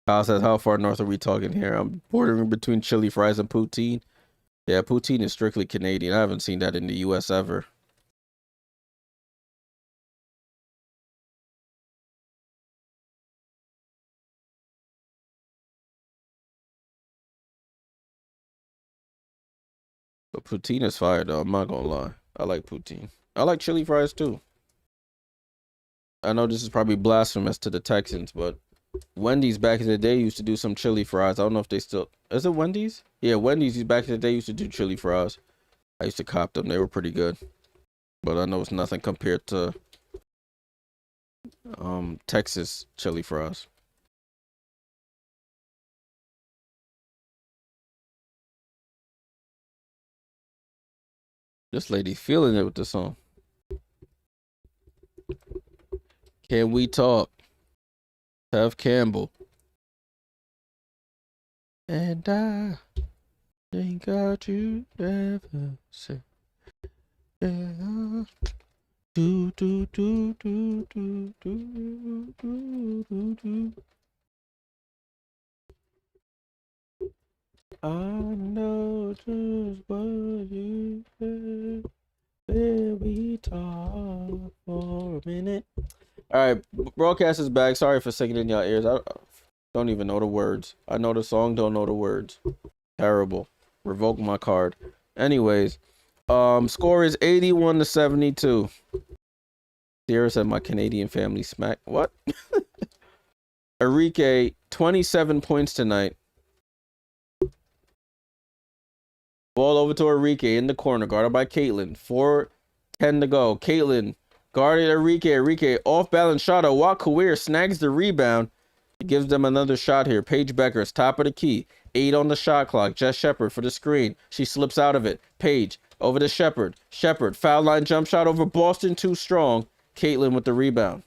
Kyle says, how far north are we talking here? I'm bordering between chili fries and poutine. Yeah, poutine is strictly Canadian. I haven't seen that in the US ever. But poutine is fire though, I'm not gonna lie. I like poutine. I like chili fries too. I know this is probably blasphemous to the Texans, but Wendy's back in the day used to do some chili fries. I don't know if they still... Is it Wendy's? Yeah, Wendy's back in the day used to do chili fries. I used to cop them. They were pretty good. But I know it's nothing compared to Texas chili fries. This lady feeling it with the song. Can we talk? Tev Campbell. And I think God you ever say. Yeah. Do do do do do do do do do. I know just what you said. We talk for a minute. All right, broadcast is back. Sorry for singing in your ears. I don't even know the words. I know the song, don't know the words. Terrible. Revoke my card. Anyways, score is 81-72. Sierra said my Canadian family smack. What? Arike, 27 points tonight. Ball over to Arike in the corner, guarded by Caitlin. 4:10 to go. Caitlin guarded Arike. Arike off balance shot. Awad Kawir snags the rebound. It gives them another shot here. Paige Bueckers, top of the key. 8 on the shot clock. Jess Shepard for the screen. She slips out of it. Paige over to Shepard. Shepard, foul line jump shot over Boston, too strong. Caitlin with the rebound.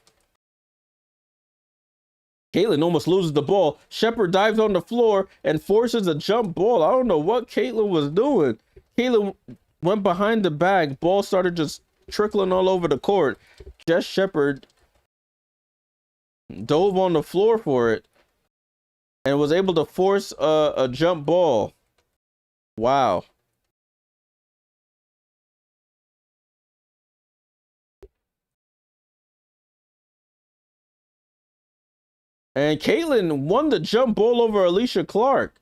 Caitlin almost loses the ball. Shepard dives on the floor and forces a jump ball. I don't know what Caitlin was doing. Caitlin went behind the bag. Ball started just trickling all over the court. Jess Shepard dove on the floor for it and was able to force a jump ball. Wow. And Caitlin won the jump ball over Aliyah Clark.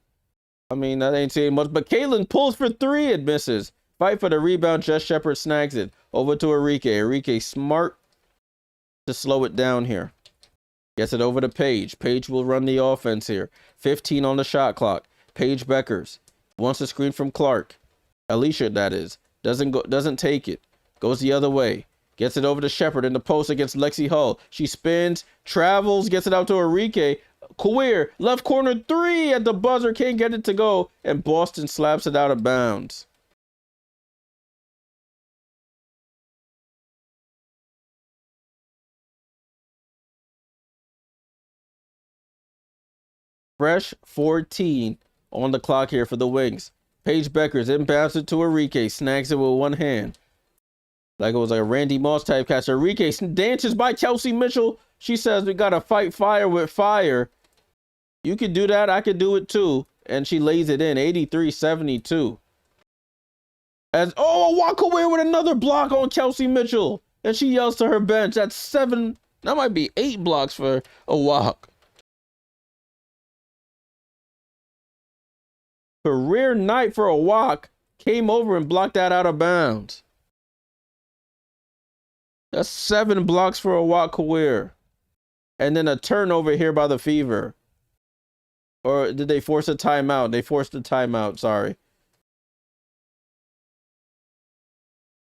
I mean, that ain't saying much, but Caitlin pulls for 3 and misses. Fight for the rebound. Jess Shepard snags it. Over to Arike. Arike smart to slow it down here. Gets it over to Paige. Paige will run the offense here. 15 on the shot clock. Paige Bueckers wants a screen from Clark. Aliyah, that is. Doesn't take it. Goes the other way. Gets it over to Shepard in the post against Lexi Hull. She spins, travels, gets it out to Arike. Queer, left corner three at the buzzer. Can't get it to go. And Boston slaps it out of bounds. Fresh 14 on the clock here for the Wings. Paige Bueckers inbounds it to Arike. Snags it with one hand. Like it was like a Randy Moss type catch. Arike dances by Kelsey Mitchell. She says we got to fight fire with fire. You could do that. I could do it too. And she lays it in. 83-72. Awake with another block on Kelsey Mitchell. And she yells to her bench. That's 7. That might be 8 blocks for Awake. Career night for Awake. Came over and blocked that out of bounds. That's 7 blocks for Awake career. And then a turnover here by the Fever. Or did they force a timeout? They forced a timeout, sorry.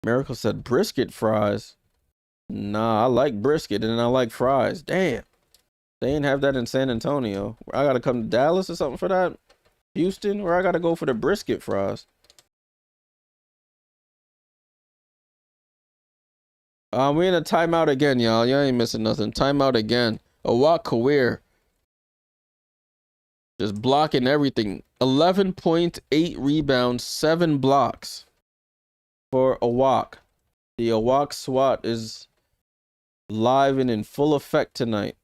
Miracle said brisket fries. Nah, I like brisket and I like fries. Damn. They ain't have that in San Antonio. I gotta come to Dallas or something for that? Houston, where I gotta go for the brisket fries. We in a timeout again, y'all. Y'all ain't missing nothing. Timeout again. Awake career. Just blocking everything. 11.8 rebounds, 7 blocks for Awake. The Awake SWAT is live and in full effect tonight.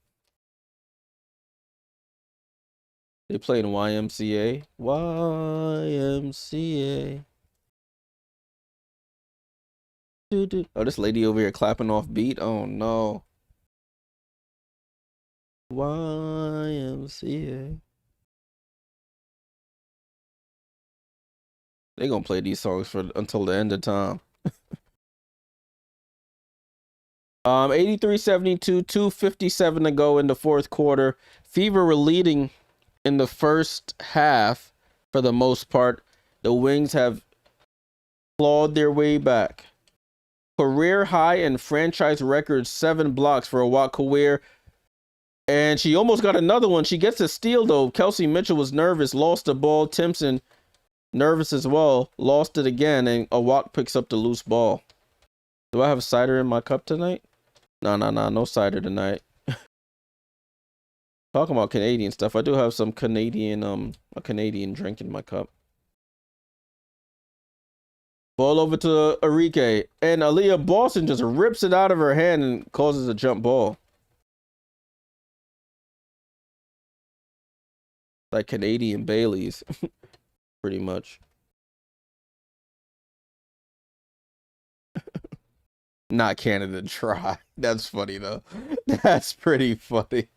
They playing YMCA. YMCA. Oh, this lady over here clapping off beat. Oh no. YMCA. They gonna play these songs for until the end of time. 83-72, 2:57 to go in the fourth quarter. Fever were leading in the first half for the most part. The Wings have clawed their way back. Career high and franchise record 7 blocks for Awake career. And she almost got another one. She gets a steal though. Kelsey Mitchell was nervous, lost the ball. Timpson nervous as well, lost it again, and Awake picks up the loose ball. Do I have cider in my cup tonight? No cider tonight. Talking about Canadian stuff, I do have some Canadian, a Canadian drink in my cup. Ball over to Arike, and Aliyah Boston just rips it out of her hand and causes a jump ball. Like Canadian Baileys, pretty much. Not Canada Dry. That's funny though. That's pretty funny.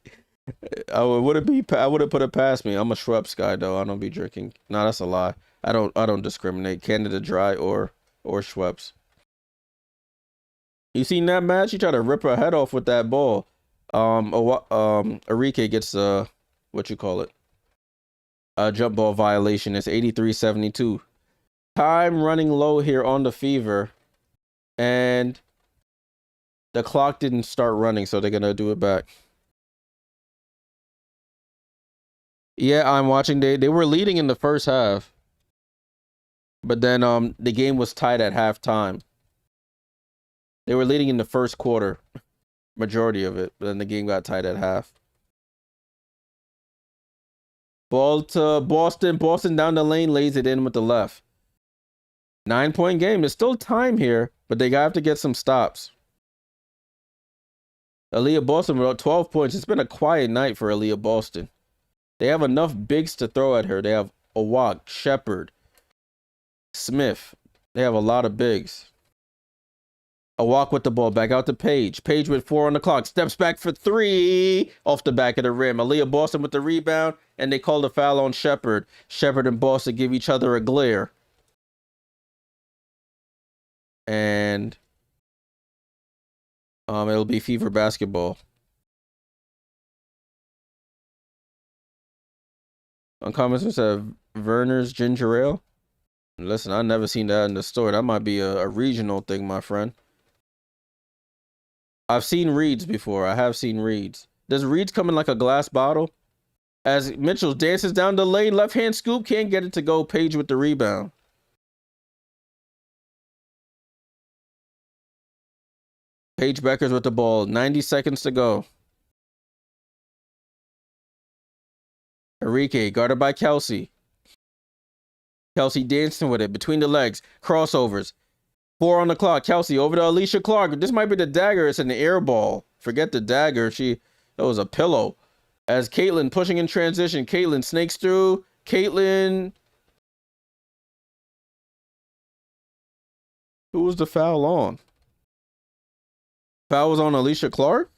I would have put it past me. I'm a Schweppes guy though. I don't be drinking. No, that's a lie. I don't discriminate. Canada Dry or Schweppes. You seen that match? He tried to rip her head off with that ball. Arike gets what you call it? A jump ball violation. It's 83-72. Time running low here on the Fever. And the clock didn't start running, so they're gonna do it back. Yeah, I'm watching. They were leading in the first half, but then the game was tied at halftime. They were leading in the first quarter, majority of it, but then the game got tied at half. Ball to Boston. Boston down the lane, lays it in with the left. 9-point game. There's still time here, but they have to get some stops. Aliyah Boston without 12 points. It's been a quiet night for Aliyah Boston. They have enough bigs to throw at her. They have Awake, Shepard, Smith. They have a lot of bigs. Awake with the ball back out to Paige. Paige with 4 on the clock. Steps back for 3 off the back of the rim. Aliyah Boston with the rebound, and they called a foul on Shepard. Shepard and Boston give each other a glare. And it'll be Fever basketball. Uncommon said Werner's ginger ale. Listen, I've never seen that in the store. That might be a regional thing, my friend. I've seen Reeds before. I have seen Reeds. Does Reeds come in like a glass bottle? As Mitchell dances down the lane, left hand scoop, can't get it to go. Paige with the rebound. Paige Bueckers with the ball. 90 seconds to go. Arike guarded by Kelsey. Kelsey dancing with it between the legs. Crossovers. 4 on the clock. Kelsey over to Aliyah Clark. This might be the dagger. It's an air ball. Forget the dagger. That was a pillow. As Caitlin pushing in transition. Caitlin snakes through. Caitlin. Who was the foul on? Foul was on Aliyah Clark?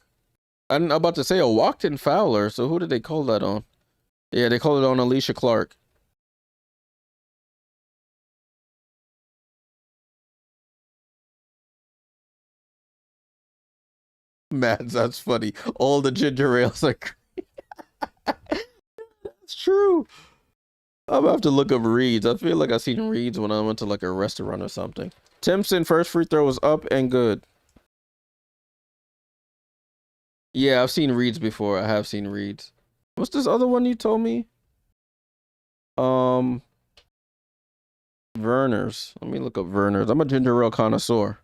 I'm about to say a walked-in fouler. So who did they call that on? Yeah, they called it on Aliyah Clark. Man, that's funny. All the ginger ales are It's true. I'm gonna have to look up reads. I feel like I seen reads when I went to like a restaurant or something. Timpson first free throw was up and good. Yeah, I've seen reads before. I have seen reads. What's this other one you told me? Verner's. Let me look up Verner's. I'm a ginger ale connoisseur.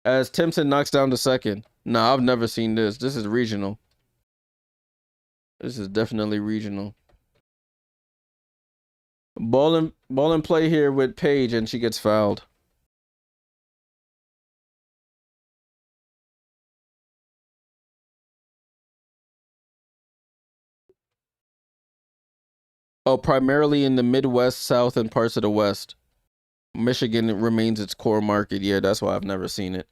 As Timpson knocks down the second. Nah, I've never seen this. This is regional. This is definitely regional. Ball and play here with Paige, and she gets fouled. Oh, primarily in the Midwest, South, and parts of the West. Michigan remains its core market. Yeah, that's why I've never seen it.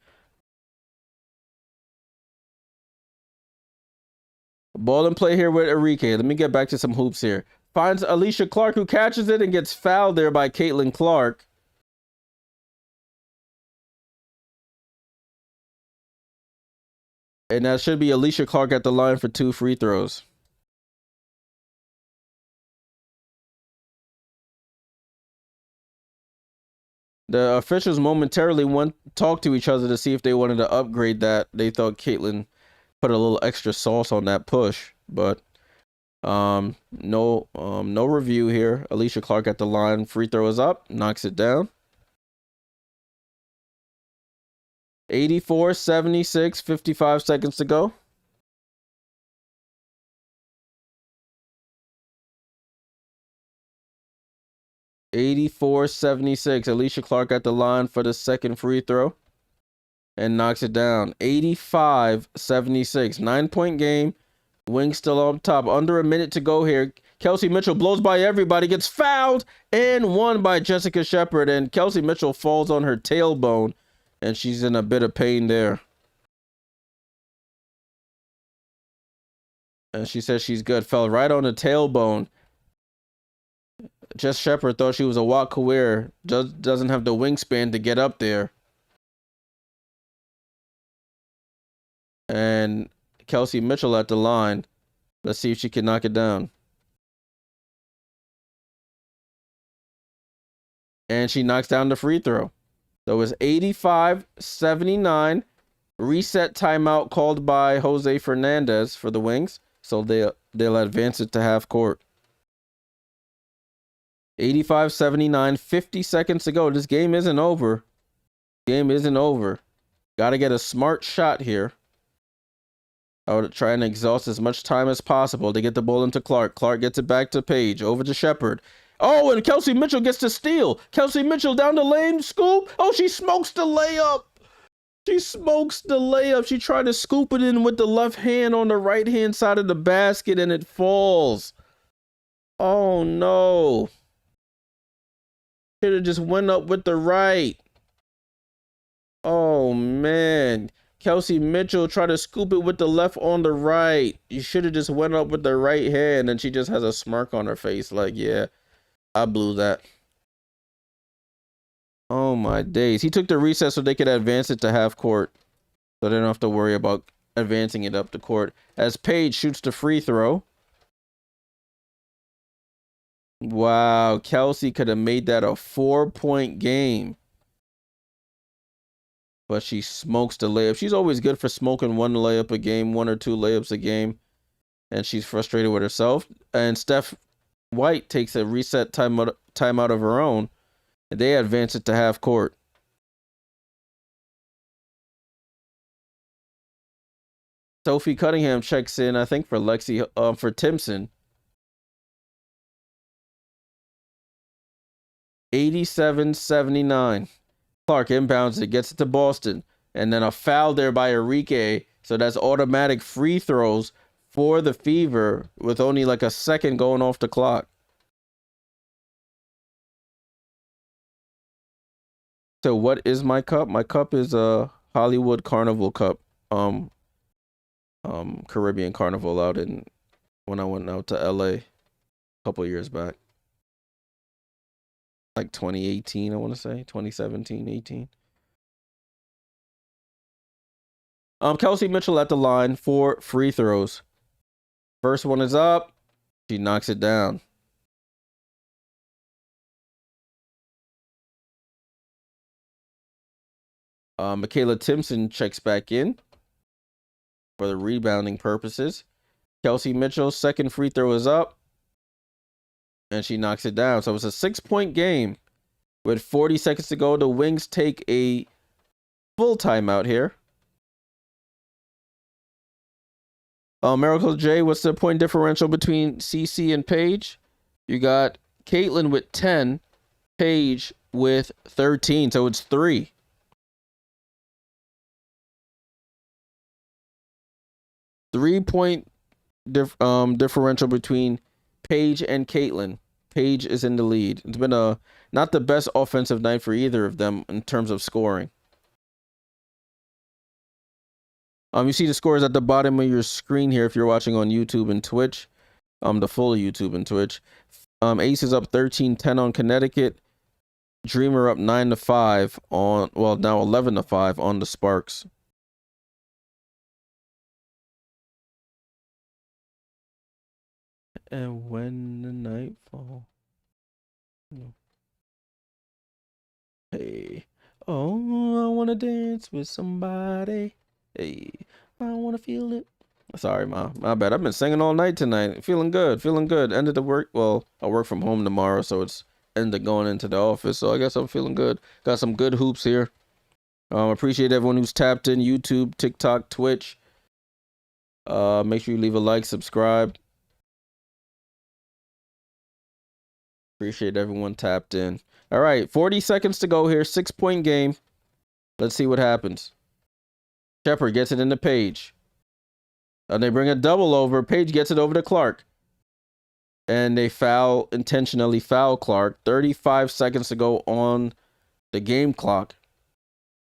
Ball and play here with Arike. Let me get back to some hoops here. Finds Aliyah Clark, who catches it and gets fouled there by Caitlin Clark. And that should be Aliyah Clark at the line for 2 free throws. The officials momentarily talked to each other to see if they wanted to upgrade that. They thought Caitlin put a little extra sauce on that push, but no review here. Aliyah Clark at the line. Free throw is up, knocks it down. 84-76, 55 seconds to go. (84-76). Aliyah Clark at the line for the second free throw and knocks it down. 85-76. 9-point game. Wings still on top. Under a minute to go here. Kelsey Mitchell blows by everybody, gets fouled, and won by Jessica Shepard. And Kelsey Mitchell falls on her tailbone, and she's in a bit of pain there. And she says she's good. Fell right on the tailbone. Jess Shepard thought she was a walk career. Doesn't have the wingspan to get up there. And Kelsey Mitchell at the line. Let's see if she can knock it down. And she knocks down the free throw. So it's 85-79. Reset timeout called by Jose Fernandez for the Wings. So they'll advance it to half court. 85-79, 50 seconds to go. This game isn't over. Game isn't over. Got to get a smart shot here. I would try and exhaust as much time as possible to get the ball into Clark. Clark gets it back to Paige. Over to Shepard. Oh, and Kelsey Mitchell gets to steal. Kelsey Mitchell down the lane. Scoop. Oh, she smokes the layup. She smokes the layup. She tried to scoop it in with the left hand on the right-hand side of the basket, and it falls. Oh, no. Should have just went up with the right. Oh, man. Kelsey Mitchell tried to scoop it with the left on the right. You should have just went up with the right hand, and she just has a smirk on her face like, yeah, I blew that. Oh, my days. He took the recess so they could advance it to half court. So they don't have to worry about advancing it up the court. As Paige shoots the free throw. Wow, Kelsey could have made that a 4-point game. But she smokes the layup. She's always good for smoking one layup a game, 1 or 2 layups a game. and she's frustrated with herself. And Steph White takes a reset timeout of her own, and they advance it to half court. Sophie Cunningham checks in, I think, for Timpson. 87-79. Clark inbounds it, gets it to Boston, and then a foul there by Arike. So that's automatic free throws for the Fever with only like a second going off the clock. So what is my cup? My cup is a Hollywood Carnival Cup. Caribbean Carnival out in when I went out to LA a couple years back. Like 2018, I want to say. 2017, 18. Kelsey Mitchell at the line for free throws. First one is up. She knocks it down. Michaela Timpson checks back in for the rebounding purposes. Kelsey Mitchell's second free throw is up, and she knocks it down. So it's a 6-point game with 40 seconds to go. The Wings take a full timeout here. Miracle J, what's the point differential between CC and Paige? You got Caitlin with 10, Paige with 13, so it's 3. Three-point differential between Paige and Caitlin. Paige is in the lead. It's been not the best offensive night for either of them in terms of scoring. You see the scores at the bottom of your screen here if you're watching on YouTube and Twitch. The full YouTube and Twitch. Ace is up 13-10 on Connecticut. Dreamer up 9-5 on, well, now 11-5 on the Sparks. And when the night falls. Hey, oh, I wanna dance with somebody. Hey, I wanna feel it. Sorry, my bad. I've been singing all night tonight. Feeling good, feeling good. Ended the work. Well, I work from home tomorrow, so it's ended going into the office. So I guess I'm feeling good. Got some good hoops here. Appreciate everyone who's tapped in YouTube, TikTok, Twitch. Make sure you leave a like, subscribe. Appreciate everyone tapped in. All right, 40 seconds to go here. 6-point game. Let's see what happens. Shepard gets it into Paige. And they bring a double over. Paige gets it over to Clark. And they intentionally foul Clark. 35 seconds to go on the game clock.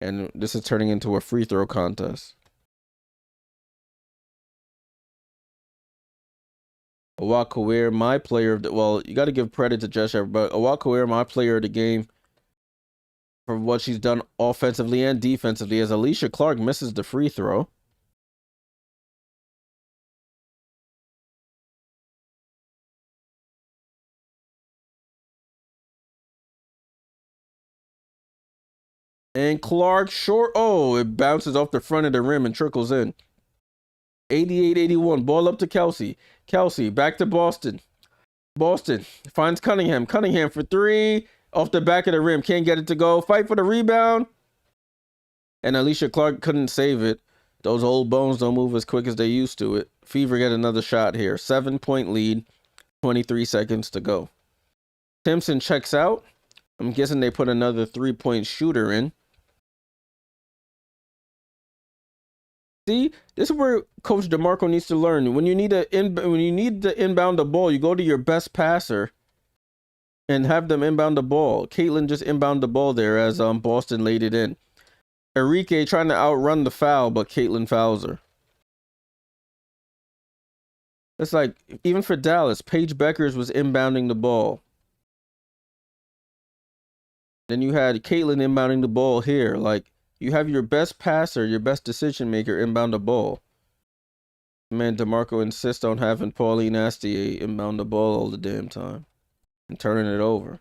And this is turning into a free throw contest. Awakawir, my player of the, well, you got to give credit to Jess Shepard, but Awakawir, my player of the game for what she's done offensively and defensively, as Alicia Clark misses the free throw. And Clark short, oh, it bounces off the front of the rim and trickles in. 88-81, ball up to Kelsey. Kelsey, back to Boston. Boston finds Cunningham. Cunningham for 3 off the back of the rim. Can't get it to go. Fight for the rebound. And Alicia Clark couldn't save it. Those old bones don't move as quick as they used to it. Fever get another shot here. 7-point lead. 23 seconds to go. Timpson checks out. I'm guessing they put another 3-point shooter in. See, this is where Coach DeMarco needs to learn. When you need to inbound the ball, you go to your best passer and have them inbound the ball. Caitlin just inbound the ball there as Boston laid it in. Arike trying to outrun the foul, but Caitlin fouls her. It's like, even for Dallas, Paige Bueckers was inbounding the ball. Then you had Caitlin inbounding the ball here. Like, you have your best passer, your best decision maker inbound the ball. Man, DeMarco insists on having Pauline Astier inbound the ball all the damn time and turning it over.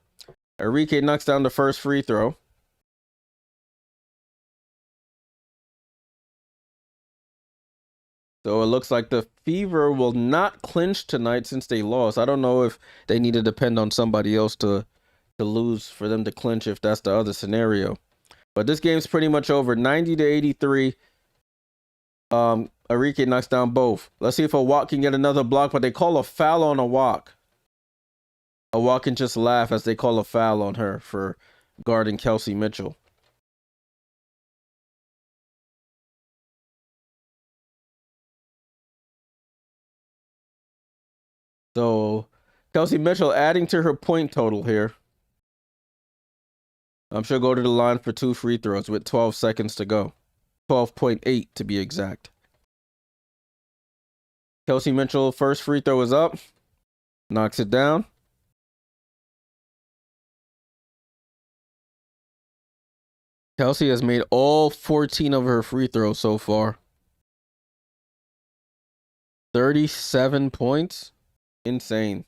Arike knocks down the first free throw. So it looks like the Fever will not clinch tonight since they lost. I don't know if they need to depend on somebody else to lose for them to clinch if that's the other scenario. But this game's pretty much over. 90-83. Arike knocks down both. Let's see if a walk can get another block, but they call a foul on a walk. A walk can just laugh as they call a foul on her for guarding Kelsey Mitchell. So Kelsey Mitchell adding to her point total here. She'll go to the line for 2 free throws with 12 seconds to go. 12.8 to be exact. Kelsey Mitchell, first free throw is up. Knocks it down. Kelsey has made all 14 of her free throws so far. 37 points. Insane.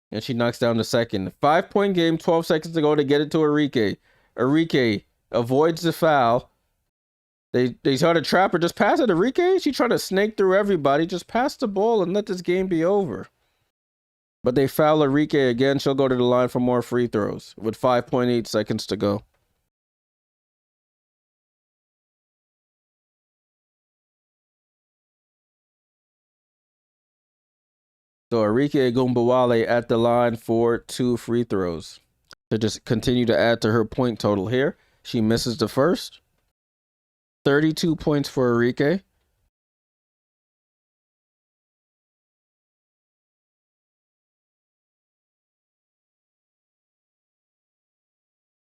And she knocks down the second. 5-point game, 12 seconds to go to get it to Arike. Arike avoids the foul. They try to trap her. Just pass it, Arike. She's trying to snake through everybody. Just pass the ball and let this game be over. But they foul Arike again. She'll go to the line for more free throws with 5.8 seconds to go. So Arike Ogunbowale at the line for 2 free throws to just continue to add to her point total here. She misses the first. 32 points for Arike.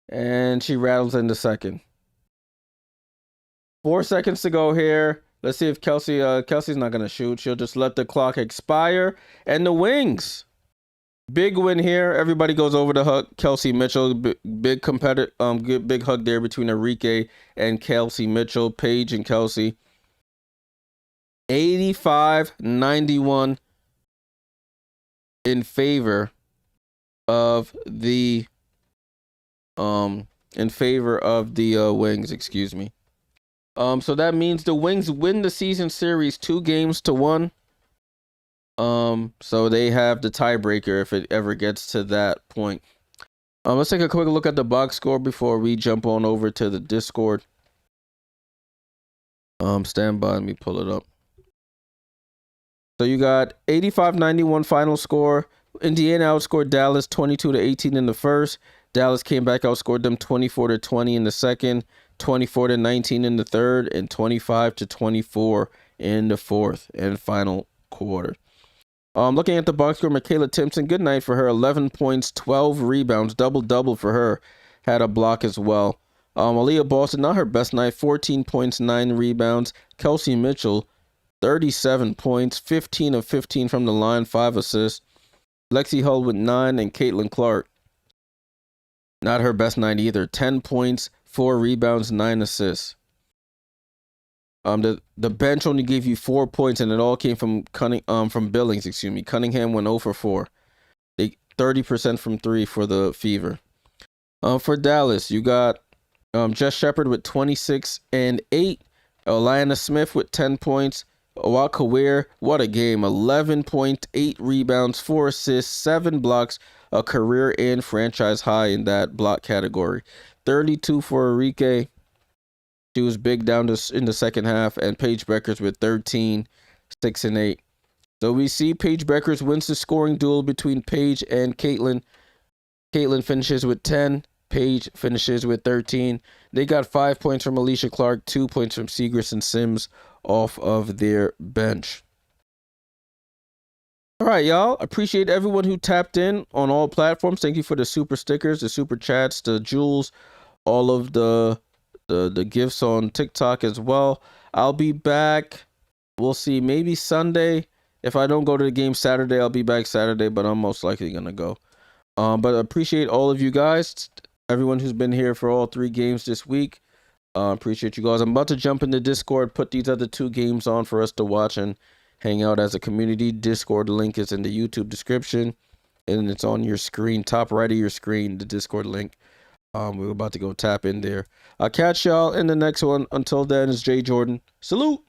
And she rattles in the second. 4 seconds to go here. Let's see if Kelsey's not going to shoot. She'll just let the clock expire. And the Wings. Big win here. Everybody goes over to hug Kelsey Mitchell. Big competitive, big hug there between Arike and Kelsey Mitchell. Paige and Kelsey. 85-91 in favor of the Wings, excuse me. So that means the Wings win the season series 2-1. So they have the tiebreaker if it ever gets to that point. Let's take a quick look at the box score before we jump on over to the Discord. Stand by, let me pull it up. So you got 85-91 final score. Indiana outscored Dallas 22-18 in the first. Dallas came back, outscored them 24-20 in the second, 24-19 in the third, and 25-24 in the fourth and final quarter. Looking at the box score, Makayla Timpson, good night for her. 11 points, 12 rebounds, double-double for her. Had a block as well. Aliyah Boston, not her best night, 14 points, 9 rebounds. Kelsey Mitchell, 37 points, 15 of 15 from the line, 5 assists. Lexi Hull with 9, and Caitlin Clark, not her best night either. 10 points, 4 rebounds, 9 assists. The bench only gave you 4 points, and it all came from Billings, excuse me. Cunningham went 0 for 4. 30% from 3 for the Fever. For Dallas, you got Jess Shepard with 26 and 8. Aliyah Smith with 10 points. Kawir, what a game. 11 points, 8 rebounds, 4 assists, 7 blocks. A career and franchise high in that block category. 32 for Arike. She was big down in the second half. And Paige Bueckers with 13, 6 and 8. So we see Paige Bueckers wins the scoring duel between Paige and Caitlin. Caitlin finishes with 10. Paige finishes with 13. They got 5 points from Alicia Clark, 2 points from Segrist and Sims off of their bench. All right, y'all. Appreciate everyone who tapped in on all platforms. Thank you for the super stickers, the super chats, the jewels, all of the gifts on TikTok as well. I'll be back. We'll see. Maybe Sunday. If I don't go to the game Saturday, I'll be back Saturday, but I'm most likely going to go. But I appreciate all of you guys. Everyone who's been here for all 3 games this week. Appreciate you guys. I'm about to jump into Discord, put these other 2 games on for us to watch and hang out as a community. Discord link is in the YouTube description, and it's on your screen, top right of your screen, the Discord link. We're about to go tap in there. I'll catch y'all in the next one. Until then, it's Jay Jordan. Salute!